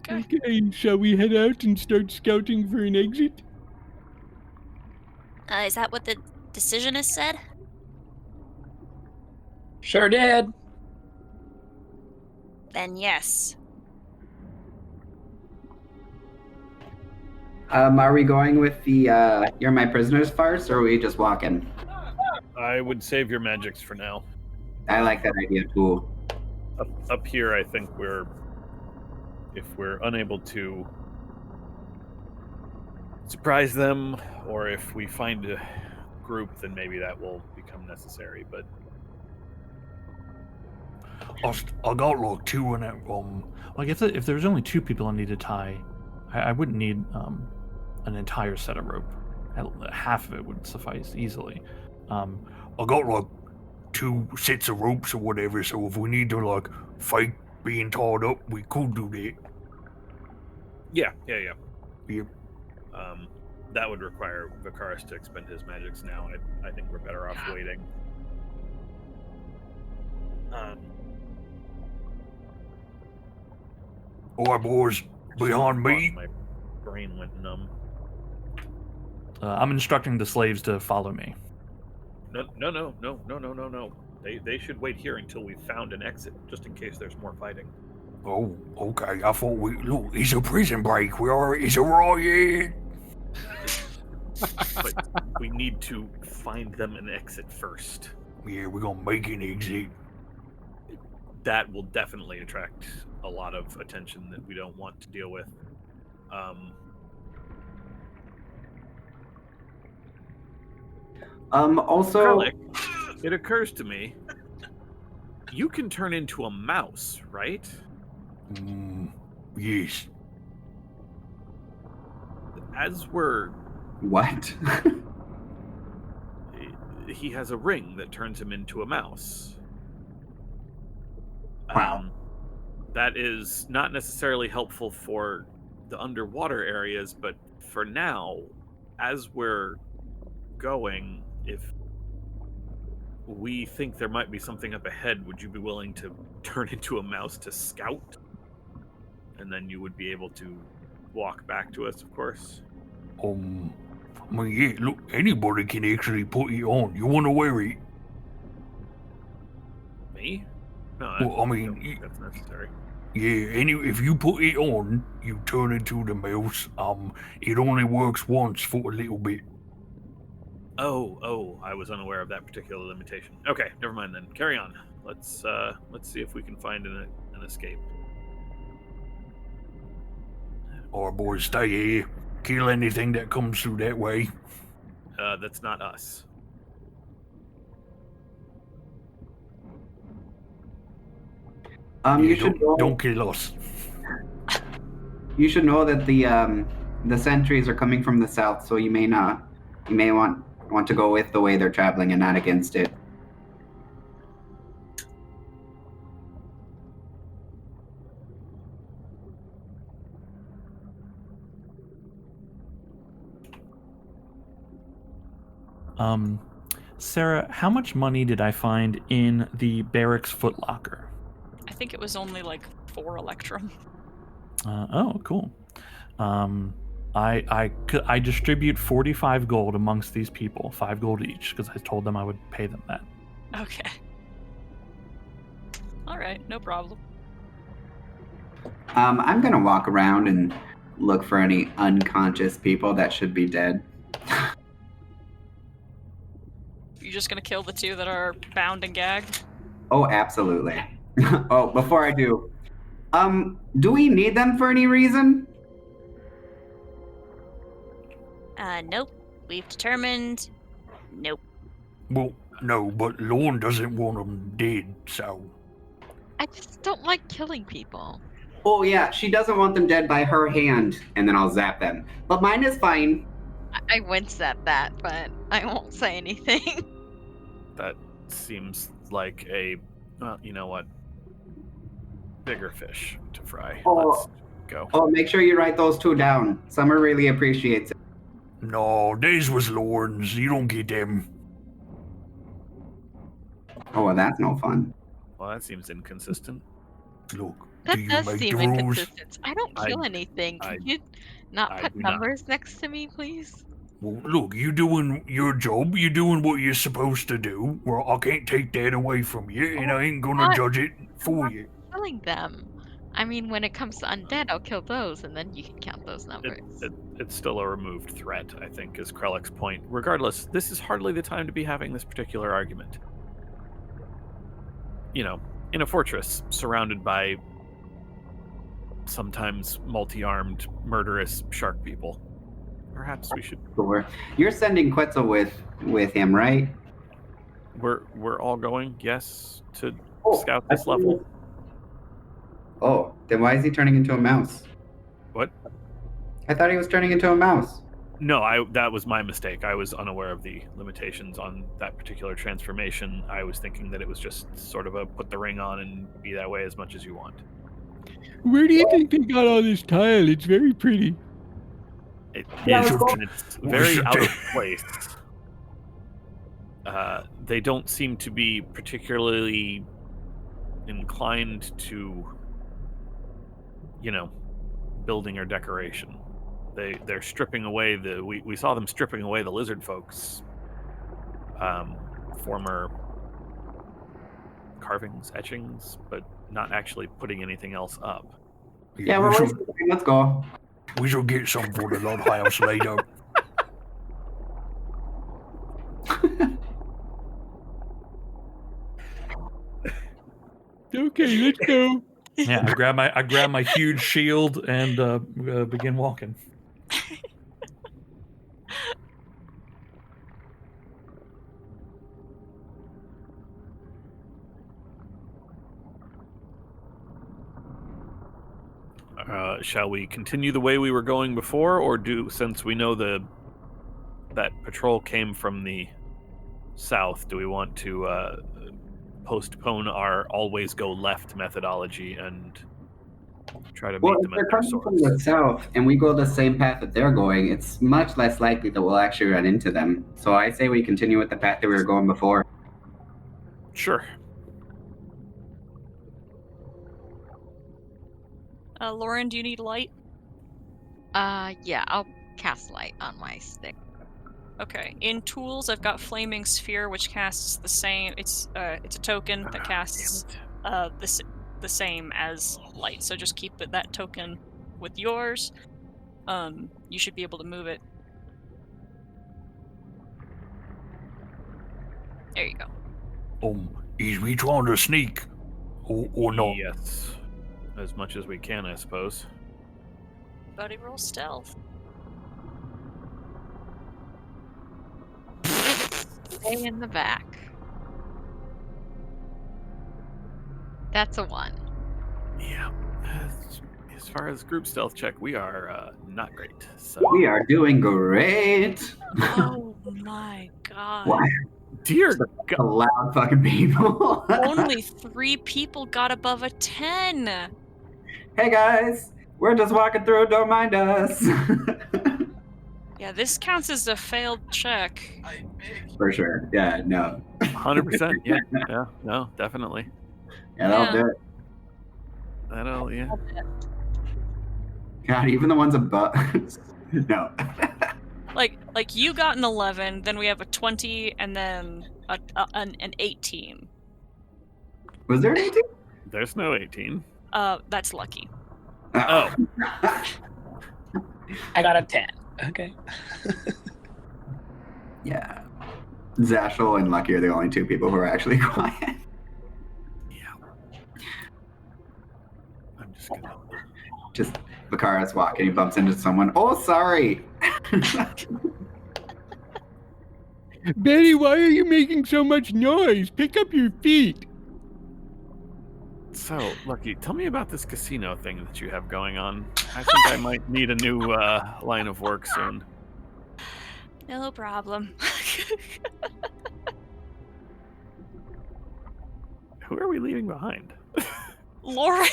Speaker 2: Okay, shall we head out and start scouting for an exit?
Speaker 11: Is that what the decisionist said?
Speaker 7: Sure did.
Speaker 11: Then yes.
Speaker 5: Are we going with the "You're my prisoners" farce, or are we just walking?
Speaker 3: I would save your magics for now.
Speaker 5: I like that idea too.
Speaker 3: Up here, I think if we're unable to surprise them, or if we find a group, then maybe that will become necessary. But
Speaker 8: I got like two in it.
Speaker 4: I guess if there's only two people I need to tie, I wouldn't need an entire set of rope. Half of it would suffice easily.
Speaker 8: I got like 2 sets of ropes or whatever, so if we need to fight being tied up, we could do that.
Speaker 3: Yeah.
Speaker 8: Yep.
Speaker 3: That would require Vakaris to expend his magics now. I think we're better off waiting.
Speaker 8: Alright, boys, behind me.
Speaker 3: My brain went numb.
Speaker 4: I'm instructing the slaves to follow me.
Speaker 3: No. They should wait here until we've found an exit, just in case there's more fighting.
Speaker 8: Oh, okay. I thought look, it's a prison break. It's a riot.
Speaker 3: But we need to find them an exit first.
Speaker 8: Yeah, we're gonna make an exit.
Speaker 3: That will definitely attract a lot of attention that we don't want to deal with.
Speaker 5: Also,
Speaker 3: Kralik, it occurs to me, you can turn into a mouse, right?
Speaker 8: Yes.
Speaker 3: As we're...
Speaker 5: What?
Speaker 3: He has a ring that turns him into a mouse.
Speaker 5: Wow.
Speaker 3: That is not necessarily helpful for the underwater areas, but for now, as we're going, if we think there might be something up ahead, would you be willing to turn into a mouse to scout? And then you would be able to walk back to us, of course.
Speaker 8: I mean, yeah, look, anybody can actually put it on. You want to wear it?
Speaker 3: Me? No,
Speaker 8: Well, I mean,
Speaker 3: don't think that's necessary.
Speaker 8: Yeah, if you put it on, you turn into the mouse. It only works once for a little bit.
Speaker 3: Oh, I was unaware of that particular limitation. Okay, never mind then. Carry on. Let's see if we can find an escape.
Speaker 8: Our boys, stay here. Kill anything that comes through that way.
Speaker 3: That's not us.
Speaker 5: You should know,
Speaker 8: don't kill us.
Speaker 5: You should know that the sentries are coming from the south, so you may want to go with the way they're traveling and not against it.
Speaker 4: Sarah, how much money did I find in the barracks footlocker?
Speaker 1: I think it was only like 4 electrum.
Speaker 4: Oh, cool. I distribute 45 gold amongst these people, 5 gold each, because I told them I would pay them that.
Speaker 1: Okay. All right, no problem.
Speaker 5: I'm gonna walk around and look for any unconscious people that should be dead.
Speaker 1: You're just gonna kill the 2 that are bound and gagged?
Speaker 5: Oh, absolutely. Oh, before I do, do we need them for any reason?
Speaker 11: Nope. We've determined. Nope.
Speaker 8: Well, no, but Lorne doesn't want them dead, so...
Speaker 6: I just don't like killing people.
Speaker 5: Oh yeah, she doesn't want them dead by her hand, and then I'll zap them. But mine is fine.
Speaker 6: I wince at that, but I won't say anything.
Speaker 3: That seems like a, well, you know what? Bigger fish to fry.
Speaker 5: Oh.
Speaker 3: Let's go.
Speaker 5: Oh, make sure you write those 2 down. Summer really appreciates it.
Speaker 8: No, these was Lorne's. You don't get them.
Speaker 5: Oh, well, that's no fun.
Speaker 3: Well, that seems inconsistent.
Speaker 8: Look,
Speaker 6: That
Speaker 8: do you
Speaker 6: does
Speaker 8: make
Speaker 6: seem
Speaker 8: the rules?
Speaker 6: inconsistent. I don't kill anything. Can you not
Speaker 3: I
Speaker 6: put
Speaker 3: do not.
Speaker 6: numbers next to me, please?
Speaker 8: Well, look, you doing your job. You doing what you're supposed to do. Well, I can't take that away from you, and I ain't gonna
Speaker 6: What?
Speaker 8: judge it for you.
Speaker 6: Killing them. I mean, when it comes to undead, I'll kill those, and then you can count those numbers.
Speaker 3: It's still a removed threat, I think, is Krelik's point. Regardless, this is hardly the time to be having this particular argument. You know, in a fortress surrounded by sometimes multi-armed, murderous shark people. Perhaps we should...
Speaker 5: Sure. You're sending Quetzal with him, right?
Speaker 3: We're all going, yes, to
Speaker 5: Oh,
Speaker 3: scout this level.
Speaker 5: Oh, then why is he turning into a mouse?
Speaker 3: What?
Speaker 5: I thought he was turning into a mouse.
Speaker 3: No, that was my mistake. I was unaware of the limitations on that particular transformation. I was thinking that it was just sort of a put the ring on and be that way as much as you want.
Speaker 2: Where do you think they got all this tile? It's very pretty.
Speaker 3: It
Speaker 5: Yeah,
Speaker 3: is,
Speaker 5: let's go.
Speaker 3: and it's very out of place. They don't seem to be particularly inclined to, you know, building or decoration. They're stripping away we saw them stripping away the lizard folks' former carvings, etchings, but not actually putting anything else up.
Speaker 5: Yeah, we're wasting time. Let's go.
Speaker 8: We shall get some for the Lord House later.
Speaker 2: Okay, let's go.
Speaker 4: Yeah, I grab my huge shield and begin walking.
Speaker 3: Shall we continue the way we were going before, or since we know that patrol came from the south, do we want to postpone our always go left methodology and try to meet
Speaker 5: Well, if
Speaker 3: them
Speaker 5: they're
Speaker 3: at their
Speaker 5: coming from
Speaker 3: source?
Speaker 5: the south and we go the same path that they're going, it's much less likely that we'll actually run into them. So I say we continue with the path that we were going before.
Speaker 3: Sure.
Speaker 1: Lauren, do you need light?
Speaker 6: Yeah, I'll cast light on my stick.
Speaker 1: Okay. In tools, I've got Flaming Sphere, which casts the same. It's a token that casts the same as light. So just keep that token with yours. You should be able to move it. There you go.
Speaker 8: Is we trying to sneak? Or not?
Speaker 3: Yes. As much as we can, I suppose.
Speaker 1: Buddy, roll stealth.
Speaker 6: Stay in the back. That's a 1.
Speaker 3: Yeah. As far as group stealth check, we are not great. So
Speaker 5: We are doing great.
Speaker 1: Oh my god.
Speaker 5: Wow.
Speaker 3: Dear
Speaker 5: A
Speaker 3: God.
Speaker 5: loud fucking people.
Speaker 1: Only 3 people got above a 10.
Speaker 5: Hey guys, we're just walking through. Don't mind us.
Speaker 1: Yeah, this counts as a failed check.
Speaker 5: For sure. Yeah. No.
Speaker 3: 100%. Yeah. Yeah. No, definitely.
Speaker 5: Yeah, that'll
Speaker 1: Yeah.
Speaker 5: do it.
Speaker 3: That'll, yeah.
Speaker 5: God, even the ones above. No.
Speaker 1: Like you got an 11, then we have a 20, and then an 18.
Speaker 5: Was there an 18?
Speaker 3: There's no 18.
Speaker 1: That's lucky.
Speaker 3: Oh.
Speaker 7: I got a 10. Okay.
Speaker 5: Yeah. Zashel and Lucky are the only 2 people who are actually quiet.
Speaker 3: Yeah. I'm just gonna.
Speaker 5: Just Vakara's walking, he bumps into someone. Oh, sorry.
Speaker 2: Betty, why are you making so much noise? Pick up your feet.
Speaker 3: So, Lucky, tell me about this casino thing that you have going on. I think I might need a new line of work soon.
Speaker 1: No problem.
Speaker 3: Who are we leaving behind?
Speaker 1: Lauren!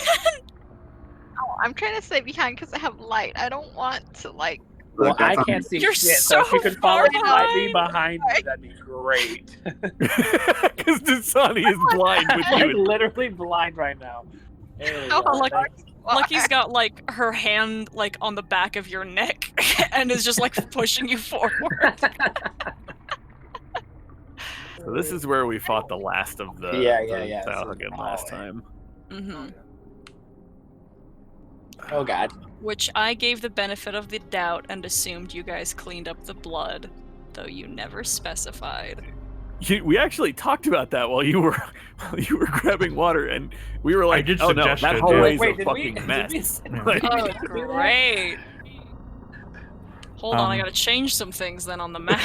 Speaker 6: Oh, I'm trying to stay behind because I have light. I don't want to, like...
Speaker 7: Well,
Speaker 5: Look,
Speaker 7: I
Speaker 5: that's
Speaker 7: can't see
Speaker 1: You're
Speaker 7: shit, so if
Speaker 1: so
Speaker 7: you could follow
Speaker 1: far
Speaker 7: slightly
Speaker 1: behind.
Speaker 7: behind me, that'd be great.
Speaker 3: Because Dasani is blind with
Speaker 7: I'm
Speaker 3: you.
Speaker 7: literally blind right now. There we
Speaker 6: Oh,
Speaker 7: go.
Speaker 1: like-
Speaker 7: Thanks.
Speaker 1: Lucky's got like her hand like on the back of your neck and is just like pushing you forward.
Speaker 3: So this is where we fought the last of the
Speaker 7: Yeah,
Speaker 3: the
Speaker 7: so
Speaker 3: Sahuagin last time.
Speaker 1: Mm-hmm.
Speaker 7: Oh god.
Speaker 1: Which I gave the benefit of the doubt and assumed you guys cleaned up the blood, though you never specified.
Speaker 3: We actually talked about that while you were grabbing water, and we were like,
Speaker 4: did
Speaker 3: "Oh no,
Speaker 4: suggest
Speaker 3: that
Speaker 4: it,
Speaker 3: hallway's
Speaker 7: Wait,
Speaker 3: a
Speaker 7: did
Speaker 3: fucking
Speaker 7: we
Speaker 3: mess."
Speaker 7: say that?
Speaker 3: Like,
Speaker 1: Oh,
Speaker 7: do that?
Speaker 1: great! Hold on, I
Speaker 4: Um,
Speaker 1: gotta change some things then on the map.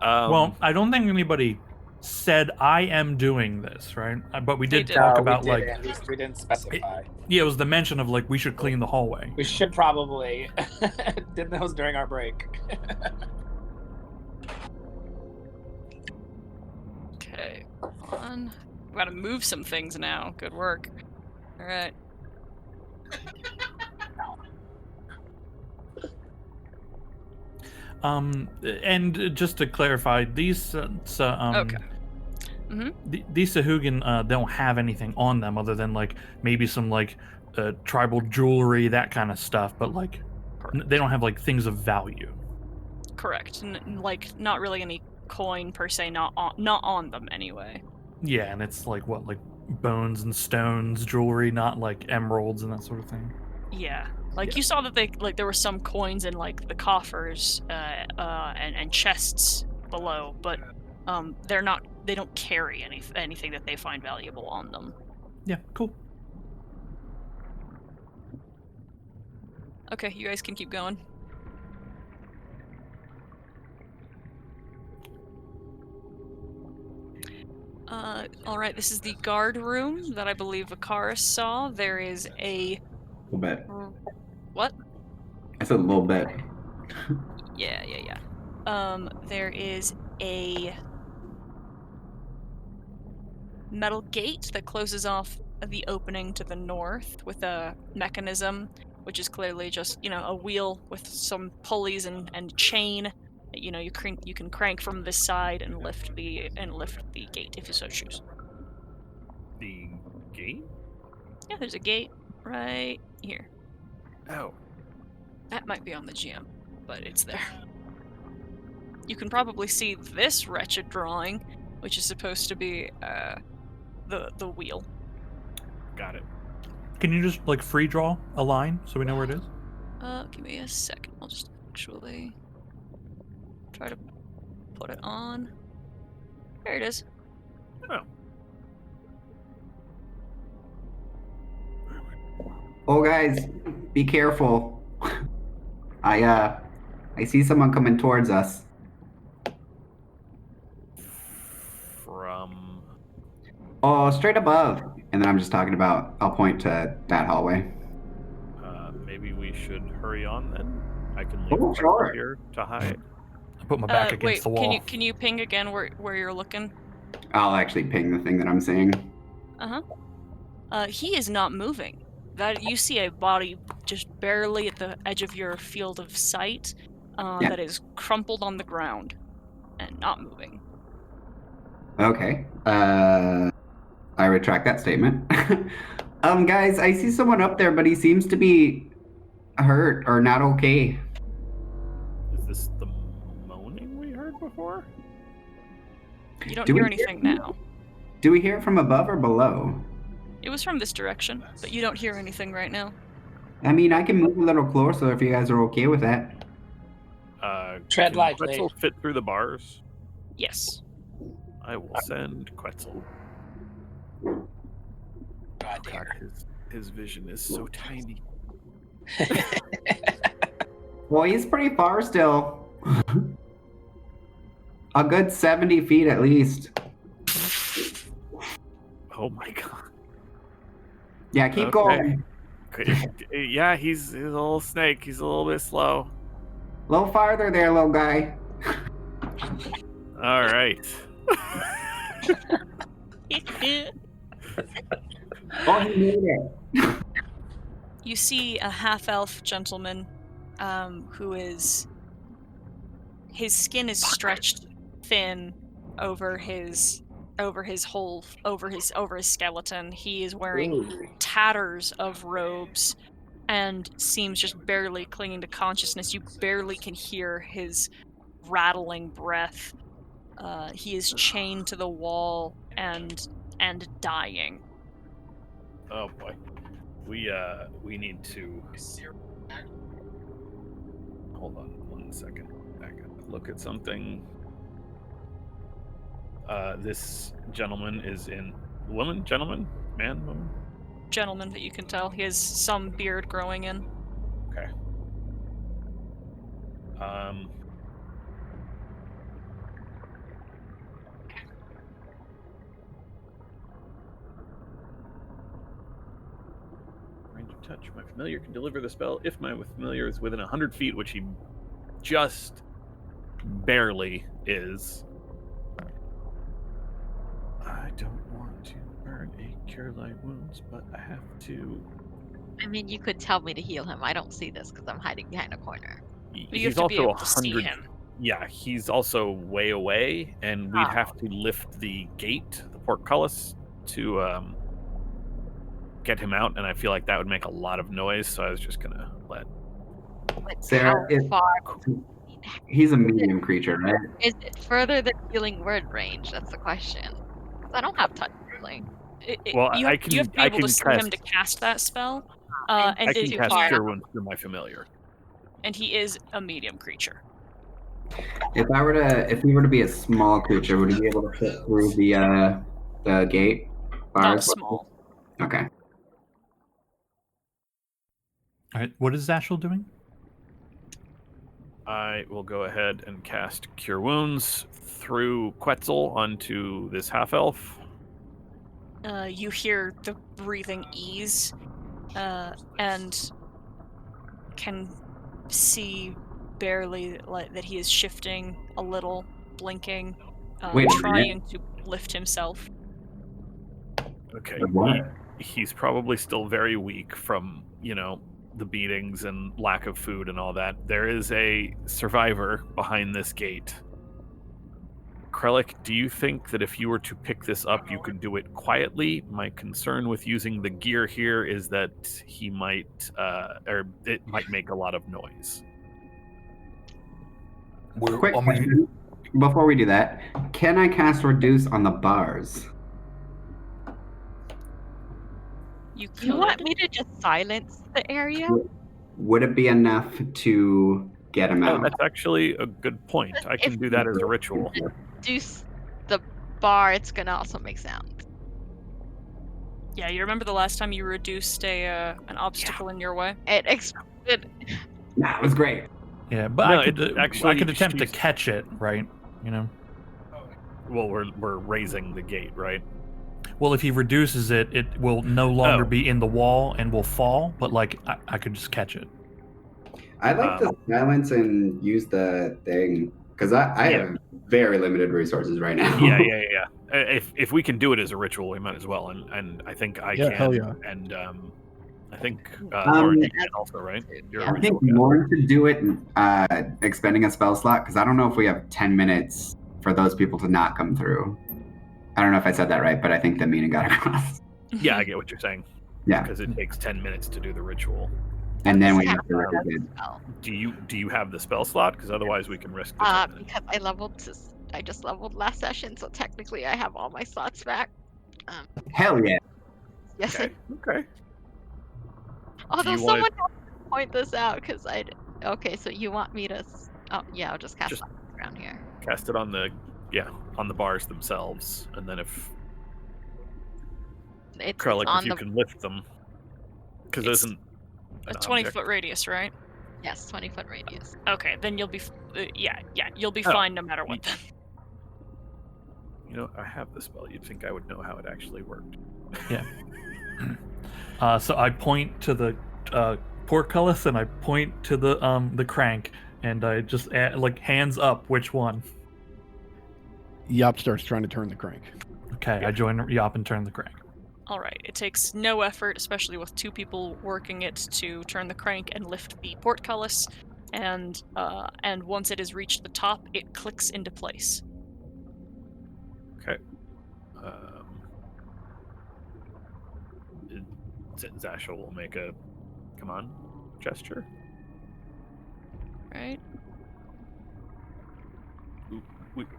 Speaker 4: Well, I don't think anybody said I am doing this, right? But we
Speaker 1: They
Speaker 4: did
Speaker 1: did.
Speaker 4: talk
Speaker 7: No,
Speaker 4: about
Speaker 7: we
Speaker 4: like,
Speaker 7: didn't. We didn't specify.
Speaker 4: yeah, it was the mention of like we should clean the hallway.
Speaker 7: We should probably did those during our break.
Speaker 1: Okay, hold on. We gotta move some things now. Good work. All right.
Speaker 4: And just to clarify, these
Speaker 1: Okay.
Speaker 4: these Sahuagin don't have anything on them other than like maybe some like tribal jewelry, that kind of stuff, but like they don't have like things of value.
Speaker 1: Correct. Like not really any coin per se. Not on them anyway.
Speaker 4: Yeah, and it's like what, like bones and stones, jewelry, not like emeralds and that sort of thing.
Speaker 1: Yeah. Like
Speaker 4: Yeah.
Speaker 1: you saw that there were some coins in like the coffers and chests below, but they don't carry anything that they find valuable on them.
Speaker 4: Yeah, cool.
Speaker 1: Okay, you guys can keep going. Alright, this is the guard room that I believe Akaris saw. There is a...
Speaker 5: little bit.
Speaker 1: What?
Speaker 5: I said a little bit.
Speaker 1: Yeah. There is a metal gate that closes off the opening to the north with a mechanism, which is clearly just, a wheel with some pulleys and chain. You can crank from this side and lift the gate if you so choose.
Speaker 3: The gate?
Speaker 1: Yeah, there's a gate right here.
Speaker 3: Oh.
Speaker 1: That might be on the GM, but it's there. You can probably see this wretched drawing, which is supposed to be the wheel.
Speaker 3: Got it.
Speaker 4: Can you just like free draw a line so we know where it is?
Speaker 1: Give me a second. I'll just actually try to put it on. There it is.
Speaker 3: Oh.
Speaker 5: Oh, guys, be careful. I see someone coming towards us.
Speaker 3: From...
Speaker 5: Oh, straight above. And then I'm just talking about, I'll point to that hallway.
Speaker 3: Maybe we should hurry on then? I can leave
Speaker 5: Oh, sure.
Speaker 3: here to hide.
Speaker 4: I put my back against the wall.
Speaker 1: Can you ping again where you're looking?
Speaker 5: I'll actually ping the thing that I'm seeing.
Speaker 1: He is not moving. That you see a body just barely at the edge of your field of sight, that is crumpled on the ground and not moving.
Speaker 5: Okay. I retract that statement. Guys, I see someone up there, but he seems to be hurt or not okay.
Speaker 3: Is this the moaning we heard before?
Speaker 1: You don't hear anything now.
Speaker 5: Do we hear it from above or below?
Speaker 1: It was from this direction, but you don't hear anything right now.
Speaker 5: I mean, I can move a little closer if you guys are okay with that.
Speaker 7: Tread
Speaker 3: can
Speaker 7: lightly.
Speaker 3: Quetzal fit through the bars?
Speaker 1: Yes.
Speaker 3: I will send Quetzal. God, his vision is so tiny.
Speaker 5: Well, he's pretty far still. A good 70 feet at least.
Speaker 3: Oh my god.
Speaker 5: Yeah, keep going.
Speaker 3: Yeah, he's a little snake. He's a little bit slow.
Speaker 5: A little farther there, little guy.
Speaker 3: All right.
Speaker 5: Oh, he made it.
Speaker 1: You see a half-elf gentleman, who is... His skin is stretched thin over his skeleton. He is wearing tatters of robes and seems just barely clinging to consciousness. You barely can hear his rattling breath. He is chained to the wall and dying.
Speaker 3: Oh boy. We need to hold on 1 second. I gotta look at something. This gentleman is in gentleman, man, woman?
Speaker 1: Gentleman that you can tell. He has some beard growing in.
Speaker 3: Okay. Range of touch. My familiar can deliver the spell if my familiar is within 100 feet, which he just barely is. I don't want to burn a cure light wounds, but I have to.
Speaker 6: I mean, you could tell me to heal him. I don't see this because I'm hiding behind a corner.
Speaker 1: But you have to be able to see him.
Speaker 3: Yeah, he's also way away, and we'd have to lift the gate, the portcullis, to get him out, and I feel like that would make a lot of noise, so I was just gonna let...
Speaker 5: Sarah, he's a medium creature, right?
Speaker 6: Is it further than healing word range? That's the question. I don't have touch healing.
Speaker 3: Well,
Speaker 1: you
Speaker 3: I
Speaker 1: have,
Speaker 3: can-
Speaker 1: you have to be
Speaker 3: I
Speaker 1: able to
Speaker 3: can
Speaker 1: see him
Speaker 3: cast-
Speaker 1: to cast that spell.
Speaker 6: And
Speaker 1: And
Speaker 3: I can
Speaker 6: too
Speaker 3: cast
Speaker 6: far.
Speaker 3: Cure Wounds through my familiar.
Speaker 1: and he is a medium creature.
Speaker 5: If we were to be a small creature, would he be able to fit through the gate
Speaker 1: Not
Speaker 5: bars?
Speaker 1: small.
Speaker 5: Okay.
Speaker 4: All right, what is Zashel doing?
Speaker 3: I will go ahead and cast Cure Wounds through Quetzal onto this half elf.
Speaker 1: You hear the breathing ease, and can see barely like that he is shifting a little, blinking,
Speaker 5: Wait a
Speaker 1: trying to lift himself.
Speaker 3: Okay.
Speaker 5: What?
Speaker 3: He's probably still very weak from, the beatings and lack of food and all that. There is a survivor behind this gate. Krellick, do you think that if you were to pick this up, you could do it quietly? My concern with using the gear here is that he might, or it might make a lot of noise.
Speaker 8: Well,
Speaker 5: Quick
Speaker 8: I mean,
Speaker 5: question. Before we do that, can I cast Reduce on the bars?
Speaker 1: You
Speaker 6: You want
Speaker 1: could.
Speaker 6: me to just silence the area?
Speaker 5: Would it be enough to get him
Speaker 3: Oh,
Speaker 5: out?
Speaker 3: that's actually a good point. I can do that as a ritual.
Speaker 6: Reduce the bar, it's gonna also make sound.
Speaker 1: Yeah, you remember the last time you reduced an obstacle in your way?
Speaker 6: It exploded.
Speaker 5: That was great.
Speaker 4: Yeah, but
Speaker 3: No,
Speaker 4: I could
Speaker 3: it
Speaker 4: I
Speaker 3: actually
Speaker 4: could attempt to
Speaker 3: she's-
Speaker 4: catch it, right?
Speaker 3: Well, we're raising the gate, right?
Speaker 4: Well, if he reduces it, it will no longer
Speaker 3: Oh.
Speaker 4: be in the wall and will fall. But like, I could just catch it.
Speaker 5: I'd like to silence and use the thing because I
Speaker 3: Yeah.
Speaker 5: have very limited resources right now.
Speaker 3: Yeah. If we can do it as a ritual, we might as well. And I think I
Speaker 2: Yeah,
Speaker 3: can.
Speaker 2: hell yeah.
Speaker 3: And I think Lauren, you
Speaker 6: yeah.
Speaker 3: can also, right? You're a
Speaker 5: I think
Speaker 3: ritual caster.
Speaker 5: Lauren should do it expending a spell slot because I don't know if we have 10 minutes for those people to not come through. I don't know if I said that right, but I think the meaning got across.
Speaker 3: Yeah, I get what you're saying.
Speaker 5: Yeah.
Speaker 3: Because it takes 10 minutes to do the ritual.
Speaker 5: And then we
Speaker 6: Just
Speaker 5: have to
Speaker 6: have
Speaker 5: raise it.
Speaker 6: spell.
Speaker 3: Do you have the spell slot? Because otherwise we can risk the 10 minutes.
Speaker 6: Because I just leveled last session, so technically I have all my slots back.
Speaker 5: Hell yeah.
Speaker 6: Yes.
Speaker 3: Okay.
Speaker 6: Although
Speaker 3: you wanna-
Speaker 6: someone has to point this out, because okay, so you want me to? Oh yeah, I'll just cast
Speaker 3: Just-
Speaker 6: around here.
Speaker 3: Cast it on the bars themselves, and then if
Speaker 6: It's
Speaker 3: Krellick,
Speaker 6: on
Speaker 3: if you
Speaker 6: the
Speaker 3: can lift them, because
Speaker 1: It's
Speaker 3: isn't
Speaker 1: A
Speaker 3: an
Speaker 1: 20-foot
Speaker 3: object.
Speaker 1: radius, right?
Speaker 6: yes 20-foot radius.
Speaker 1: Okay, then you'll be you'll be
Speaker 3: Oh,
Speaker 1: fine no matter what. Then.
Speaker 3: I have the spell. You'd think I would know how it actually worked.
Speaker 4: So I point to the portcullis and I point to the crank, and I just add, like, hands up. Which one?
Speaker 2: Yop starts trying to turn the crank.
Speaker 4: Okay, I join Yop and turn the crank.
Speaker 1: All right, it takes no effort, especially with two people working it, to turn the crank and lift the portcullis, and once it has reached the top, it clicks into place.
Speaker 3: Okay. Zashel will make a come on gesture.
Speaker 1: Right?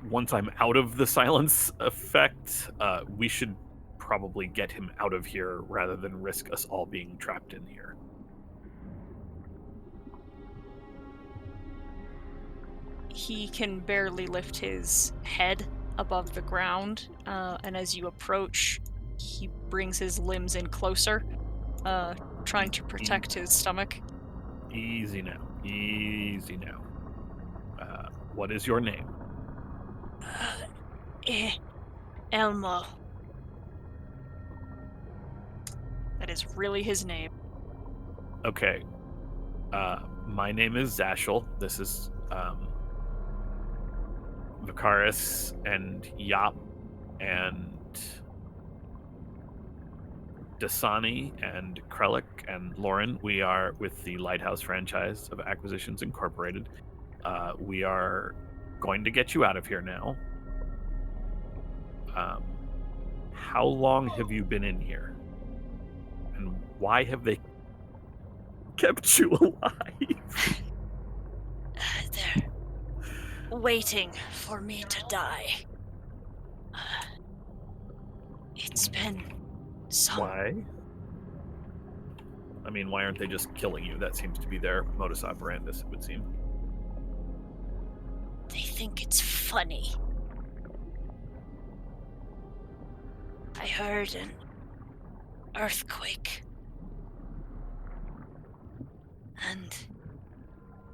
Speaker 3: Once I'm out of the silence effect, we should probably get him out of here rather than risk us all being trapped in here.
Speaker 1: He can barely lift his head above the ground, and as you approach, he brings his limbs in closer, trying to protect his stomach.
Speaker 3: Easy now. Easy now. What is your name?
Speaker 1: Elmo. That is really his name.
Speaker 3: Okay. My name is Zashel. This is Vicaris and Yop and Dasani and Krellick and Lauren. We are with the Lighthouse franchise of Acquisitions Incorporated. We are going to get you out of here now. How long have you been in here? And why have they kept you alive?
Speaker 11: They're waiting for me to die. It's been some.
Speaker 3: Why? I mean, why aren't they just killing you? That seems to be their modus operandus, it would seem.
Speaker 11: They think it's funny. I heard an earthquake. And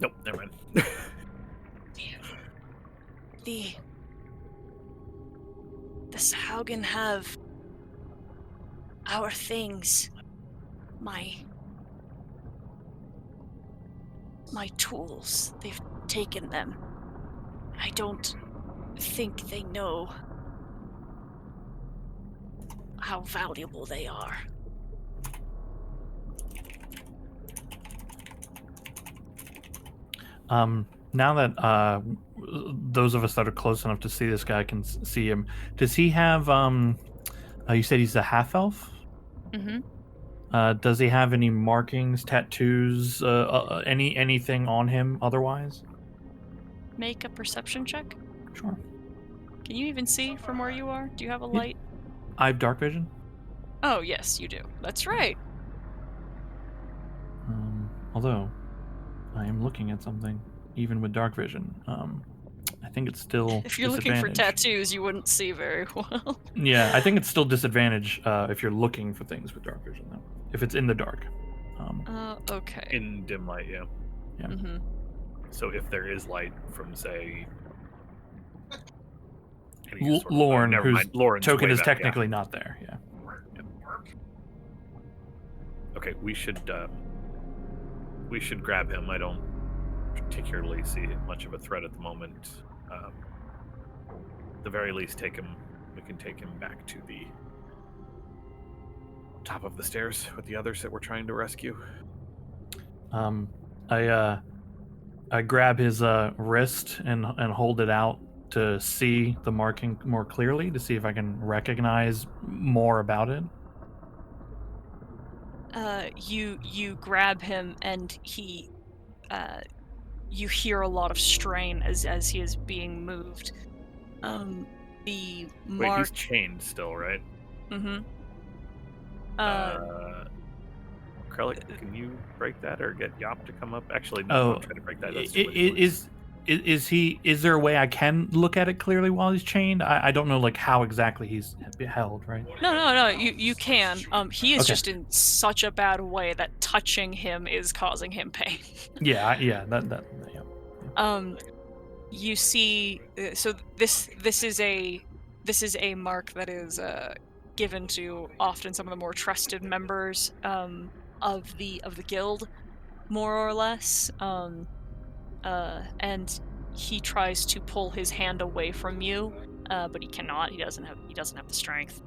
Speaker 3: Nope, never mind.
Speaker 11: the Sahuagin have our things. My tools. They've taken them. I don't think they know how valuable they are.
Speaker 4: Now that those of us that are close enough to see this guy can see him, does he have? You said he's a half elf.
Speaker 11: Mm-hmm.
Speaker 4: Does he have any markings, tattoos, anything on him otherwise?
Speaker 1: Make a perception check.
Speaker 4: Sure.
Speaker 1: Can you even see from where you are? Do you have a
Speaker 4: Yeah.
Speaker 1: light?
Speaker 4: I have dark vision.
Speaker 1: Oh, yes, you do. That's right.
Speaker 4: Although I am looking at something, even with dark vision. I think it's still
Speaker 1: If you're looking for
Speaker 4: disadvantage.
Speaker 1: tattoos, you wouldn't see very well.
Speaker 4: Yeah, I think it's still disadvantage if you're looking for things with dark vision, though. If it's in the dark.
Speaker 1: Okay.
Speaker 3: In dim light, yeah.
Speaker 4: Yeah.
Speaker 1: Mm-hmm.
Speaker 3: So if there is light from, say... any sort of-
Speaker 4: Lorne,
Speaker 3: never
Speaker 4: whose
Speaker 3: mind, Lauren's
Speaker 4: token
Speaker 3: way
Speaker 4: is
Speaker 3: back, yeah.
Speaker 4: technically not there. Yeah.
Speaker 3: Okay, we should grab him. I don't particularly see much of a threat at the moment. At the very least, we can take him back to the top of the stairs with the others that we're trying to rescue.
Speaker 4: I grab his wrist and hold it out to see the marking more clearly, to see if I can recognize more about it.
Speaker 1: You grab him, and he, you hear a lot of strain as he is being moved. The
Speaker 3: Wait,
Speaker 1: mark.
Speaker 3: he's chained still, right?
Speaker 1: Mm-hmm.
Speaker 3: Krellick, can you break that or get Yop to come up? Actually, no, don't try to break that. That's too much.
Speaker 4: Is there a way I can look at it clearly while he's chained? I don't know like how exactly he's held, right?
Speaker 1: No. You can. He is
Speaker 4: Okay.
Speaker 1: just in such a bad way that touching him is causing him pain.
Speaker 4: Yeah. Yeah.
Speaker 1: You see. So this is a mark that is given to often some of the more trusted members of the guild, more or less. And he tries to pull his hand away from you, but he cannot. He doesn't have the strength.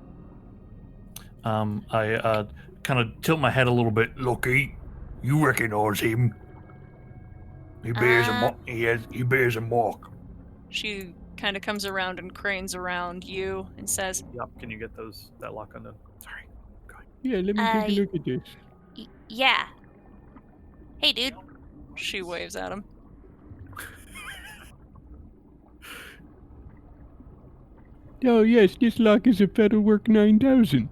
Speaker 4: I kind of tilt my head a little bit.
Speaker 8: Lucky, you recognize him? He bears a mark. He bears a mark.
Speaker 1: She kind of comes around and cranes around you and says,
Speaker 3: Yop, can you get that lock undone? Sorry. Go ahead.
Speaker 2: Yeah, let me take a look at this.
Speaker 11: Yeah. Hey, dude.
Speaker 1: She waves at him.
Speaker 2: Oh yes, this lock is a Fetterwork 9000.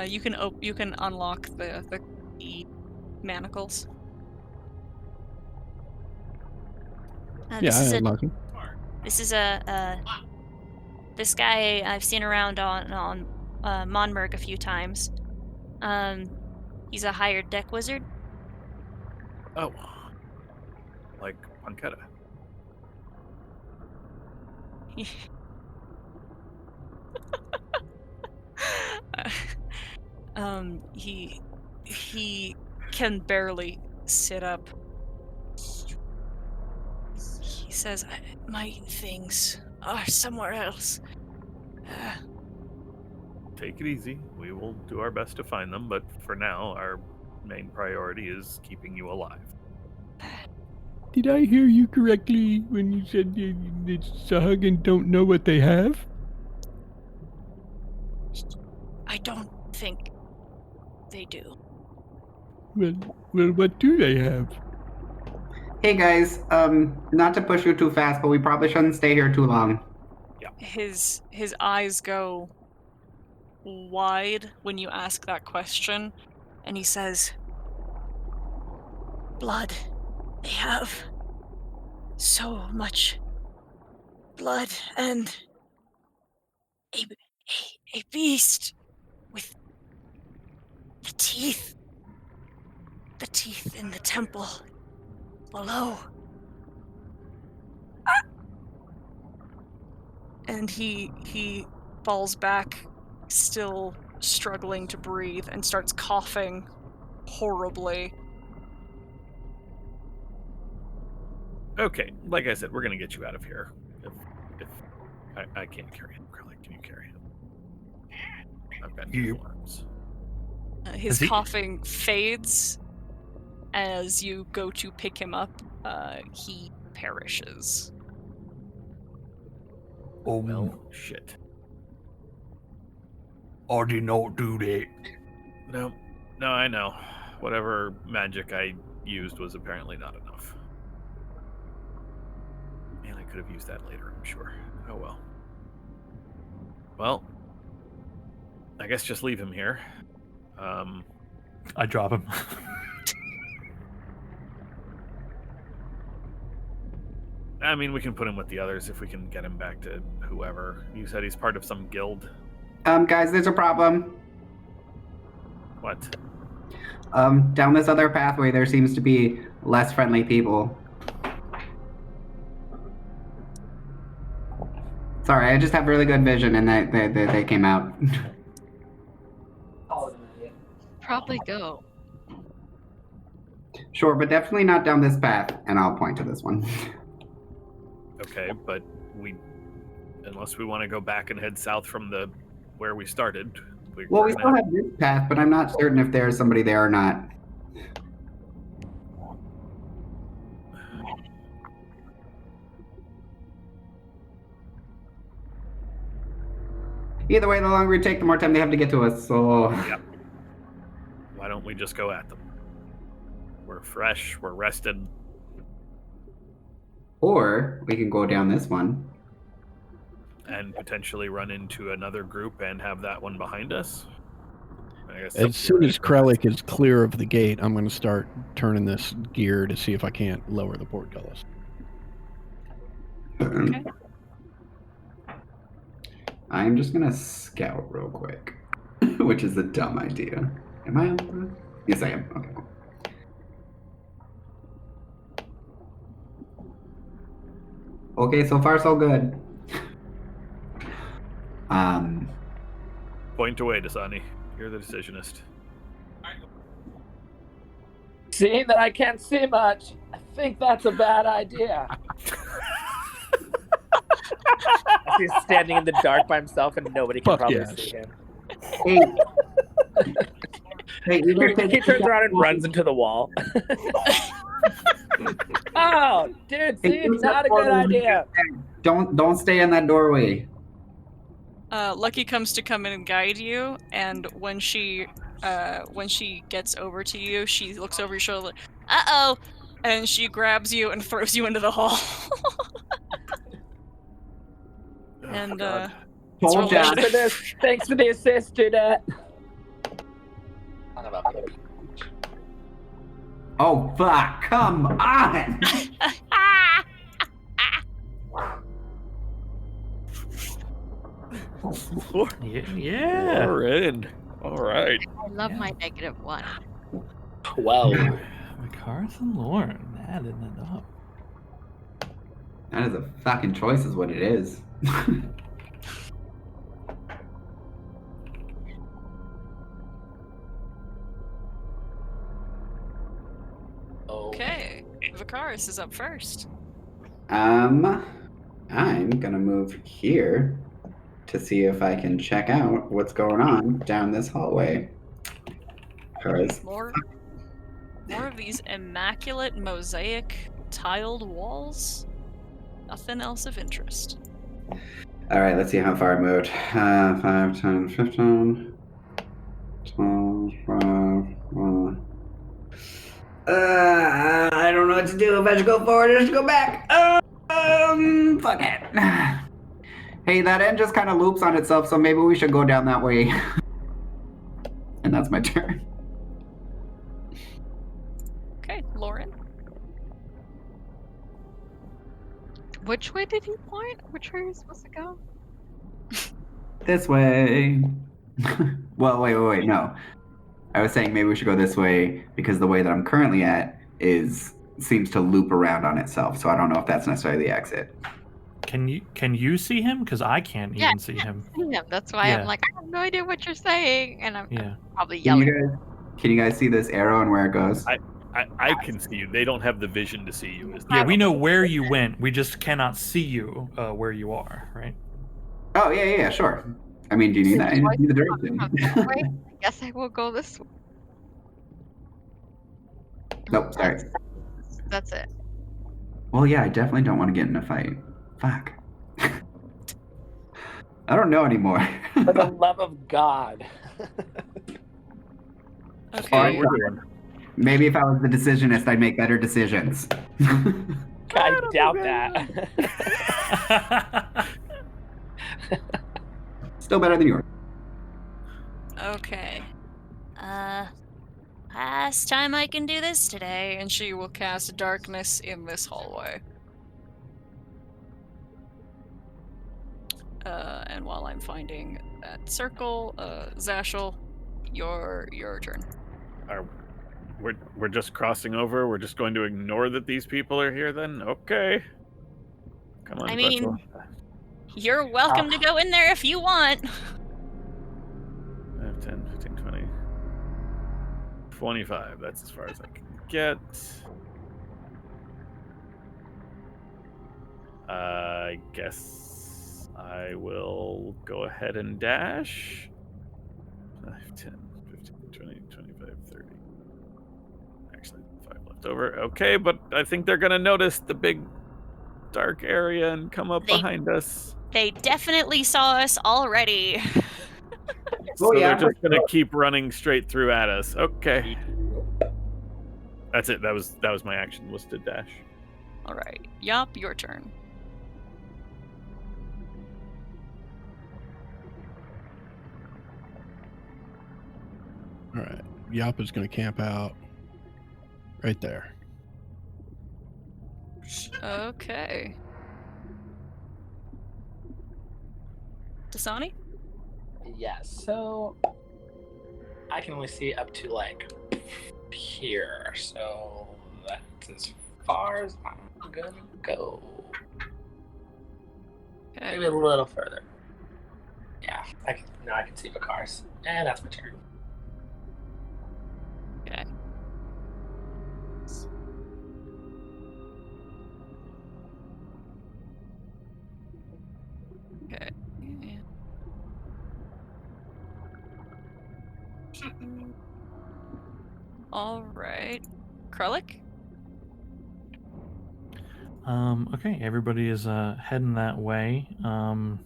Speaker 1: You can unlock the manacles.
Speaker 11: This is
Speaker 2: I unlock him.
Speaker 11: this guy I've seen around on Monmerg a few times. He's a hired deck wizard.
Speaker 3: Oh. Like Panketta.
Speaker 1: He can barely sit up. He says, "My things are somewhere else."
Speaker 3: Take it easy. We will do our best to find them, but for now, our main priority is keeping you alive.
Speaker 2: Did I hear you correctly when you said the Sahuagin don't know what they have?
Speaker 1: I don't think they do.
Speaker 2: Well, what do they have?
Speaker 5: Hey guys, not to push you too fast, but we probably shouldn't stay here too long.
Speaker 1: His eyes go wide when you ask that question, and he says, "Blood. They have so much blood, and a beast with the teeth in the temple below." And he falls back, still struggling to breathe, and starts coughing horribly.
Speaker 3: Okay, like I said, we're gonna get you out of here. If I can't carry him, Krellick, can you carry him? I've got two arms.
Speaker 1: His coughing fades as you go to pick him up. He perishes.
Speaker 8: Oh,
Speaker 3: Well, shit.
Speaker 8: I did not do that.
Speaker 3: No, I know. Whatever magic I used was apparently not enough. Man, I could have used that later, I'm sure. Oh well. Well, I guess just leave him here.
Speaker 4: I drop him.
Speaker 3: I mean, we can put him with the others if we can get him back to whoever. You said he's part of some guild.
Speaker 5: Guys, there's a problem.
Speaker 3: What?
Speaker 5: Down this other pathway, there seems to be less friendly people. Sorry, I just have really good vision, and they came out.
Speaker 6: Probably go.
Speaker 5: Sure, but definitely not down this path, and I'll point to this one.
Speaker 3: Okay, but unless we want to go back and head south from where we started.
Speaker 5: Well, we still have this path, but I'm not certain if there's somebody there or not. Either way, the longer we take, the more time they have to get to us, so...
Speaker 3: Yep. Why don't we just go at them? We're fresh, we're rested.
Speaker 5: Or we can go down this one.
Speaker 3: And potentially run into another group and have that one behind us. I guess
Speaker 2: As soon as Krellick is clear of the gate, I'm going to start turning this gear to see if I can't lower the portcullis.
Speaker 1: Okay.
Speaker 5: I'm just going to scout real quick, which is a dumb idea. Am I on? Yes, I am. Okay, cool. Okay, so far so good.
Speaker 3: Point away, Dasani. You're the decisionist.
Speaker 7: Seeing that I can't see much, I think that's a bad idea. He's standing in the dark by himself and nobody can probably see him.
Speaker 5: Hey,
Speaker 7: he turns around and runs into the wall. Oh, dude, see, not a good idea.
Speaker 5: Don't stay in that doorway.
Speaker 1: Lucky comes to come in and guide you, and when she gets over to you, she looks over your shoulder, "Uh-oh!" and she grabs you and throws you into the hall. And
Speaker 7: Thanks for the assist, Dudette.
Speaker 5: Oh fuck! Come on!
Speaker 4: Yeah.
Speaker 3: We're in. All right.
Speaker 6: I love my -1.
Speaker 7: 12.
Speaker 4: Makaris and Lauren adding it up.
Speaker 5: That is a fucking choice, is what it is.
Speaker 1: Okay, Vicaris is up first.
Speaker 5: I'm gonna move here to see if I can check out what's going on down this hallway.
Speaker 1: More of these immaculate mosaic tiled walls. Nothing else of interest.
Speaker 5: All right, let's see how far I moved. 5, 10, 15, 12, 5, 1. I don't know what to do. If I should go forward or should go back. Fuck it. Hey, that end just kind of loops on itself, so maybe we should go down that way. And that's my turn.
Speaker 1: Okay, Lauren.
Speaker 6: Which way did he point? Which way are we supposed to go?
Speaker 5: This way. Well, wait, no. I was saying maybe we should go this way because the way that I'm currently at seems to loop around on itself, so I don't know if that's necessarily the exit.
Speaker 4: Can you see him? Because I can't even see him.
Speaker 6: That's why
Speaker 4: Yeah.
Speaker 6: I'm like, I have no idea what you're saying, and I'm
Speaker 4: Yeah.
Speaker 6: probably
Speaker 5: Can
Speaker 6: yelling.
Speaker 5: you guys see this arrow and where it goes?
Speaker 3: I can see you. They don't have the vision to see you.
Speaker 4: Yeah, we know where you went. We just cannot see you where you are, right?
Speaker 5: Oh, yeah, sure. I mean, do you need that? I need the direction.
Speaker 6: Wait, I guess I will go this way.
Speaker 5: Nope, sorry.
Speaker 6: That's it.
Speaker 5: Well, yeah, I definitely don't want to get in a fight. Fuck. I don't know anymore.
Speaker 7: For the love of God.
Speaker 1: Okay.
Speaker 5: Maybe if I was the decisionist, I'd make better decisions.
Speaker 7: I doubt that.
Speaker 5: Still better than yours.
Speaker 11: Okay. Last time I can do this today.
Speaker 1: And she will cast darkness in this hallway. And while I'm finding that circle, Zashel, your turn.
Speaker 3: We're just crossing over. We're just going to ignore that these people are here then? Okay. Come on,
Speaker 11: I mean,
Speaker 3: Quetzal.
Speaker 11: you're welcome to go in there if you want.
Speaker 3: 5, 10, 15, 20, 25. That's as far as I can get. I guess I will go ahead and dash. 5, 10, 15, 20, 25, 30. Actually, 5 left over. Okay, but I think they're going to notice the big dark area and come up behind us.
Speaker 11: They definitely saw us already.
Speaker 3: So they're just going to keep running straight through at us. Okay. That's it. That was my action, was to dash.
Speaker 1: All right. Yop, your turn.
Speaker 2: All right. Yop is going to camp out right there.
Speaker 1: Okay. Dasani?
Speaker 7: Yes, so I can only see up to like here, so that's as far as I'm gonna go.
Speaker 1: Okay.
Speaker 7: Maybe a little further. Yeah, now I can see the cars, and that's my turn.
Speaker 1: Okay. Okay. All right. Krellick?
Speaker 4: Okay, everybody is heading that way. Although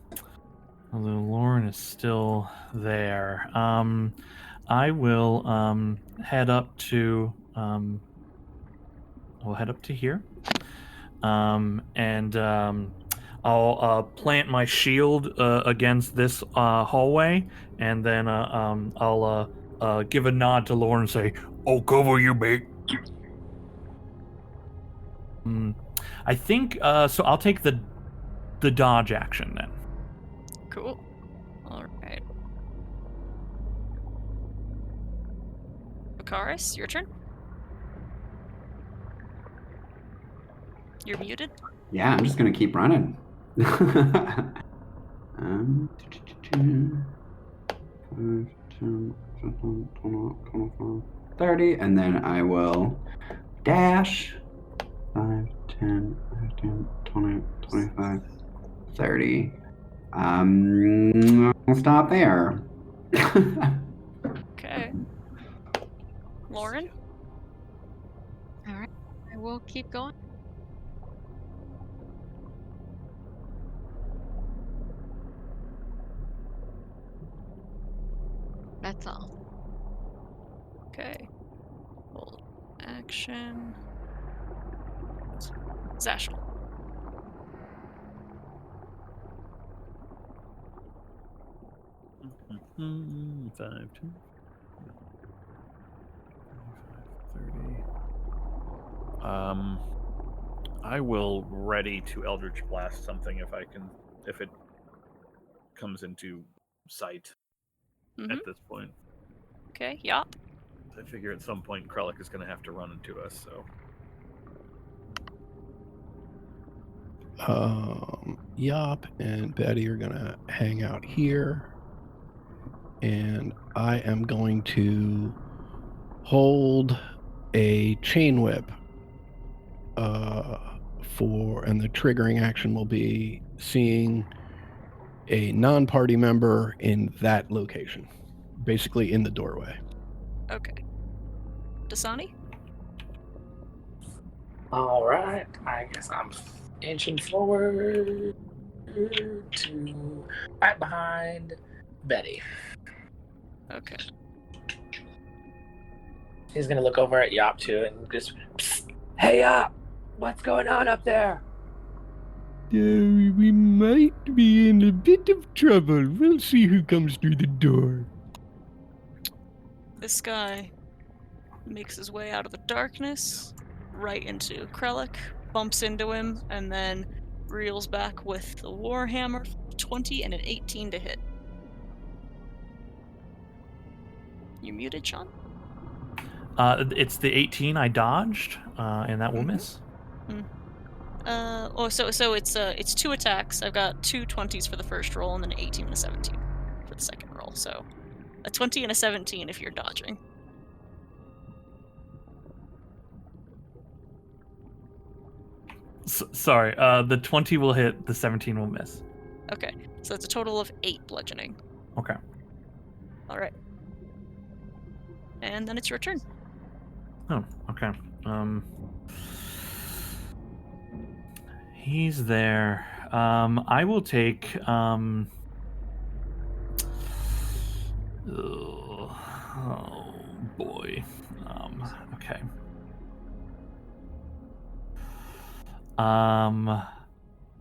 Speaker 4: Lauren is still there. I will head up to we'll head up to here. And I'll plant my shield against this hallway, and then I'll give a nod to Lauren and say,
Speaker 8: I'll cover you, mate.
Speaker 4: I think so. I'll take the dodge action then.
Speaker 1: Cool. All right. Bakaris, your turn. You're muted.
Speaker 5: Yeah, I'm just gonna keep running. 30, and then I will dash. 5, 10, 15, 20, 25, 30. I'll stop there.
Speaker 1: Okay. Lauren?
Speaker 6: All right, I will keep going. That's all.
Speaker 1: Okay. Hold action. Zashel.
Speaker 3: Mm-hmm. 5, 10, 30. I will ready to Eldritch Blast something if it comes into sight at this point.
Speaker 1: Okay, Yop.
Speaker 3: I figure at some point Krellick is going to have to run into us, so.
Speaker 2: Yop and Betty are gonna hang out here, and I am going to hold a chain whip and the triggering action will be seeing a non-party member in that location, basically in the doorway.
Speaker 1: Okay. Dasani?
Speaker 7: All right. I guess I'm inching forward to right behind Betty.
Speaker 1: Okay.
Speaker 7: He's gonna look over at Yop too and just, "Psst, hey Yop, what's going on up there?"
Speaker 2: We might be in a bit of trouble. We'll see who comes through the door.
Speaker 1: This guy makes his way out of the darkness, right into Krellick, bumps into him, and then reels back with the Warhammer 20 and an 18 to hit. You muted, Sean?
Speaker 4: It's the 18 I dodged, and that will miss.
Speaker 1: So it's 2 attacks. I've got 2 20s for the first roll and then an 18 and a 17 for the second roll. So a 20 and a 17 if you're dodging.
Speaker 4: Sorry, the 20 will hit, the 17 will miss.
Speaker 1: Okay, so it's a total of 8 bludgeoning.
Speaker 4: Okay.
Speaker 1: All right. And then it's your turn.
Speaker 4: Oh, okay. He's there. I will take oh boy. Okay.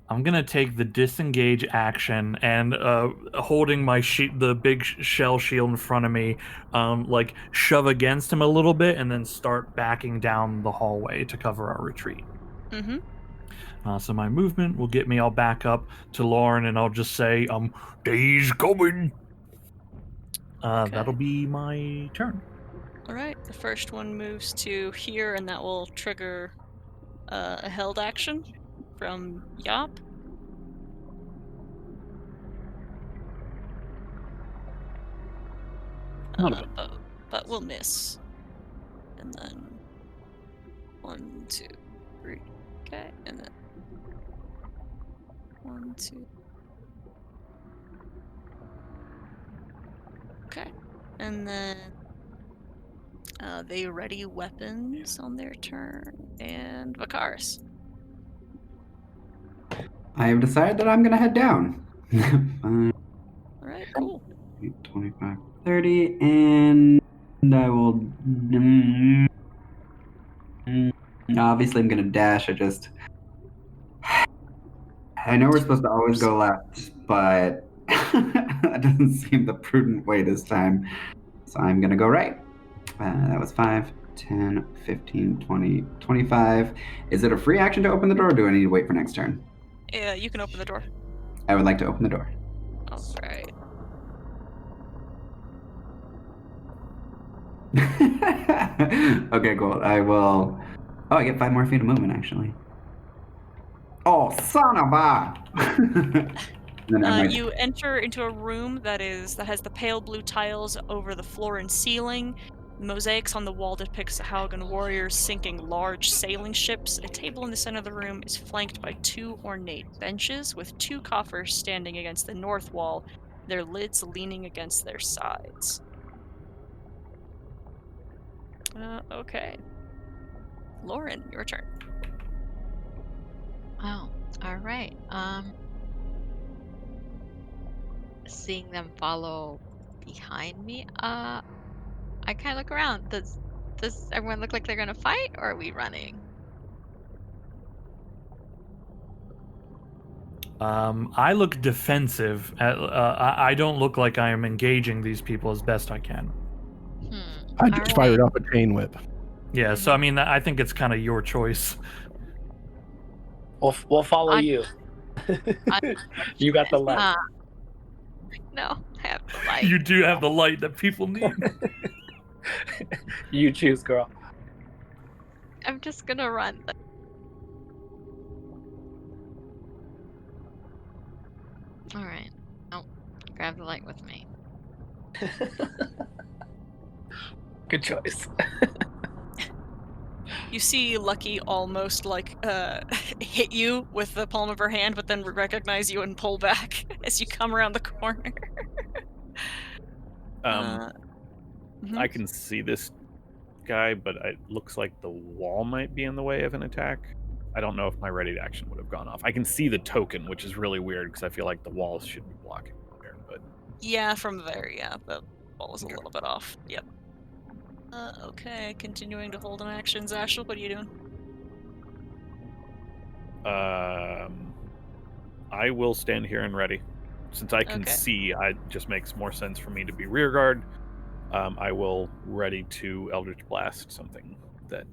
Speaker 4: I'm gonna take the disengage action and holding my the big shell shield in front of me, like shove against him a little bit and then start backing down the hallway to cover our retreat.
Speaker 1: Mm-hmm.
Speaker 4: So my movement will get me all back up to Lauren, and I'll just say, "Day's coming."
Speaker 1: Okay.
Speaker 4: That'll be my turn.
Speaker 1: All right. The first one moves to here, and that will trigger a held action from Yop. But we'll miss. And then 1, 2, 3. Okay, and then 1, 2. Okay, and then they ready weapons on their turn, and Vakaris.
Speaker 5: I have decided that I'm going to head down.
Speaker 1: All right, cool.
Speaker 5: 25, 30, and I will. Obviously, I'm going to dash. I know we're supposed to always go left, but that doesn't seem the prudent way this time. So I'm going to go right. That was 5, 10, 15, 20, 25. Is it a free action to open the door, or do I need to wait for next turn?
Speaker 1: Yeah, you can open the door.
Speaker 5: I would like to open the door.
Speaker 1: All right.
Speaker 5: Okay, cool. I will. Oh, I get 5 more feet of movement, actually. Oh, son of a!
Speaker 1: You enter into a room that has the pale blue tiles over the floor and ceiling. Mosaics on the wall depict Sahuagin warriors sinking large sailing ships. A table in the center of the room is flanked by 2 ornate benches, with 2 coffers standing against the north wall, their lids leaning against their sides. Okay. Lauren, your turn.
Speaker 6: Oh, all right. Seeing them follow behind me, I kind of look around. Does everyone look like they're gonna fight, or are we running?
Speaker 4: I look defensive. I don't look like I am engaging these people as best I can.
Speaker 2: I just fired off a chain whip.
Speaker 4: Yeah, so I mean, I think it's kind of your choice.
Speaker 7: We'll follow you. You got the light.
Speaker 6: No, I have the light.
Speaker 4: You do have the light that people need.
Speaker 7: You choose, girl.
Speaker 6: I'm just gonna run. All right. Oh, grab the light with me.
Speaker 7: Good choice.
Speaker 1: You see Lucky almost like hit you with the palm of her hand, but then recognize you and pull back as you come around the corner.
Speaker 3: I can see this guy, but it looks like the wall might be in the way of an attack. I don't know if my ready to action would have gone off. I can see the token, which is really weird because I feel like the walls should be blocking there. But
Speaker 1: Yeah, from there, yeah, the wall was a little bit off. Yep. Okay, continuing to hold an action. Zashel, what are you doing?
Speaker 3: I will stand here and ready. Since I can see, it just makes more sense for me to be rear guard. I will ready to Eldritch Blast something that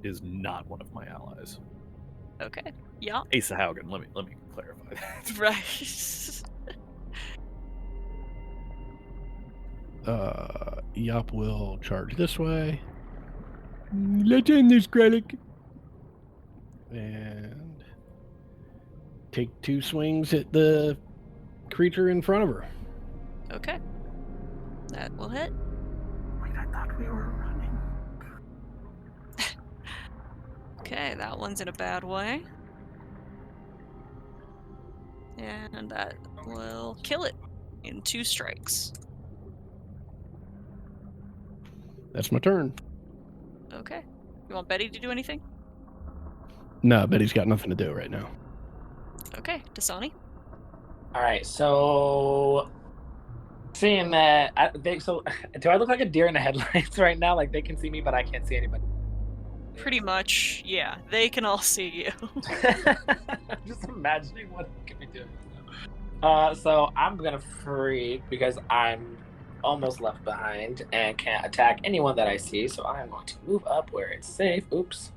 Speaker 3: is not one of my allies.
Speaker 1: Okay. Yeah.
Speaker 3: A Sahuagin. Let me clarify that.
Speaker 1: Right.
Speaker 2: Yop will charge this way. Let's end this, Grelic. And take 2 swings at the creature in front of her.
Speaker 1: Okay. That will hit.
Speaker 8: Wait, I thought we were running.
Speaker 1: Okay, that one's in a bad way. And that will kill it in 2 strikes.
Speaker 2: That's my turn.
Speaker 1: Okay. You want Betty to do anything?
Speaker 2: No, Betty's got nothing to do right now.
Speaker 1: Okay, Dasani.
Speaker 7: All right, so seeing that, do I look like a deer in the headlights right now? Like they can see me, but I can't see anybody.
Speaker 1: Pretty much, yeah. They can all see you.
Speaker 7: I'm just imagining what I could be doing. So I'm gonna freak because I'm almost left behind and can't attack anyone that I see. So I'm going to move up where it's safe. Oops.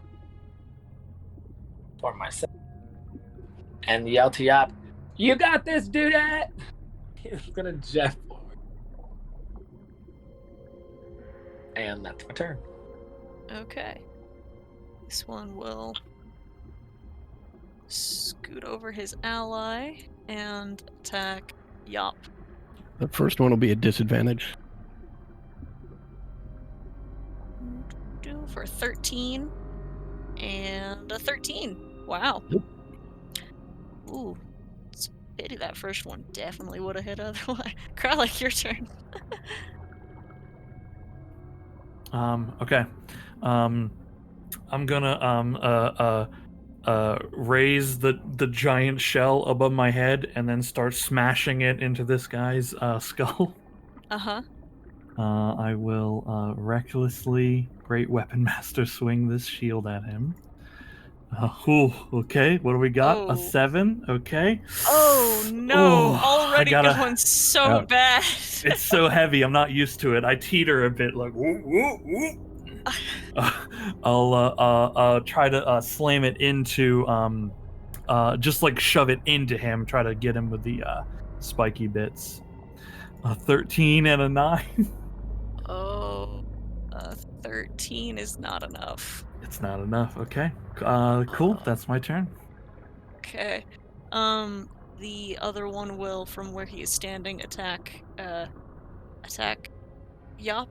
Speaker 7: For myself. And yell to Yop, "You got this, dudette!" He's gonna jet forward. And that's my turn.
Speaker 1: Okay. This one will scoot over his ally and attack Yop.
Speaker 2: The first one will be a disadvantage.
Speaker 1: Do for 13 and a 13. Wow.
Speaker 2: Yep.
Speaker 1: Ooh, it's a pity that first one definitely would have hit otherwise. Kralik, your turn.
Speaker 4: Okay. I'm gonna raise the giant shell above my head and then start smashing it into this guy's skull.
Speaker 1: Uh-huh.
Speaker 4: I will recklessly Great Weapon Master swing this shield at him. Okay, what do we got?
Speaker 1: Oh.
Speaker 4: A 7, okay.
Speaker 1: Oh no, already going
Speaker 4: going
Speaker 1: so bad.
Speaker 4: It's so heavy, I'm not used to it. I teeter a bit like, woo, woo, woo. I'll try to slam it into, just like shove it into him, try to get him with the spiky bits. A 13 and a 9.
Speaker 1: Oh, 13 is not enough.
Speaker 4: It's not enough, okay. Cool, that's my turn.
Speaker 1: Okay. The other one will, from where he is standing, attack Yop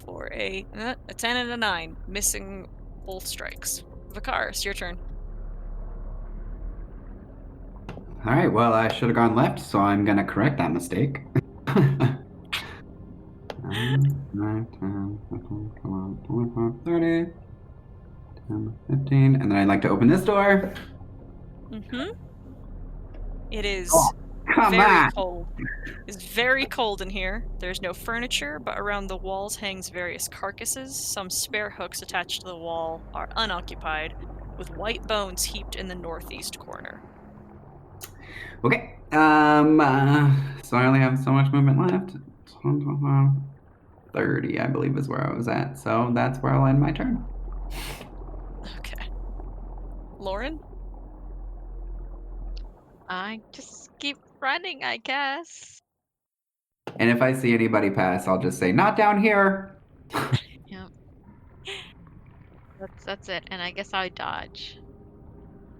Speaker 1: for a 10 and a 9, missing both strikes. Vakaris, your turn.
Speaker 5: All right, well, I should have gone left, so I'm going to correct that mistake. 9, 10, 15, come on, 25, 30, 10, 15, and then I'd like to open this door.
Speaker 1: Mm-hmm. It is
Speaker 5: Come
Speaker 1: very
Speaker 5: on!
Speaker 1: cold. It's very cold in here. There's no furniture, but around the walls hangs various carcasses. Some spare hooks attached to the wall are unoccupied, with white bones heaped in the northeast corner.
Speaker 5: Okay. So I only have so much movement left. 30, I believe, is where I was at. So that's where I'll end my turn.
Speaker 1: Okay. Lauren?
Speaker 6: I just keep running, I guess.
Speaker 5: And if I see anybody pass, I'll just say, "Not down here."
Speaker 6: Yep. That's it. And I guess I dodge.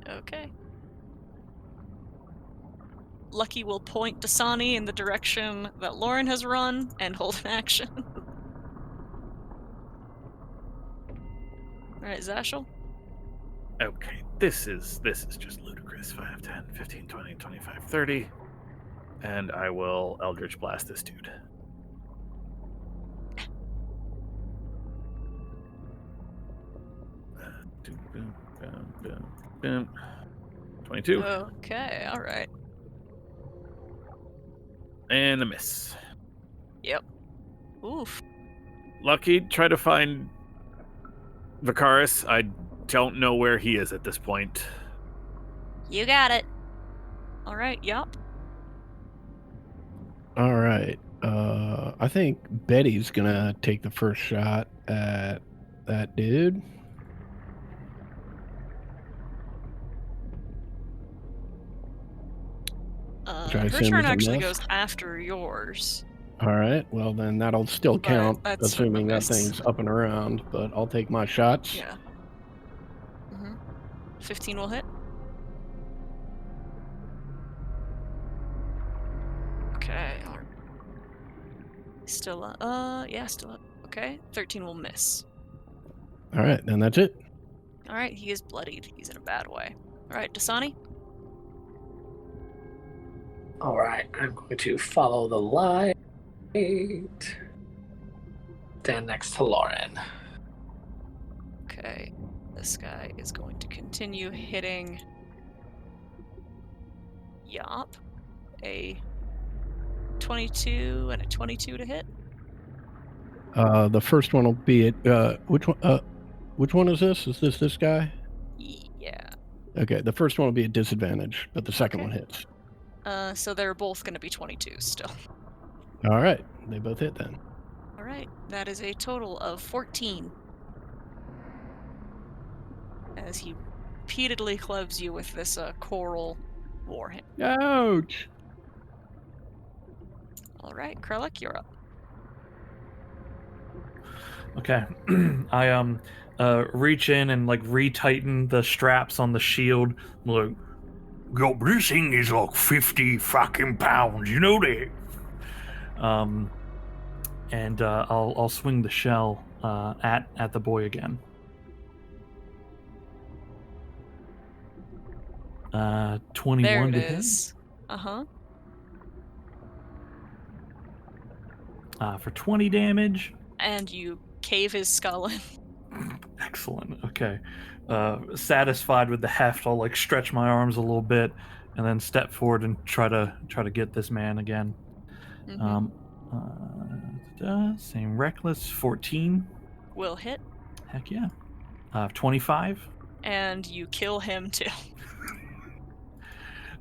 Speaker 1: Okay. Lucky will point Dasani in the direction that Lauren has run and hold an action. Alright, Zashel?
Speaker 3: Okay, this is just ludicrous. 5, 10, 15, 20, 25, 30. And I will Eldritch Blast this dude. Boom, boom, boom, boom. 22.
Speaker 1: Okay, alright.
Speaker 3: And a miss.
Speaker 1: Yep. Oof.
Speaker 3: Lucky, try to find Vicaris. I don't know where he is at this point.
Speaker 11: You got it.
Speaker 1: Alright, yup.
Speaker 2: All right. I think Betty's gonna take the first shot at that dude. Which I
Speaker 1: Her
Speaker 2: assume
Speaker 1: turn
Speaker 2: is a
Speaker 1: actually
Speaker 2: miss.
Speaker 1: goes after yours.
Speaker 2: All right. Well, then that'll still
Speaker 1: But
Speaker 2: count,
Speaker 1: that's sort of a
Speaker 2: assuming that
Speaker 1: miss.
Speaker 2: thing's up and around. But I'll take my shots.
Speaker 1: Yeah. 15 will hit. Okay, alright. Still yeah, still up. Okay, 13 will miss.
Speaker 2: All right. Then that's it.
Speaker 1: Alright, he is bloodied. He's in a bad way. Alright, Dasani?
Speaker 7: All right, I'm going to follow the light. Stand next to Lauren.
Speaker 1: Okay, this guy is going to continue hitting Yop. A 22 and a 22 to hit.
Speaker 2: The first one will be at which one? Which one is this? Is this guy?
Speaker 1: Yeah.
Speaker 2: Okay. The first one will be at disadvantage, but the second
Speaker 1: Okay.
Speaker 2: one hits.
Speaker 1: So they're both going to be 22s still.
Speaker 2: All right. They both hit then.
Speaker 1: Alright, that is a total of 14. As he repeatedly clubs you with this coral warhammer.
Speaker 2: Ouch.
Speaker 1: Alright, Krellick, you're up.
Speaker 4: Okay. I reach in and like retighten the straps on the shield. Look,
Speaker 8: Yo, but this thing is like 50 fucking pounds, you know that?
Speaker 4: and I'll swing the shell at the boy again. 21
Speaker 1: There it
Speaker 4: to hit.
Speaker 1: is. Uh-huh.
Speaker 4: For 20 damage.
Speaker 1: And you cave his skull in.
Speaker 4: Excellent. Okay. Satisfied with the heft, I'll like stretch my arms a little bit and then step forward and try to get this man again. Same reckless. 14.
Speaker 1: Will hit.
Speaker 4: Heck yeah. 25.
Speaker 1: And you kill him too.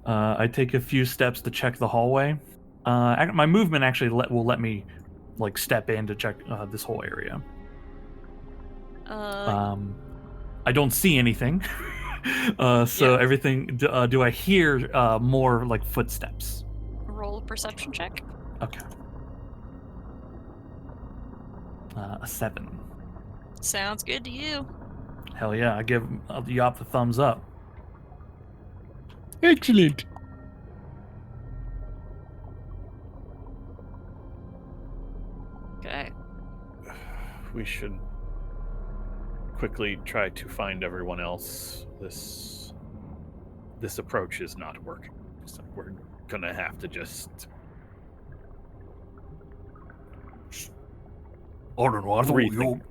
Speaker 4: I take a few steps to check the hallway. My movement actually will let me like step in to check this whole area. I don't see anything. So everything. Do I hear more like footsteps?
Speaker 1: Roll a perception check.
Speaker 4: Okay. A 7.
Speaker 1: Sounds good to you.
Speaker 4: Hell yeah! I give Yop the thumbs up.
Speaker 2: Excellent.
Speaker 1: Okay.
Speaker 3: We should quickly try to find everyone else. This approach is not working. So we're gonna have to just
Speaker 8: I don't know,
Speaker 3: rethink.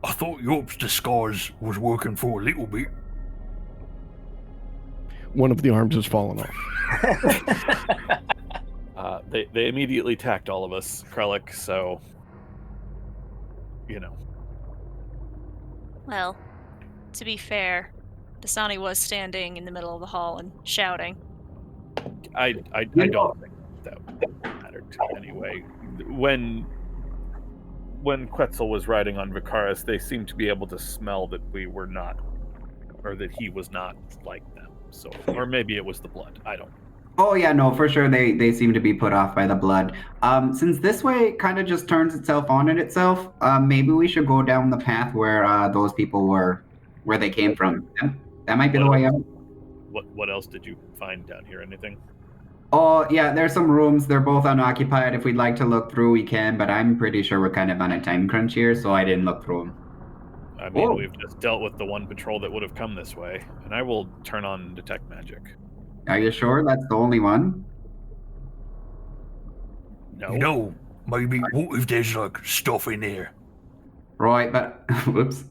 Speaker 8: I thought Yorp's disguise was working for a little bit.
Speaker 2: One of the arms has fallen off.
Speaker 3: They immediately attacked all of us, Krellick, so you know.
Speaker 11: Well, to be fair, Dasani was standing in the middle of the hall and shouting.
Speaker 3: I don't think that mattered anyway. When Quetzal was riding on Vicaris, they seemed to be able to smell that we were not, or that he was not like them. So, or maybe it was the blood. I don't know.
Speaker 5: Oh yeah, no, for sure they seem to be put off by the blood. Since this way kind of just turns itself on in itself, maybe we should go down the path where those people were, where they came from. That might be the way out.
Speaker 3: What else did you find down here? Anything?
Speaker 5: Oh yeah, there's some rooms. They're both unoccupied. If we'd like to look through, we can. But I'm pretty sure we're kind of on a time crunch here, so I didn't look through them.
Speaker 3: I mean, we've just dealt with the one patrol that would have come this way, and I will turn on detect magic.
Speaker 5: Are you sure that's the only one?
Speaker 3: No.
Speaker 8: You know, maybe what if there's like stuff in there?
Speaker 5: Right, but whoops.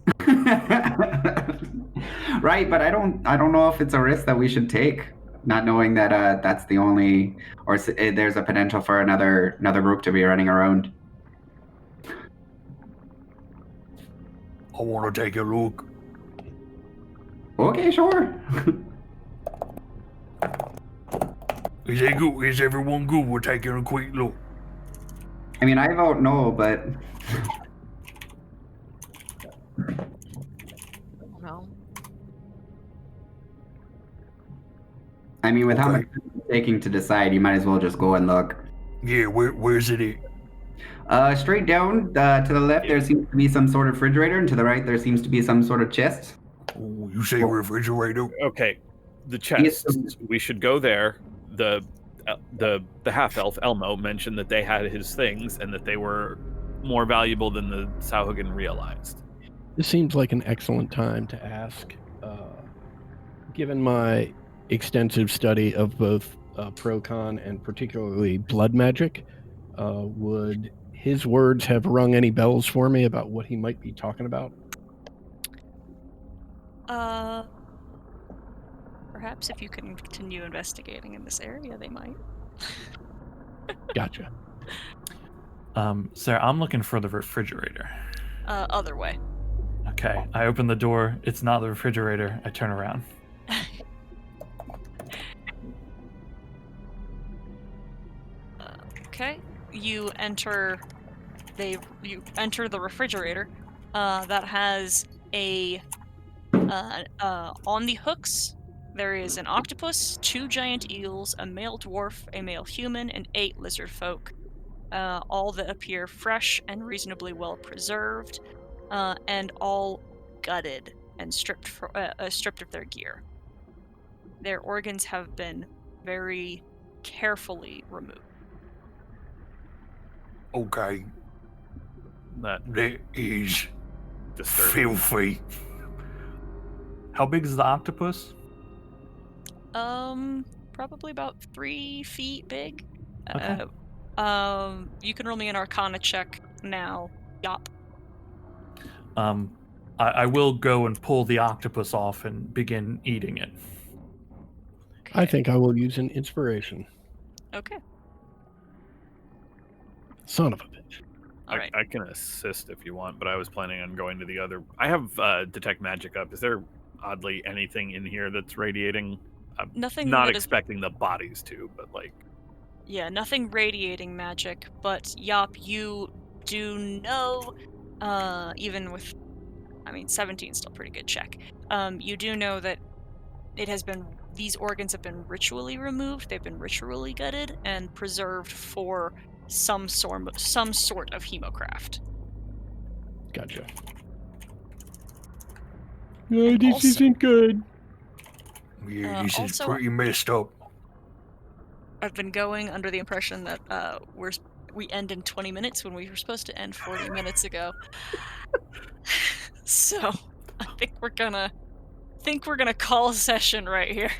Speaker 5: Right, but I don't know if it's a risk that we should take, not knowing that that's the only, or there's a potential for another group to be running around.
Speaker 8: I want to take a look.
Speaker 5: Okay, sure.
Speaker 8: Is it good? Is everyone good? We're taking a quick look.
Speaker 5: I mean, I vote no, but
Speaker 6: No.
Speaker 5: I mean, with how much it's taking to decide, you might as well just go and look.
Speaker 8: Yeah, where's it at?
Speaker 5: Straight down to the left, there seems to be some sort of refrigerator, and to the right, there seems to be some sort of chest.
Speaker 8: Oh, you say refrigerator?
Speaker 3: Okay, the chest. We should go there. The half elf Elmo mentioned that they had his things and that they were more valuable than the Sahuagin realized.
Speaker 2: This seems like an excellent time to ask. Given my extensive study of both Procon and particularly blood magic, would his words have rung any bells for me about what he might be talking about?
Speaker 1: Perhaps if you can continue investigating in this area, they might.
Speaker 2: Gotcha.
Speaker 4: Sarah, I'm looking for the refrigerator.
Speaker 1: Other way.
Speaker 4: Okay, I open the door. It's not the refrigerator. I turn around.
Speaker 1: Okay, you enter the refrigerator that has a on the hooks there is an octopus, 2 giant eels, a male dwarf, a male human, and 8 lizard folk, all that appear fresh and reasonably well preserved, and all gutted and stripped of their gear. Their organs have been very carefully removed.
Speaker 8: Okay.
Speaker 3: That
Speaker 8: is
Speaker 3: disturbing.
Speaker 8: filthy.
Speaker 4: How big is the octopus?
Speaker 1: Probably about 3 feet big.
Speaker 4: Okay.
Speaker 1: You can roll me an Arcana check now. Yup.
Speaker 4: I will go and pull the octopus off and begin eating it.
Speaker 1: Okay.
Speaker 2: I think I will use an inspiration.
Speaker 1: Okay.
Speaker 2: Son of a bitch.
Speaker 1: All right.
Speaker 3: I can assist if you want, but I was planning on going to the other. I have detect magic up. Is there oddly anything in here that's radiating? I'm
Speaker 1: Nothing.
Speaker 3: not
Speaker 1: that is-
Speaker 3: expecting the bodies to, but like.
Speaker 1: Yeah, nothing radiating magic, but Yop, you do know, even with, 17 is still a pretty good check. You do know that these organs have been ritually removed, they've been ritually gutted, and preserved for some sort of hemocraft.
Speaker 2: Gotcha. No, this
Speaker 1: also-
Speaker 2: isn't good.
Speaker 8: Yeah, this is
Speaker 1: also-
Speaker 8: pretty messed up.
Speaker 1: I've been going under the impression that we end in 20 minutes when we were supposed to end 40 minutes ago. So I think we're gonna call a session right here.